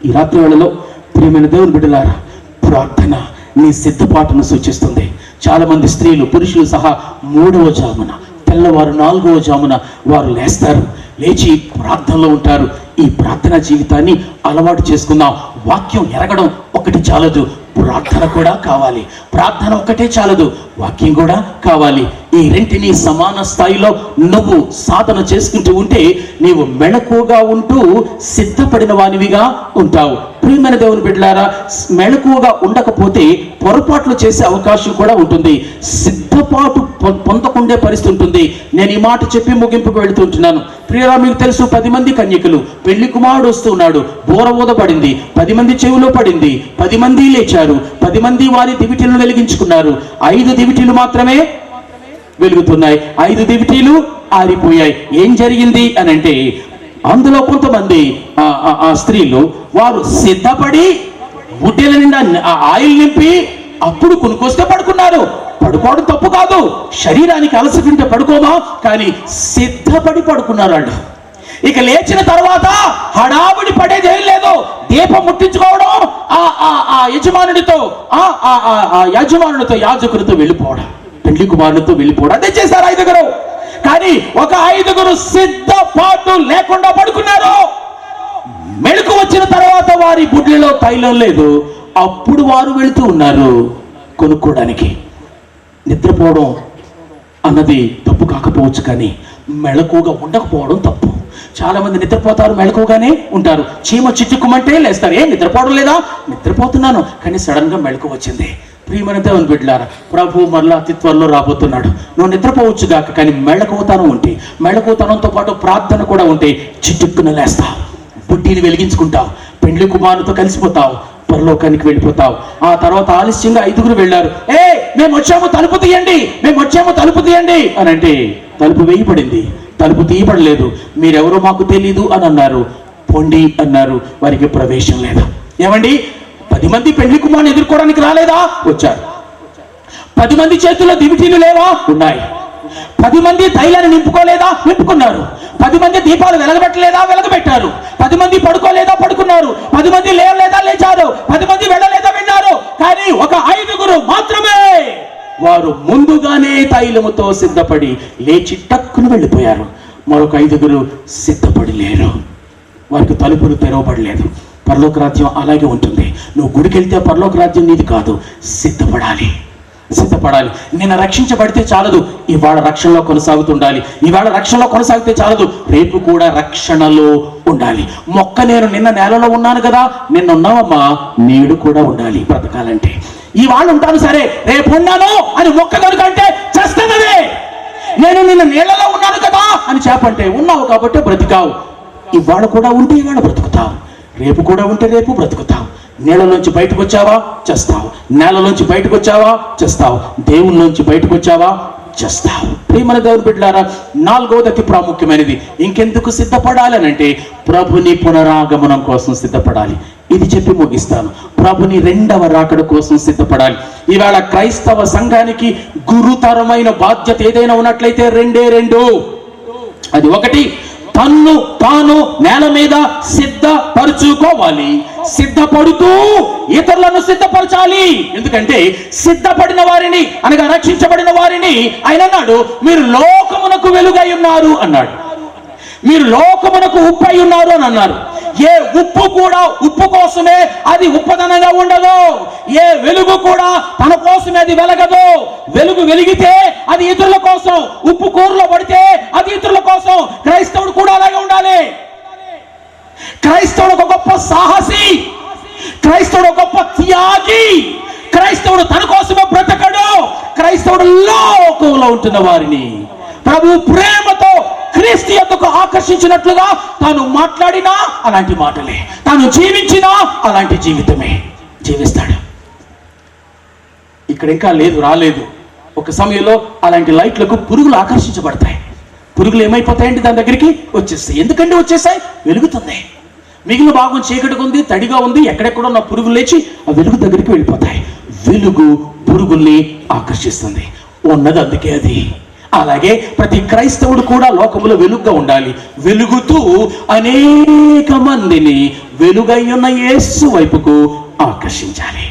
ఈ రాత్రి వేళలో ప్రియమైన దేవుని బిడ్డలారా, ప్రార్థన నీ సిద్ధపాటును సూచిస్తుంది. చాలా మంది స్త్రీలు, పురుషులు సహా 3వ జామున, తెల్లవారు 4వ జామున వారు లేస్తారు, లేచి ప్రార్థనలో ఉంటారు. ఈ ప్రార్థనా జీవితాన్ని అలవాటు చేసుకుందాం. వాక్యం ఎరగడం ఒకటి చాలదు, ప్రార్థన కూడా కావాలి. ప్రార్థన ఒకటే చాలదు, వాక్యం కూడా కావాలి. ఈ రెంటిని సమాన స్థాయిలో నువ్వు సాధన చేసుకుంటూ ఉంటే నీవు మెళకువగా ఉంటూ సిద్ధపడిన వానివిగా ఉంటావు. ప్రియమైన దేవుని బిడ్డలారా, మెళకువగా ఉండకపోతే పొరపాట్లు చేసే అవకాశం కూడా ఉంటుంది. సిద్ధపాటు పొందకుండే పరిస్థితి ఉంటుంది. నేను ఈ మాట చెప్పి ముగింపుకు వెళుతుంటున్నాను. ప్రియరా, మీకు తెలుసు 10 మంది కన్యకులు, పెళ్లి కుమారుడు వస్తున్నాడు, బోర ఊదపడింది, 10 మంది చెవిలో పడింది, 10 మంది లేచారు, 10 మంది వారి దివిటీలను వెలిగించుకున్నారు. 5 దివిటీలు మాత్రమే వెలుగుతున్నాయి, 5 దివిటీలు ఆరిపోయాయి. ఏం జరిగింది అని అంటే, అందులో కొంతమంది ఆ స్త్రీలు వారు సిద్ధపడి బుడ్డెల నిండా ఆయిల్ నింపి అప్పుడు కొనుక్కొస్తే పడుకున్నారు. పడుకోవడం తప్పు కాదు, శరీరానికి అలసట ఉంటే పడుకోమా, కానీ సిద్ధపడి పడుకున్నారు వాళ్ళు. ఇక లేచిన తర్వాత హడావుడి పడేది ఏం లేదు. దీపం ముట్టించుకోవడం, ఆ యజమానుడితో యాజకుడితో వెళ్ళిపోవడం, పెళ్లి కుమారుడితో వెళ్ళిపోవడం, అదే చేశారు 5గురు. కానీ ఒక 5గురు సిద్ధపాటు లేకుండా పడుకున్నారు. మెళుకు వచ్చిన తర్వాత వారి బుడ్డిలో తైలం లేదు. అప్పుడు వారు వెళుతూ ఉన్నారు కొనుక్కోవడానికి. నిద్రపోవడం అన్నది తప్పు కాకపోవచ్చు, కానీ మెళకుగా ఉండకపోవడం తప్పు. చాలా మంది నిద్రపోతారు, మెళకుగానే ఉంటారు. చీమ చిట్టుకుమంటే లేస్తారు. ఏం నిద్రపోవడం లేదా? నిద్రపోతున్నాను, కానీ సడన్ గా మెళకు వచ్చింది. ప్రియమైన దేవుని బిడ్డలారా, ప్రభు మరలా అతి త్వరలో రాబోతున్నాడు. నువ్వు నిద్రపోవచ్చు గాక, కానీ మెళకువతనం ఉంటే, మెళకువతనంతో పాటు ప్రార్థన కూడా ఉంటే చిట్టుక్కున లేస్తావు, బుడ్డిని వెలిగించుకుంటావు, పెండ్లి కుమారుతో కలిసిపోతావు, పరలోకానికి వెళ్ళిపోతావు. ఆ తర్వాత ఆలస్యంగా 5గురు వెళ్ళారు. మేము వచ్చాము, తలుపు తీయండి, మేము వచ్చాము, తలుపు తీయండి అని అంటే తలుపు వేయబడింది, తలుపు తీయబడలేదు. మీరెవరో మాకు తెలీదు అని అన్నారు. పొండి అన్నారు. వారికి ప్రవేశం లేదా? ఏమండి, 10 మంది పెళ్లి కుమారుని ఎదుర్కోవడానికి రాలేదా? వచ్చారు. 10 మంది చేతుల్లో దివిటీలు లేవా? ఉన్నాయి. 10 మంది తైలాన్ని నింపుకోలేదా? నింపుకున్నారు. 10 మంది దీపాలు వెలగబెట్టలేదా? వెలగబెట్టారు. 10 మంది పడుకోలేదా? పడుకున్నారు. 10 మంది లేవలేదా? లేచారు. 10 మంది వెళ్ళలేదా? వెళ్ళారు. కానీ ఒక 5గురు మాత్రమే వారు ముందుగానే తైలముతో సిద్ధపడి లేచి టక్కును వెళ్ళిపోయారు. మరొక 5గురు సిద్ధపడి లేరు. వారికి తలుపులు తెరవబడలేదు. పరలోక రాజ్యం అలాగే ఉంటుంది. నువ్వు గుడికి వెళ్తే పరలోక రాజ్యం నీది కాదు. సిద్ధపడాలి. నిన్న రక్షించబడితే చాలదు, ఇవాళ రక్షణలో కొనసాగుతుండాలి. ఇవాళ రక్షణలో కొనసాగితే చాలదు, రేపు కూడా రక్షణలో ఉండాలి. మొక్క నేను నిన్న నేలలో ఉన్నాను కదా, నిన్న ఉన్నావమ్మా, నేడు కూడా ఉండాలి బ్రతకాలంటే. ఇవాళ ఉంటాను సరే, రేపు ఉన్నాను అని మొక్క కనుకంటే చేస్తున్నదే. నేను నిన్న నీళ్లలో ఉన్నాను కదా అని చెప్పంటే ఉన్నావు కాబట్టి బ్రతికావు. ఇవాళ కూడా ఉంటే ఇవాళ బ్రతుకుతావు, రేపు కూడా ఉంటే రేపు బ్రతుకుతావు. నీళ్ళలోంచి బయటకు వచ్చావా? చేస్తావు. నేలలోంచి బయటకు వచ్చావా? చేస్తావు. దేవుళ్ళలోంచి బయటకు వచ్చావా? చేస్తావు. ప్రియమైన దేవుని బిడ్డలారా, 4వది అతి ప్రాముఖ్యమైనది. ఇంకెందుకు సిద్ధపడాలి అని అంటే ప్రభుని పునరాగమనం కోసం సిద్ధపడాలి. ఇది చెప్పి ముగిస్తాను. ప్రభుని 2వ రాకడ కోసం సిద్ధపడాలి. ఇవాళ క్రైస్తవ సంఘానికి గురుతరమైన బాధ్యత ఏదైనా ఉన్నట్లయితే 2. అది 1, తన్ను తాను నేల మీద సిద్ధపరచుకోవాలి. సిద్ధపడుతూ ఇతరులను సిద్ధపరచాలి. ఎందుకంటే సిద్ధపడిన వారిని అనగా రక్షించబడిన వారిని ఆయన అన్నాడు, మీరు లోకమునకు వెలుగై ఉన్నారు అన్నాడు. మీరు లోకమునకు ఉప్పు అయి ఉన్నారు అని అన్నారు. ఏ ఉప్పు కూడా ఉప్పు కోసమే అది ఉప్పదనంగా ఉండదు. ఏ వెలుగు కూడా తన కోసమే అది వెలగదు. వెలుగు వెలిగితే అది ఇతరుల కోసం, ఉప్పు కూరలో పడితే అది ఇతరుల కోసం. క్రైస్తవుడు కూడా అలాగే ఉండాలి. క్రైస్తవుడు ఒక గొప్ప సాహసి, క్రైస్తవుడు ఒక గొప్ప త్యాగి. క్రైస్తవుడు తన కోసమే బ్రతకడు. క్రైస్తవుడు లోకంలో ఉంటున్న వారిని ప్రభు ప్రేమతో క్రీస్తు యొక్కకు ఆకర్షించినట్లుగా తాను మాట్లాడినా అలాంటి మాటలే, తాను జీవించినా అలాంటి జీవితమే జీవిస్తాడు. ఇక్కడ ఇంకా రాలేదు. ఒక సమయంలో అలాంటి లైట్లకు పురుగులు ఆకర్షించబడతాయి. పురుగులు ఏమైపోతాయంటే దాని దగ్గరికి వచ్చేస్తాయి. ఎందుకంటే వచ్చేసాయి, వెలుగుతుంది. మిగిలిన భాగం చీకటిగా ఉంది, తడిగా ఉంది, ఎక్కడెక్కడో ఉన్న పురుగులు లేచి ఆ వెలుగు దగ్గరికి వెళ్ళిపోతాయి. వెలుగు పురుగుల్ని ఆకర్షిస్తుంది. ఉన్నది అందుకే అది. అలాగే ప్రతి క్రైస్తవుడు కూడా లోకములో వెలుగుగా ఉండాలి. వెలుగుతూ అనేక మందిని వెలుగైన యేసు వైపుకు ఆకర్షించాలి.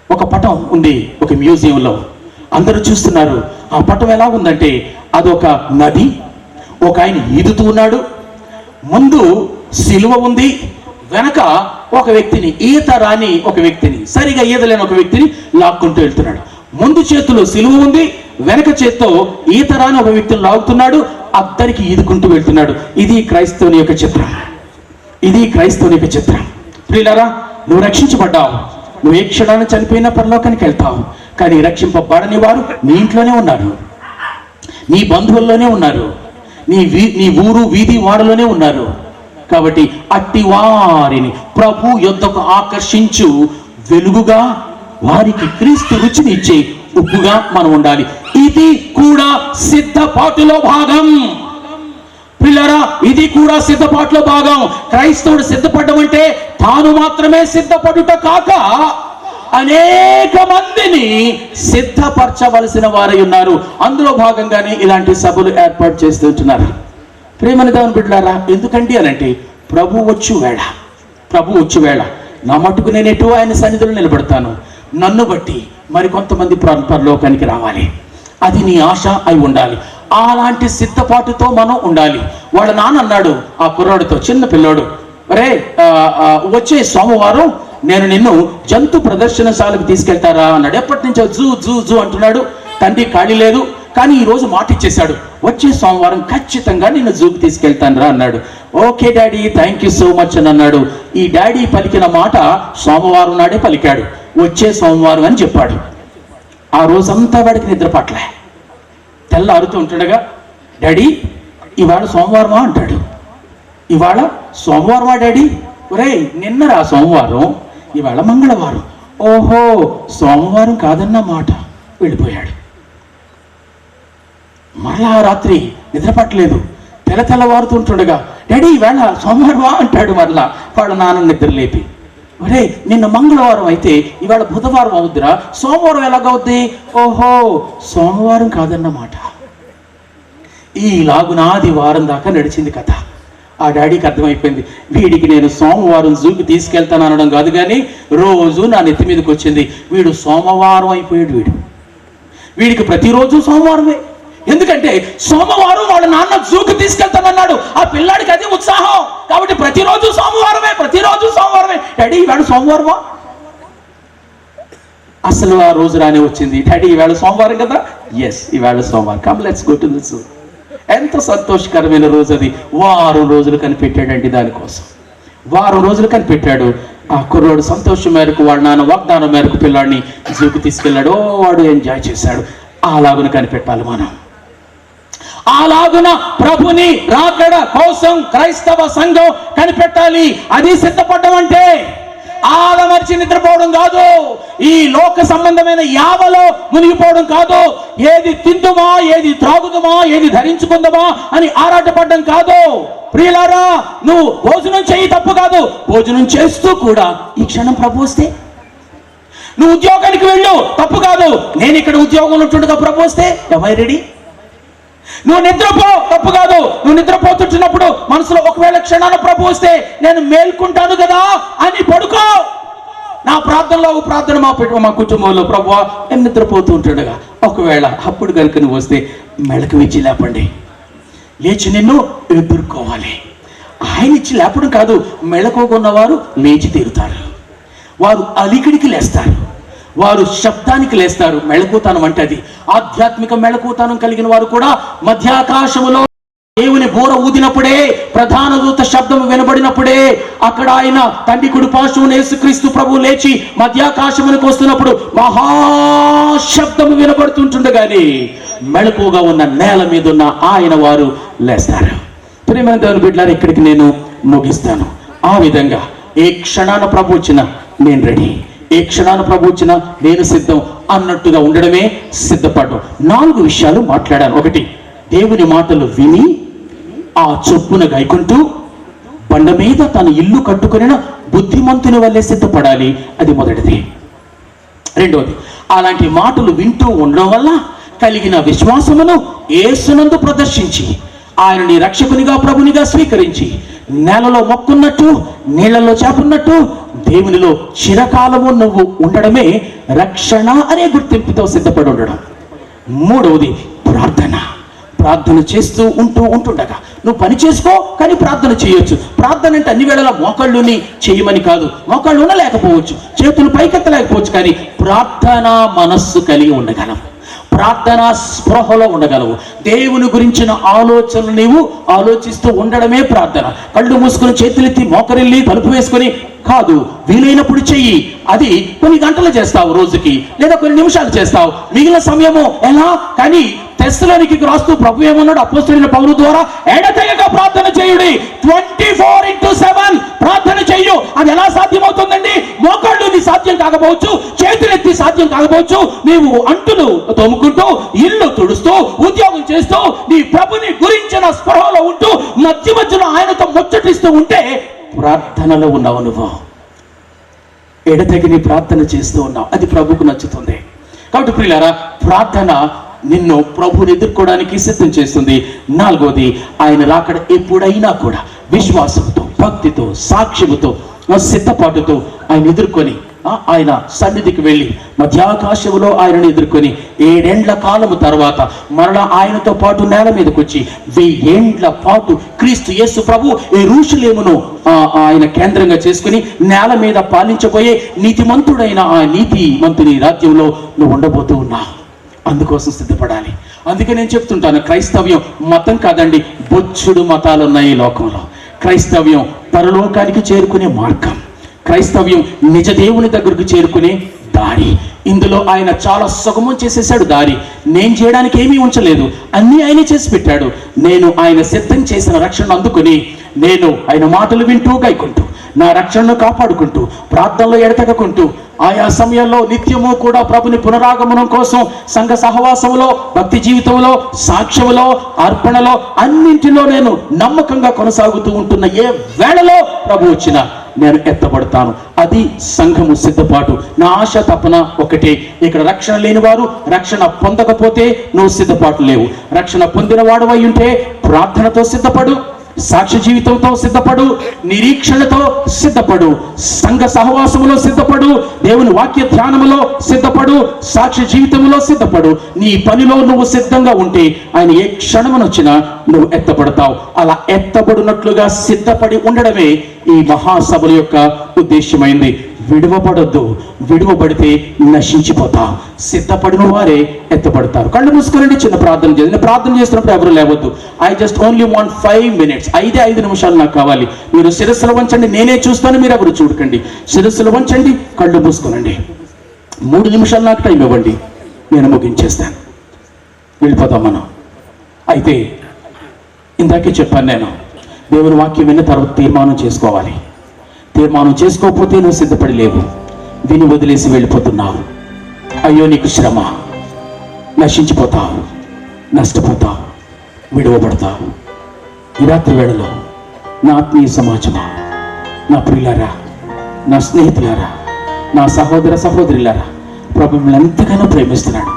ఒక పటం ఉంది ఒక మ్యూజియంలో, అందరూ చూస్తున్నారు. ఆ పటం ఎలా ఉందంటే అదొక నది, ఒక ఆయన ఈదుతూ ఉన్నాడు, ముందు సిలువ ఉంది, వెనక ఒక వ్యక్తిని, ఈత రాని ఒక వ్యక్తిని, సరిగా ఈదలేని ఒక వ్యక్తిని లాక్కుంటూ వెళ్తున్నాడు. ముందు చేతిలో సిలువ ఉంది, వెనక చేత్తో ఈత రాని ఒక వ్యక్తిని లాగుతున్నాడు, అద్దరికి ఈదుకుంటూ వెళ్తున్నాడు. ఇది క్రైస్తవుని యొక్క చిత్రం. ఇది క్రైస్తవుని యొక్క చిత్రం. ప్రియులారా, నువ్వు రక్షించబడ్డావు. నువ్వు ఏ క్షణాన్ని చనిపోయినా పరలోకానికి వెళ్తావు. కానీ రక్షింపబడని వారు నీ ఇంట్లోనే ఉన్నారు, నీ బంధువుల్లోనే ఉన్నారు, నీ ఊరు వీధి వాడలోనే ఉన్నారు. కాబట్టి అట్టి వారిని ప్రభు యొద్దకు ఆకర్షించు వెలుగుగా, వారికి క్రీస్తు రుచిని ఇచ్చే ఉప్పుగా మనం ఉండాలి. ఇది కూడా సిద్ధపాటులో భాగం. పిల్లరా, ఇది కూడా సిద్ధపాటులో భాగం. క్రైస్తవుడు సిద్ధపడడం అంటే తాను మాత్రమే సిద్ధపడుట కాక అనేక మందిని సిద్ధపరచవలసిన వారై ఉన్నారు. అందులో భాగంగానే ఇలాంటి సభలు ఏర్పాటు చేస్తుంటున్నారు. ప్రేమని దేవుని బిడ్డలారా, ఎందుకండి అనంటే ప్రభు వచ్చు వేళ నా మట్టుకు నేను ఎటు ఆయన సన్నిధిలో నిలబడతాను. నన్ను బట్టి మరికొంతమంది పరలోకానికి రావాలి. అది నీ ఆశ అయి ఉండాలి. అలాంటి సిద్ధపాటుతో మనం ఉండాలి. వాళ్ళ నాన్న అన్నాడు ఆ కుర్రాడితో, చిన్న పిల్లోడు, అరే వచ్చే సోమవారం నేను నిన్ను జంతు ప్రదర్శనశాలకు తీసుకెళ్తారా అన్నాడు. ఎప్పటి నుంచో జూ జూ జూ అంటున్నాడు. తండ్రి ఖాళీ లేదు, కానీ ఈరోజు మాట ఇచ్చేశాడు, వచ్చే సోమవారం ఖచ్చితంగా నిన్ను జూకి తీసుకెళ్తాను రా అన్నాడు. Okay daddy, thank you so much అని అన్నాడు. ఈ డాడీ పలికిన మాట సోమవారం నాడే పలికాడు, వచ్చే సోమవారం అని చెప్పాడు. ఆ రోజంతా వాడికి నిద్ర పట్లే. తెల్లారుతూ ఉంటుండగా, డాడీ ఇవాళ సోమవారమా అంటాడు. ఇవాళ సోమవారమా డాడీ? ఒరే నిన్నరా సోమవారం, ఇవాళ మంగళవారం. ఓహో సోమవారం కాదన్న మాట. వెళ్ళిపోయాడు. మరలా రాత్రి నిద్ర పట్టలేదు. తెల్లవారుతుంటుండగా, డాడీ ఈవేళ సోమవారమా అంటాడు. మరలా వాళ్ళ నాన్న నిద్ర లేపి, ఒరే నిన్న మంగళవారం అయితే ఇవాళ బుధవారం అవుద్దిరా, సోమవారం ఎలాగవుద్ది? ఓహో సోమవారం కాదన్నమాట. ఈలాగునాది వారం దాకా నడిచింది కథ. ఆ డాడీకి అర్థమైపోయింది, వీడికి నేను సోమవారం జూకి తీసుకెళ్తాను అనడం కాదు కానీ రోజు నా నెత్తి మీదకి వచ్చింది. వీడు సోమవారం అయిపోయాడు. వీడికి ప్రతిరోజు సోమవారమే. ఎందుకంటే సోమవారం వాళ్ళ నాన్న జూకి తీసుకెళ్తానన్నాడు. ఆ పిల్లాడికి అది ఉత్సాహం. కాబట్టి ప్రతిరోజు సోమవారమే. డాడీ ఈవేళ సోమవారమా? అసలు ఆ రోజు రానే వచ్చింది. డాడీ ఈవేళ సోమవారం కదా? ఎస్ ఈవేళ సోమవారం, come let's go to the zoo. ఎంత సంతోషకరమైన రోజు అది. వారం రోజులు కనిపెట్టాడండి దానికోసం. వారం రోజులు కనిపెట్టాడు. ఆ కుర్రోడు సంతోషం మేరకు వాళ్ళ నాన్న వాగ్దానం మేరకు పిల్లాడిని జూకి తీసుకెళ్ళాడు. వాడు ఎంజాయ్ చేశాడు. అలాగున కనిపెట్టాలి మనం. అలాగున ప్రభుని రాకడ కోసం క్రైస్తవ సంఘం కనిపెట్టాలి. అది సిద్ధపడడం అంటే ఆలమర్చి నిద్రపోవడం కాదు. ఈ లోక సంబంధమైన యావలో మునిగిపోవడం కాదు. ఏది తిందుమా, ఏది త్రాగుదుమా, ఏది ధరించుకుందామా అని ఆరాటపడడం కాదు. ప్రియులారా, నువ్వు భోజనం చేయి, తప్పు కాదు. భోజనం చేస్తూ కూడా ఈ క్షణం ప్రభు వస్తే, నువ్వు ఉద్యోగానికి వెళ్ళు, తప్పు కాదు. నేను ఇక్కడ ఉద్యోగంలో ఉంటుండగా ప్రభు వస్తే ఎవై రెడీ? నువ్వు నిద్రపో, తప్పు కాదు. నువ్వు నిద్రపోతుంటున్నప్పుడు మనసులో ఒకవేళ క్షణాన ప్రభు వస్తే నేను మేల్కుంటాను కదా అని పడుకో. నా ప్రార్థనలో ప్రార్థన మా కుటుంబంలో, ప్రభువా నేను నిద్రపోతూ ఉంటుండగా ఒకవేళ అప్పుడు కనుక నువ్వు వస్తే మెళకు ఇచ్చి లేపండి. లేచి నిన్ను ఎదుర్కోవాలి. ఆయన ఇచ్చి లేపడం కాదు, మెళకున్నవారు లేచి తీరుతారు. వారు అలికిడికి లేస్తారు, వారు శబ్దానికి లేస్తారు. మెళకుతనం అంటే అది. ఆధ్యాత్మిక మెళకుతనం కలిగిన వారు కూడా మధ్యాకాశములో దేవుని బోర ఊదినప్పుడే, ప్రధాన దూత శబ్దం వినబడినప్పుడే, అక్కడ ఆయన తండ్రి కుడి పార్శ్వమున యేసుక్రీస్తు ప్రభు లేచి మధ్యాకాశమునికి వస్తున్నప్పుడు మహాశబ్దము వినబడుతుంటుండగానే మెళకుగా ఉన్న నేల మీద ఉన్న ఆయన వారు లేస్తారు. ప్రియమైన దేవుని బిడ్డలారా, ఇక్కడికి నేను ముగిస్తాను. ఆ విధంగా ఏ క్షణాన ప్రభు వచ్చినా నేను రెడీ, ఏ క్షణాన ప్రభు వచ్చినా నేను సిద్ధం అన్నట్టుగా ఉండడమే సిద్ధపడడం. 4 విషయాలు మాట్లాడాను. 1, దేవుని మాటలు విని ఆ చొప్పున గైకుంటూ బండ మీద తన ఇల్లు కట్టుకుని బుద్ధిమంతుని వల్లే సిద్ధపడాలి. అది మొదటిది. 2వది, అలాంటి మాటలు వింటూ ఉండడం వల్ల కలిగిన విశ్వాసమును యేసునందు ప్రదర్శించి ఆయనని రక్షకునిగా ప్రభునిగా స్వీకరించి నేలలో మొక్కున్నట్టు నీళ్లలో చేపన్నట్టు దేవునిలో చిరకాలము నువ్వు ఉండడమే రక్షణ అనే గుర్తింపుతో సిద్ధపడి ఉండడం. 3వది, ప్రార్థన చేస్తూ ఉంటుండగా నువ్వు పని చేసుకో, కానీ ప్రార్థన చేయొచ్చు. ప్రార్థన అంటే అన్ని వేళలా మోకాళ్ళుని చేయమని కాదు. మోకాళ్ళున లేకపోవచ్చు, చేతులు పైకెత్తలేకపోవచ్చు, కానీ ప్రార్థన మనస్సు కలిగి ఉండగలం, ప్రార్థనా స్పృహలో ఉండగలవు. దేవుని గురించిన ఆలోచనలు నీవు ఆలోచిస్తూ ఉండడమే ప్రార్థన. కళ్ళు మూసుకుని చేతులెత్తి మోకరిల్లి తలుపు వేసుకొని కాదు, వీలైనప్పుడు చెయ్యి. అది కొన్ని గంటలు చేస్తావు రోజుకి, లేదా కొన్ని నిమిషాలు చేస్తావు. మిగిలిన సమయము ఎలా? కానీ తెస్సలోనికి రాస్తూ ప్రభు ఏమన్నాడు అపోస్తలుడైన పౌలు ద్వారా, ఎడతెగక ప్రార్థన చేయుడి, 24/7 ప్రార్థన చెయ్యు. అది ఎలా సాధ్యమవుతుందండి? మోకాళ్ళు నీ సాధ్యం కాకపోవచ్చు, చేతులెత్తి సాధ్యం కాకపోవచ్చు. నీవు అంటులు తోముకుంటూ, ఇల్లు తుడుస్తూ, ఉద్యోగం చేస్తూ, నీ ప్రభుని గురించిన స్పృహలో ఉంటూ మధ్యలో ఆయనతో ముచ్చటిస్తూ ఉంటే ప్రార్థనలో ఉన్నావు నువ్వు. ఎడతెగని ప్రార్థన చేస్తూ ఉన్నావు, అది ప్రభుకు నచ్చుతుంది. కాబట్టి ప్రియులారా, ప్రార్థన నిన్ను ప్రభువుని ఎదుర్కోవడానికి సిద్ధం చేస్తుంది. 4వది, ఆయన రాకడ ఎప్పుడైనా కూడా విశ్వాసంతో, భక్తితో, సాక్ష్యముతో, సిద్ధపాటుతో ఆయన ఎదుర్కొని ఆయన సన్నిధికి వెళ్ళి మధ్యాకాశంలో ఆయనను ఎదుర్కొని 7 ఏండ్ల కాలము తర్వాత మరలా ఆయనతో పాటు నేల మీదకి వచ్చి 1000 ఏండ్ల పాటు క్రీస్తు యేసు ప్రభు యెరూషలేమును ఆయన కేంద్రంగా చేసుకుని నేల మీద పాలించబోయే నీతిమంతుడైన ఆ నీతిమంతుని రాజ్యంలో నువ్వు ఉండబోతూ ఉన్నావు. అందుకోసం సిద్ధపడాలి. అందుకే నేను చెప్తుంటాను, క్రైస్తవ్యం మతం కాదండి, బొచ్చుడు మతాలు ఉన్నాయి ఈ లోకంలో. క్రైస్తవ్యం పరలోకానికి చేరుకునే మార్గం, క్రైస్తవ్యం నిజ దేవుని దగ్గరకు చేరుకునే దారి. ఇందులో ఆయన చాలా సుగమం చేసేసాడు దారి. నేను చేయడానికి ఏమీ ఉంచలేదు, అన్నీ ఆయనే చేసి పెట్టాడు. నేను ఆయన సిద్ధం చేసిన రక్షణ అందుకుని నేను ఆయన మాటలు వింటూ గైకుంటూ నా రక్షణను కాపాడుకుంటూ ప్రార్థనలో ఎడతెగకుంటూ ఆయా సమయంలో నిత్యము కూడా ప్రభుని పునరాగమనం కోసం సంఘ సహవాసములో, భక్తి జీవితంలో, సాక్ష్యములో, అర్పణలో అన్నింటిలో నేను నమ్మకంగా కొనసాగుతూ ఉంటున్న ఏ వేళలో ప్రభు వచ్చినా నేను ఎత్తబడతాను. అది సంఘము సిద్ధపాటు. నా ఆశ తపన ఒకటే, ఇక్కడ రక్షణ లేని వారు రక్షణ పొందకపోతే నువ్వు సిద్ధపాటు లేవు. రక్షణ పొందిన వాడు అయి ఉంటే ప్రార్థనతో సిద్ధపడు, సాక్ష్య జీవితంతో సిద్ధపడు, నిరీక్షణతో సిద్ధపడు, సంఘ సహవాసములో సిద్ధపడు, దేవుని వాక్య ధ్యానములో సిద్ధపడు, సాక్ష్య జీవితంలో సిద్ధపడు. నీ పనిలో నువ్వు సిద్ధంగా ఉంటే ఆయన ఏ క్షణమునొచ్చినా నువ్వు ఎత్తపడతావు. అలా ఎత్తబడినట్లుగా సిద్ధపడి ఉండడమే ఈ మహాసభల యొక్క ఉద్దేశమైంది. విడువబడొద్దు, విడువబడితే నశించిపోతావు. సిద్ధపడిన వారే ఎత్తపడతారు. కళ్ళు మూసుకునండి, చిన్న ప్రార్థన చేయండి. ప్రార్థన చేస్తున్నప్పుడు ఎవరు లేవద్దు. I just only want 5 minutes, 5 నిమిషాలు నాకు కావాలి. మీరు శిరస్సులు వంచండి, నేనే చూస్తాను, మీరు ఎవరు చూడకండి. శిరస్సులు వంచండి, కళ్ళు మూసుకునండి. 3 నిమిషాలు నాకు టైం ఇవ్వండి, నేను ముగించేస్తాను. వెళ్ళిపోతాం మనం. అయితే ఇందాకే చెప్పాను, నేను దేవుని వాక్యం విన్న తర్వాత తీర్మానం చేసుకోవాలి. తీర్మానం చేసుకోకపోతే నువ్వు సిద్ధపడి లేవు, విని వదిలేసి వెళ్ళిపోతున్నావు. అయ్యో నీకు శ్రమ, నశించిపోతావు, నష్టపోతావు, విడువబడతావు. ఈ రాత్రి వేళలో నా ఆత్మీయ సమాజమా, నా ప్రియులారా, నా స్నేహితులారా, నా సహోదర సహోదరులారా, ప్రభు మిమ్మల్ని ఎంతగానో ప్రేమిస్తున్నాడు.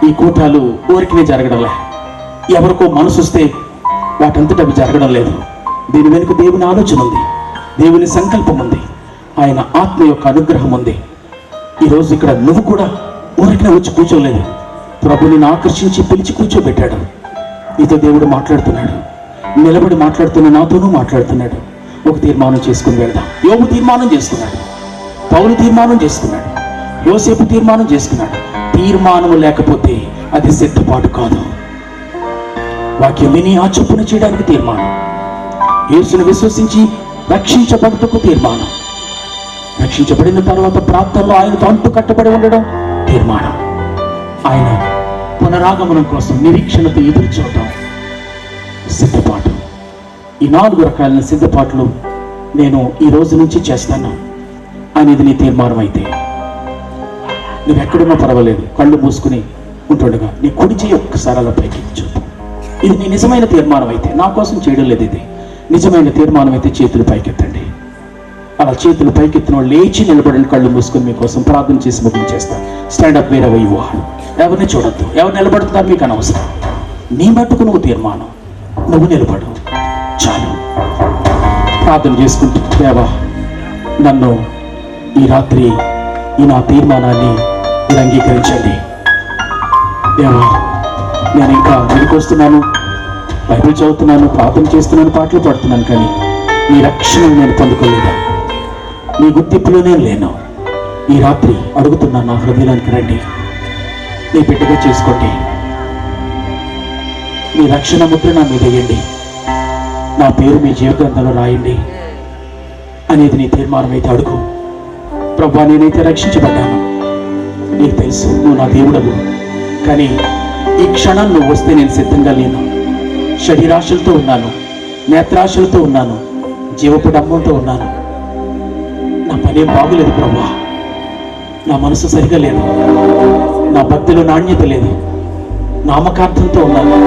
ఈ కూటాలు ఊరికినే జరగడంలే, ఎవరికో మనసు వస్తే వాటంతట అవి జరగడం లేదు. దీని వెనుక దేవుని ఆలోచన ఉంది, దేవుని సంకల్పం ఉంది, ఆయన ఆత్మ యొక్క అనుగ్రహం ఉంది. ఈరోజు ఇక్కడ నువ్వు కూడా ఊరికినే వచ్చి కూర్చోలేదు, ప్రభుని ఆకర్షించి పిలిచి కూర్చోబెట్టాడు. నీతో దేవుడు మాట్లాడుతున్నాడు, నిలబడి మాట్లాడుతున్న నాతోనూ మాట్లాడుతున్నాడు. ఒక తీర్మానం చేసుకుని వెళ్దాం. యోబు తీర్మానం చేసుకున్నాడు, పౌలు తీర్మానం చేసుకున్నాడు, యోసేపు తీర్మానం చేసుకున్నాడు. తీర్మానం లేకపోతే అది సిద్ధపాటు కాదు. వాక్యం విని ఆ చొప్పున చేయడానికి తీర్మానం, యేసును విశ్వసించి రక్షించబడుటకు తీర్మానం, రక్షించబడిన తర్వాత ప్రార్థనలో ఆయనతో అంటు కట్టబడి ఉండడం తీర్మానం, ఆయన పునరాగమనం కోసం నిరీక్షణతో ఎదురు చూడటం సిద్ధపాటు. ఈ 4 రకాలైన సిద్ధపాట్లు నేను ఈ రోజు నుంచి చేస్తాను అనేది నీ తీర్మానం అయితే, నువ్వెక్కడున్నా పర్వాలేదు, కళ్ళు మూసుకుని ఉంటుండగా నీ కుడి చేయి ఒక్కసారి అలా పైకి చూపు. ఇది నీ నిజమైన తీర్మానం అయితే, నా కోసం చేయడం లేదు, ఇది నిజమైన తీర్మానం అయితే చేతులు పైకెత్తండి. అలా చేతులు పైకెత్తిన వాళ్ళు లేచి నిలబడిన, కళ్ళు మూసుకొని మీకోసం ప్రార్థన చేసి ముగించేస్తాను. స్టాండప్ వేరే యు ఆర్. ఎవరిని చూడద్దు, ఎవరు నిలబడుతున్నారు మీకు అనవసరం. నీ మట్టుకు నువ్వు తీర్మానం, నువ్వు నిలబడు చాలు. ప్రార్థన చేసుకుంటూ, దేవా నన్ను ఈ రాత్రి ఈ నా తీర్మానాన్ని మీరు అంగీకరించండి. దేవా నేను ఇంకా వస్తున్నాను, బైబిల్ చదువుతున్నాను, ప్రార్థన చేస్తున్నాను, పాటలు పాడుతున్నాను, కానీ నీ రక్షణ నేను పొందుకోలేదు, నీ గుర్తింపులో నేను లేను. ఈ రాత్రి అడుగుతున్నాను, నా హృదయానికి రండి, నీ బిడ్డగా చేసుకోండి, నీ రక్షణ ముద్ర నా మీద వేయండి, నా పేరు మీ జీవగ్రంథంలో రాయండి అనేది నీ తీర్మానం అయితే అడుగు. ప్రభా నేనైతే రక్షించబడ్డాను, నీకు తెలుసు, నువ్వు నా దేవుడవు, కానీ ఈ క్షణం నువ్వు వస్తే నేను సిద్ధంగా లేను. శరీరాశలతో ఉన్నాను, నేత్రాశలతో ఉన్నాను, జీవపు డంబంతో ఉన్నాను. నా పనేం బాగులేదు ప్రభా, నా మనసు సరిగా లేదు, నా భక్తిలో నాణ్యత లేదు, నామకార్థంతో ఉన్నాను.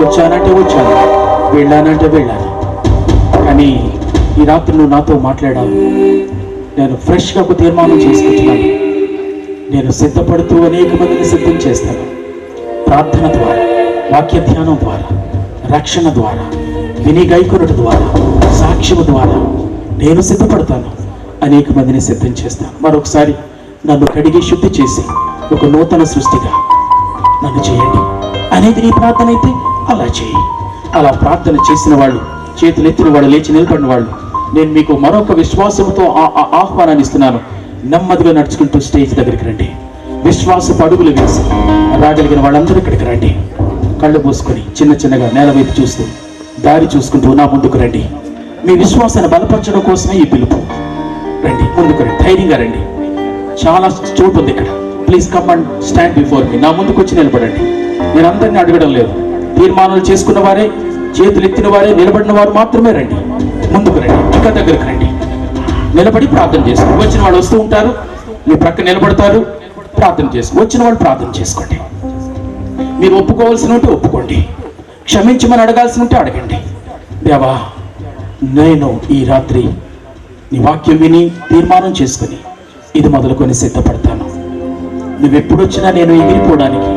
వచ్చానంటే వచ్చాను, వెళ్ళానంటే వెళ్ళాను. కానీ ఈ రాత్రి నువ్వు నాతో మాట్లాడావు. నేను ఫ్రెష్గా ఒక తీర్మానం చేసుకుంటున్నాను. నేను సిద్ధపడుతూ అనేక మందిని సిద్ధం చేస్తాను. ప్రార్థన ద్వారా, వాక్య ధ్యానం ద్వారా, రక్షణ ద్వారా, విని గైకొనట ద్వారా, సాక్ష్యము ద్వారా నేను సిద్ధపడతాను. అనేక మందిని సిద్ధం చేస్తాను. మరొకసారి నన్ను కడిగి శుద్ధి చేసి ఒక నూతన సృష్టిగా నన్ను చేయండి అనేది నీ ప్రార్థన అయితే అలా చేయి. అలా ప్రార్థన చేసిన వాళ్ళు, చేతులెత్తిన వాళ్ళు, లేచి నిలబడిన వాళ్ళు, నేను మీకు మరొక విశ్వాసంతో ఆహ్వానాన్ని ఇస్తున్నాను. నెమ్మదిగా నడుచుకుంటూ స్టేజ్ దగ్గరికి రండి. విశ్వాసపు అడుగులు వేసి రాగలిగిన వాళ్ళందరూ ఇక్కడికి రండి. కళ్ళు మూసుకొని చిన్న చిన్నగా నేల వైపు చూస్తూ దారి చూసుకుంటూ నా ముందుకు రండి. మీ విశ్వాసాన్ని బలపరచడం కోసమే ఈ పిలుపు. రండి, ముందుకు రండి, ధైర్యంగా రండి. చాలా చోటు ఉంది ఇక్కడ. Please come and stand before me. నా ముందుకు వచ్చి నిలబడండి. నేను అందరినీ అడగడం లేదు. తీర్మానాలు చేసుకున్న వారే, చేతులు ఎత్తిన వారే, నిలబడిన వారు మాత్రమే రండి. ముందుకు రండి, ఇంకా దగ్గరకు రండి. నిలబడి ప్రార్థన చేసుకోండి. వచ్చిన వాళ్ళు వస్తూ ఉంటారు, మీ ప్రక్క నిలబడతారు, ప్రార్థన చేసుకోండి. వచ్చిన వాళ్ళు ప్రార్థన చేసుకోండి. మీరు ఒప్పుకోవాల్సిన ఉంటే ఒప్పుకోండి, క్షమించమని అడగాల్సి ఉంటే అడగండి. దేవా, నేను ఈ రాత్రి నీ వాక్యం విని తీర్మానం చేసుకుని ఇది మొదలుకొని సిద్ధపడతాను. నువ్వెప్పుడొచ్చినా నేను ఎగిరిపోవడానికి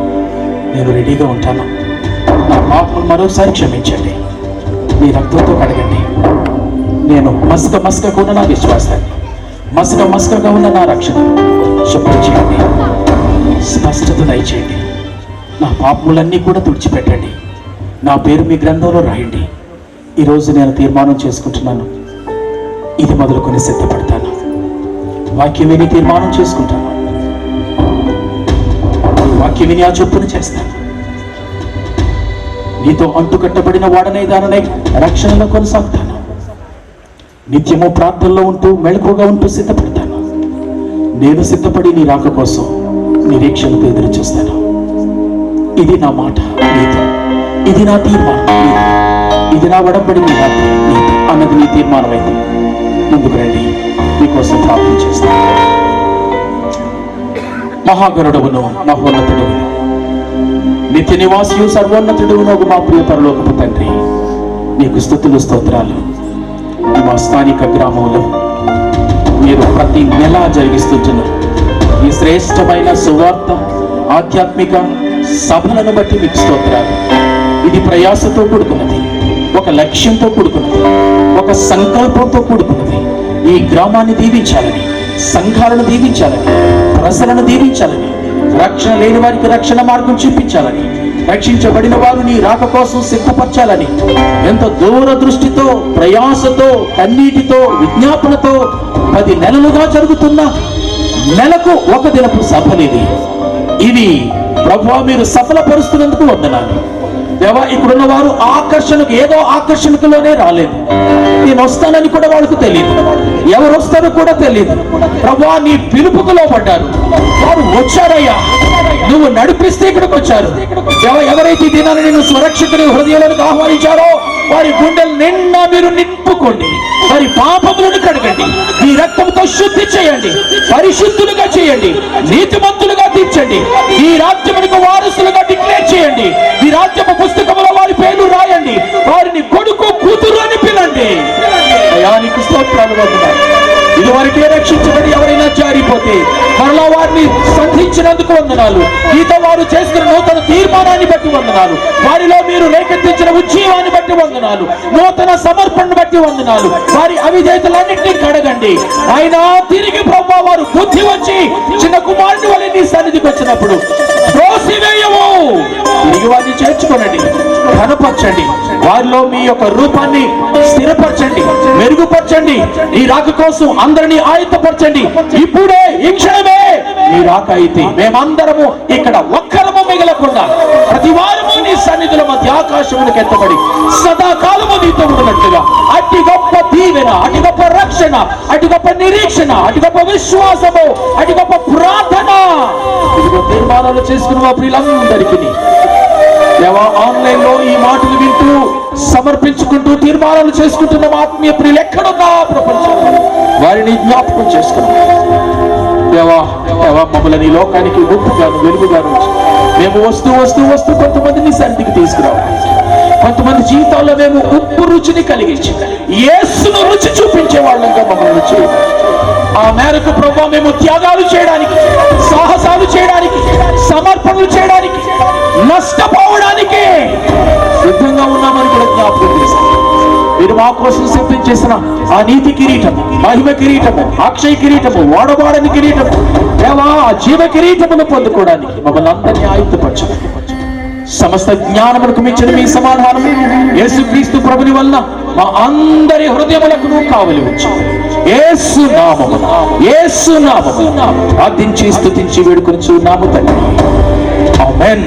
నేను రెడీగా ఉంటాను. నా పాపం మరోసారి క్షమించండి, నీ రక్తంతో కడగండి. నేను మసకగా ఉన్న నా విశ్వాసాన్ని, మసకగా ఉన్న నా రక్షణ శుభ్రం చేయండి. స్పష్టత దయచేయండి. నా పాపములన్నీ కూడా తుడిచిపెట్టండి. నా పేరు మీ గ్రంథంలో రాయండి. ఈరోజు నేను తీర్మానం చేసుకుంటున్నాను, ఇది మొదలుకొని సిద్ధపడతాను. వాక్యం విని తీర్మానం చేసుకుంటాను. వాక్యం విని ఆ చొప్పున చేస్తాను. నీతో అంటుకట్టబడిన వాడనై దాననై రక్షణలో కొనసాగుతాను. నిత్యము ప్రార్థనలో ఉంటూ మెళకువగా ఉంటూ సిద్ధపడతాను. నేను సిద్ధపడి నీ రాక కోసం నిరీక్షణతో ఎదురు చూస్తాను. ఇది నా మాట నీతో, ఇది నా తీర్మానం నీతో, ఇది నా వడంబడి నీ రాత్రి నీతో అన్నది నీ తీర్మానం అయితే ముందుకు రండి. మీకోసం ప్రార్థన చేస్తాను. మహాగరుడవును, మహోన్నతుడవును, నిత్య నివాసియు సర్వోన్నతుడవును మా ప్రియ పరలోకపు తండ్రి, నీకు స్తుతులు స్తోత్రాలు. మా స్థానిక గ్రామంలో మీరు ప్రతి నెల జరిగిస్తున్న ఈ శ్రేష్టమైన సువార్త ఆధ్యాత్మిక సభలను బట్టి మీకు స్తోత్రాలు. ఇది ప్రయాసతో కూడుకున్నది, ఒక లక్ష్యంతో కూడుకున్నది, ఒక సంకల్పంతో కూడుకున్నది. ఈ గ్రామాన్ని దీవించాలని, సంఘాలను దీవించాలని, ప్రజలను దీవించాలని, రక్షణ లేని వారికి రక్షణ మార్గం చూపించాలని, రక్షించబడిన వారు నీ రాక కోసం సిద్ధపరచాలని ఎంతో దూరదృష్టితో, ప్రయాసతో, కన్నీటితో, విజ్ఞాపనతో 10 నెలలుగా జరుగుతున్న నెలకు ఒక దినపు సభలిది. ఇవి ప్రభువా మీరు సఫలపరుస్తున్నందుకు వందనాలు. దేవా, ఇక్కడున్న వారు ఆకర్షణకు, ఏదో ఆకర్షణకులోనే రాలేదు. నేను వస్తానని కూడా వాళ్ళకు తెలియదు, ఎవరు వస్తారో కూడా తెలియదు. ప్రభువా, నీ పిలుపుకు లోబడ్డారు, వారు వచ్చారయ్యా. నువ్వు నడిపిస్తే ఇక్కడికి వచ్చారు. ఎవరైతే ఈ దినాన్ని నేను సురక్షితుని హృదయంలోకి ఆహ్వానించారో వారి గుండెలు నిండా మీరు నింపుకోండి. వారి పాపములను కడగండి, మీ రక్తంతో శుద్ధి చేయండి, పరిశుద్ధులుగా చేయండి, నీతిమంతులుగా తీర్చండి. ఈ రాజ్యమునకు వారసులుగా డిక్లేర్ చేయండి. ఈ రాజ్యపు పుస్తకంలో వారి పేర్లు రాయండి. వారిని కొడుకు, కూతురు అని పిలండి. దయానికి స్తోత్రాలు వందనాలు. ఇదివరకే రక్షించబడి ఎవరైనా జారిపోతే మరలా వారిని సంధించినందుకు వందనాలు. ఈతో వారు చేస్తున్న నూతన తీర్మానాన్ని బట్టి వందనాలు. వారిలో మీరు రేకెత్తించిన ఉజ్జీవాన్ని బట్టి వందనాలు. నూతన సమర్పణను బట్టి వందనాలు. వారి అవిధేయతలన్నింటినీ కడగండి. ఆయన తిరిగి ప్రభువా వారు బుద్ధి వచ్చి చిన్న కుమారుని వలె నీ సన్నిధికి వచ్చినప్పుడు త్రోసివేయవు, తిరిగి వారిని చేర్చుకోనండి, కనపరచండి. వారిలో మీ యొక్క రూపాన్ని స్థిరపరచండి, మెరుగుపరచండి. ఈ రాక కోసం అందరినీ ఆయుధపరచండి. ఇప్పుడే, ఈ క్షణమే నీ రాక అయితే మేమందరము ఇక్కడ ఒక్కరము మిగలకుండా ప్రతి వారము నీ సన్నిధుల మధ్య ఆకాశములకు ఎత్తబడి సదాకాలము నీతో ఉన్నట్లుగా అతి గొప్ప దీవెన, అతి గొప్ప రక్షణ, అతి గొప్ప నిరీక్షణ, అతి గొప్ప విశ్వాసము, అతి గొప్ప ప్రార్థన ఇదిగో తీర్మానాలు చేసుకున్న మా ప్రియులందరికీ దేవా, ఆన్లైన్ లో ఈ మాటలు వింటూ సమర్పించుకుంటూ తీర్మానాలు చేసుకుంటున్న మా ఆత్మీయ ప్రియులు ఎక్కడున్నా ప్రపంచంలో వారిని జ్ఞాపకం చేసుకున్నాం. దేవా, మమ్మల్ని ఈ లోకానికి ఉప్పుగాను వెలుగుగాను మేము వస్తూ కొంతమందిని సన్నిధికి తీసుకురావాలి. కొంతమంది జీవితాల్లో మేము ఉప్పు రుచిని కలిగించి యేసును రుచి చూపించే వాళ్ళంగా మమ్మల్ని చేయాలి. ఆ మేరకు ప్రభువా మేము త్యాగాలు చేయడానికి, సాహసాలు చేయడానికి, సమర్పణలు చేయడానికి, నష్టపోవడానికి సిద్ధంగా ఉన్నామని కూడా జ్ఞాపకం చేస్తాం. మీరు మా కోసం సిద్ధం చేసిన ఆ నీతి కిరీటము, మహిమ కిరీటము, అక్షయ కిరీటము, వాడబాడని కిరీటము, దేవా ఆ జీవ కిరీటమును పొందుకోవడానికి మమ్మల్ని అందరినీ ఆయుధపరచండి. సమస్త జ్ఞానములకు మించిన మీ సమాధానం యేసుక్రీస్తు ప్రభుని వలన మా అందరి హృదయములకు కావలి ఉంచి యేసు నామమున ప్రార్థించి స్తుతించి వేడుకొనుచున్నాము తండ్రి. ఆమేన్.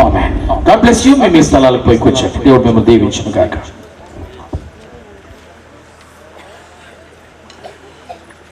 ఆమేన్. God bless you. మీ స్థలాలకు పోయి కూర్చోండి. దేవుడు మిమ్మల్ని దీవించును గాక.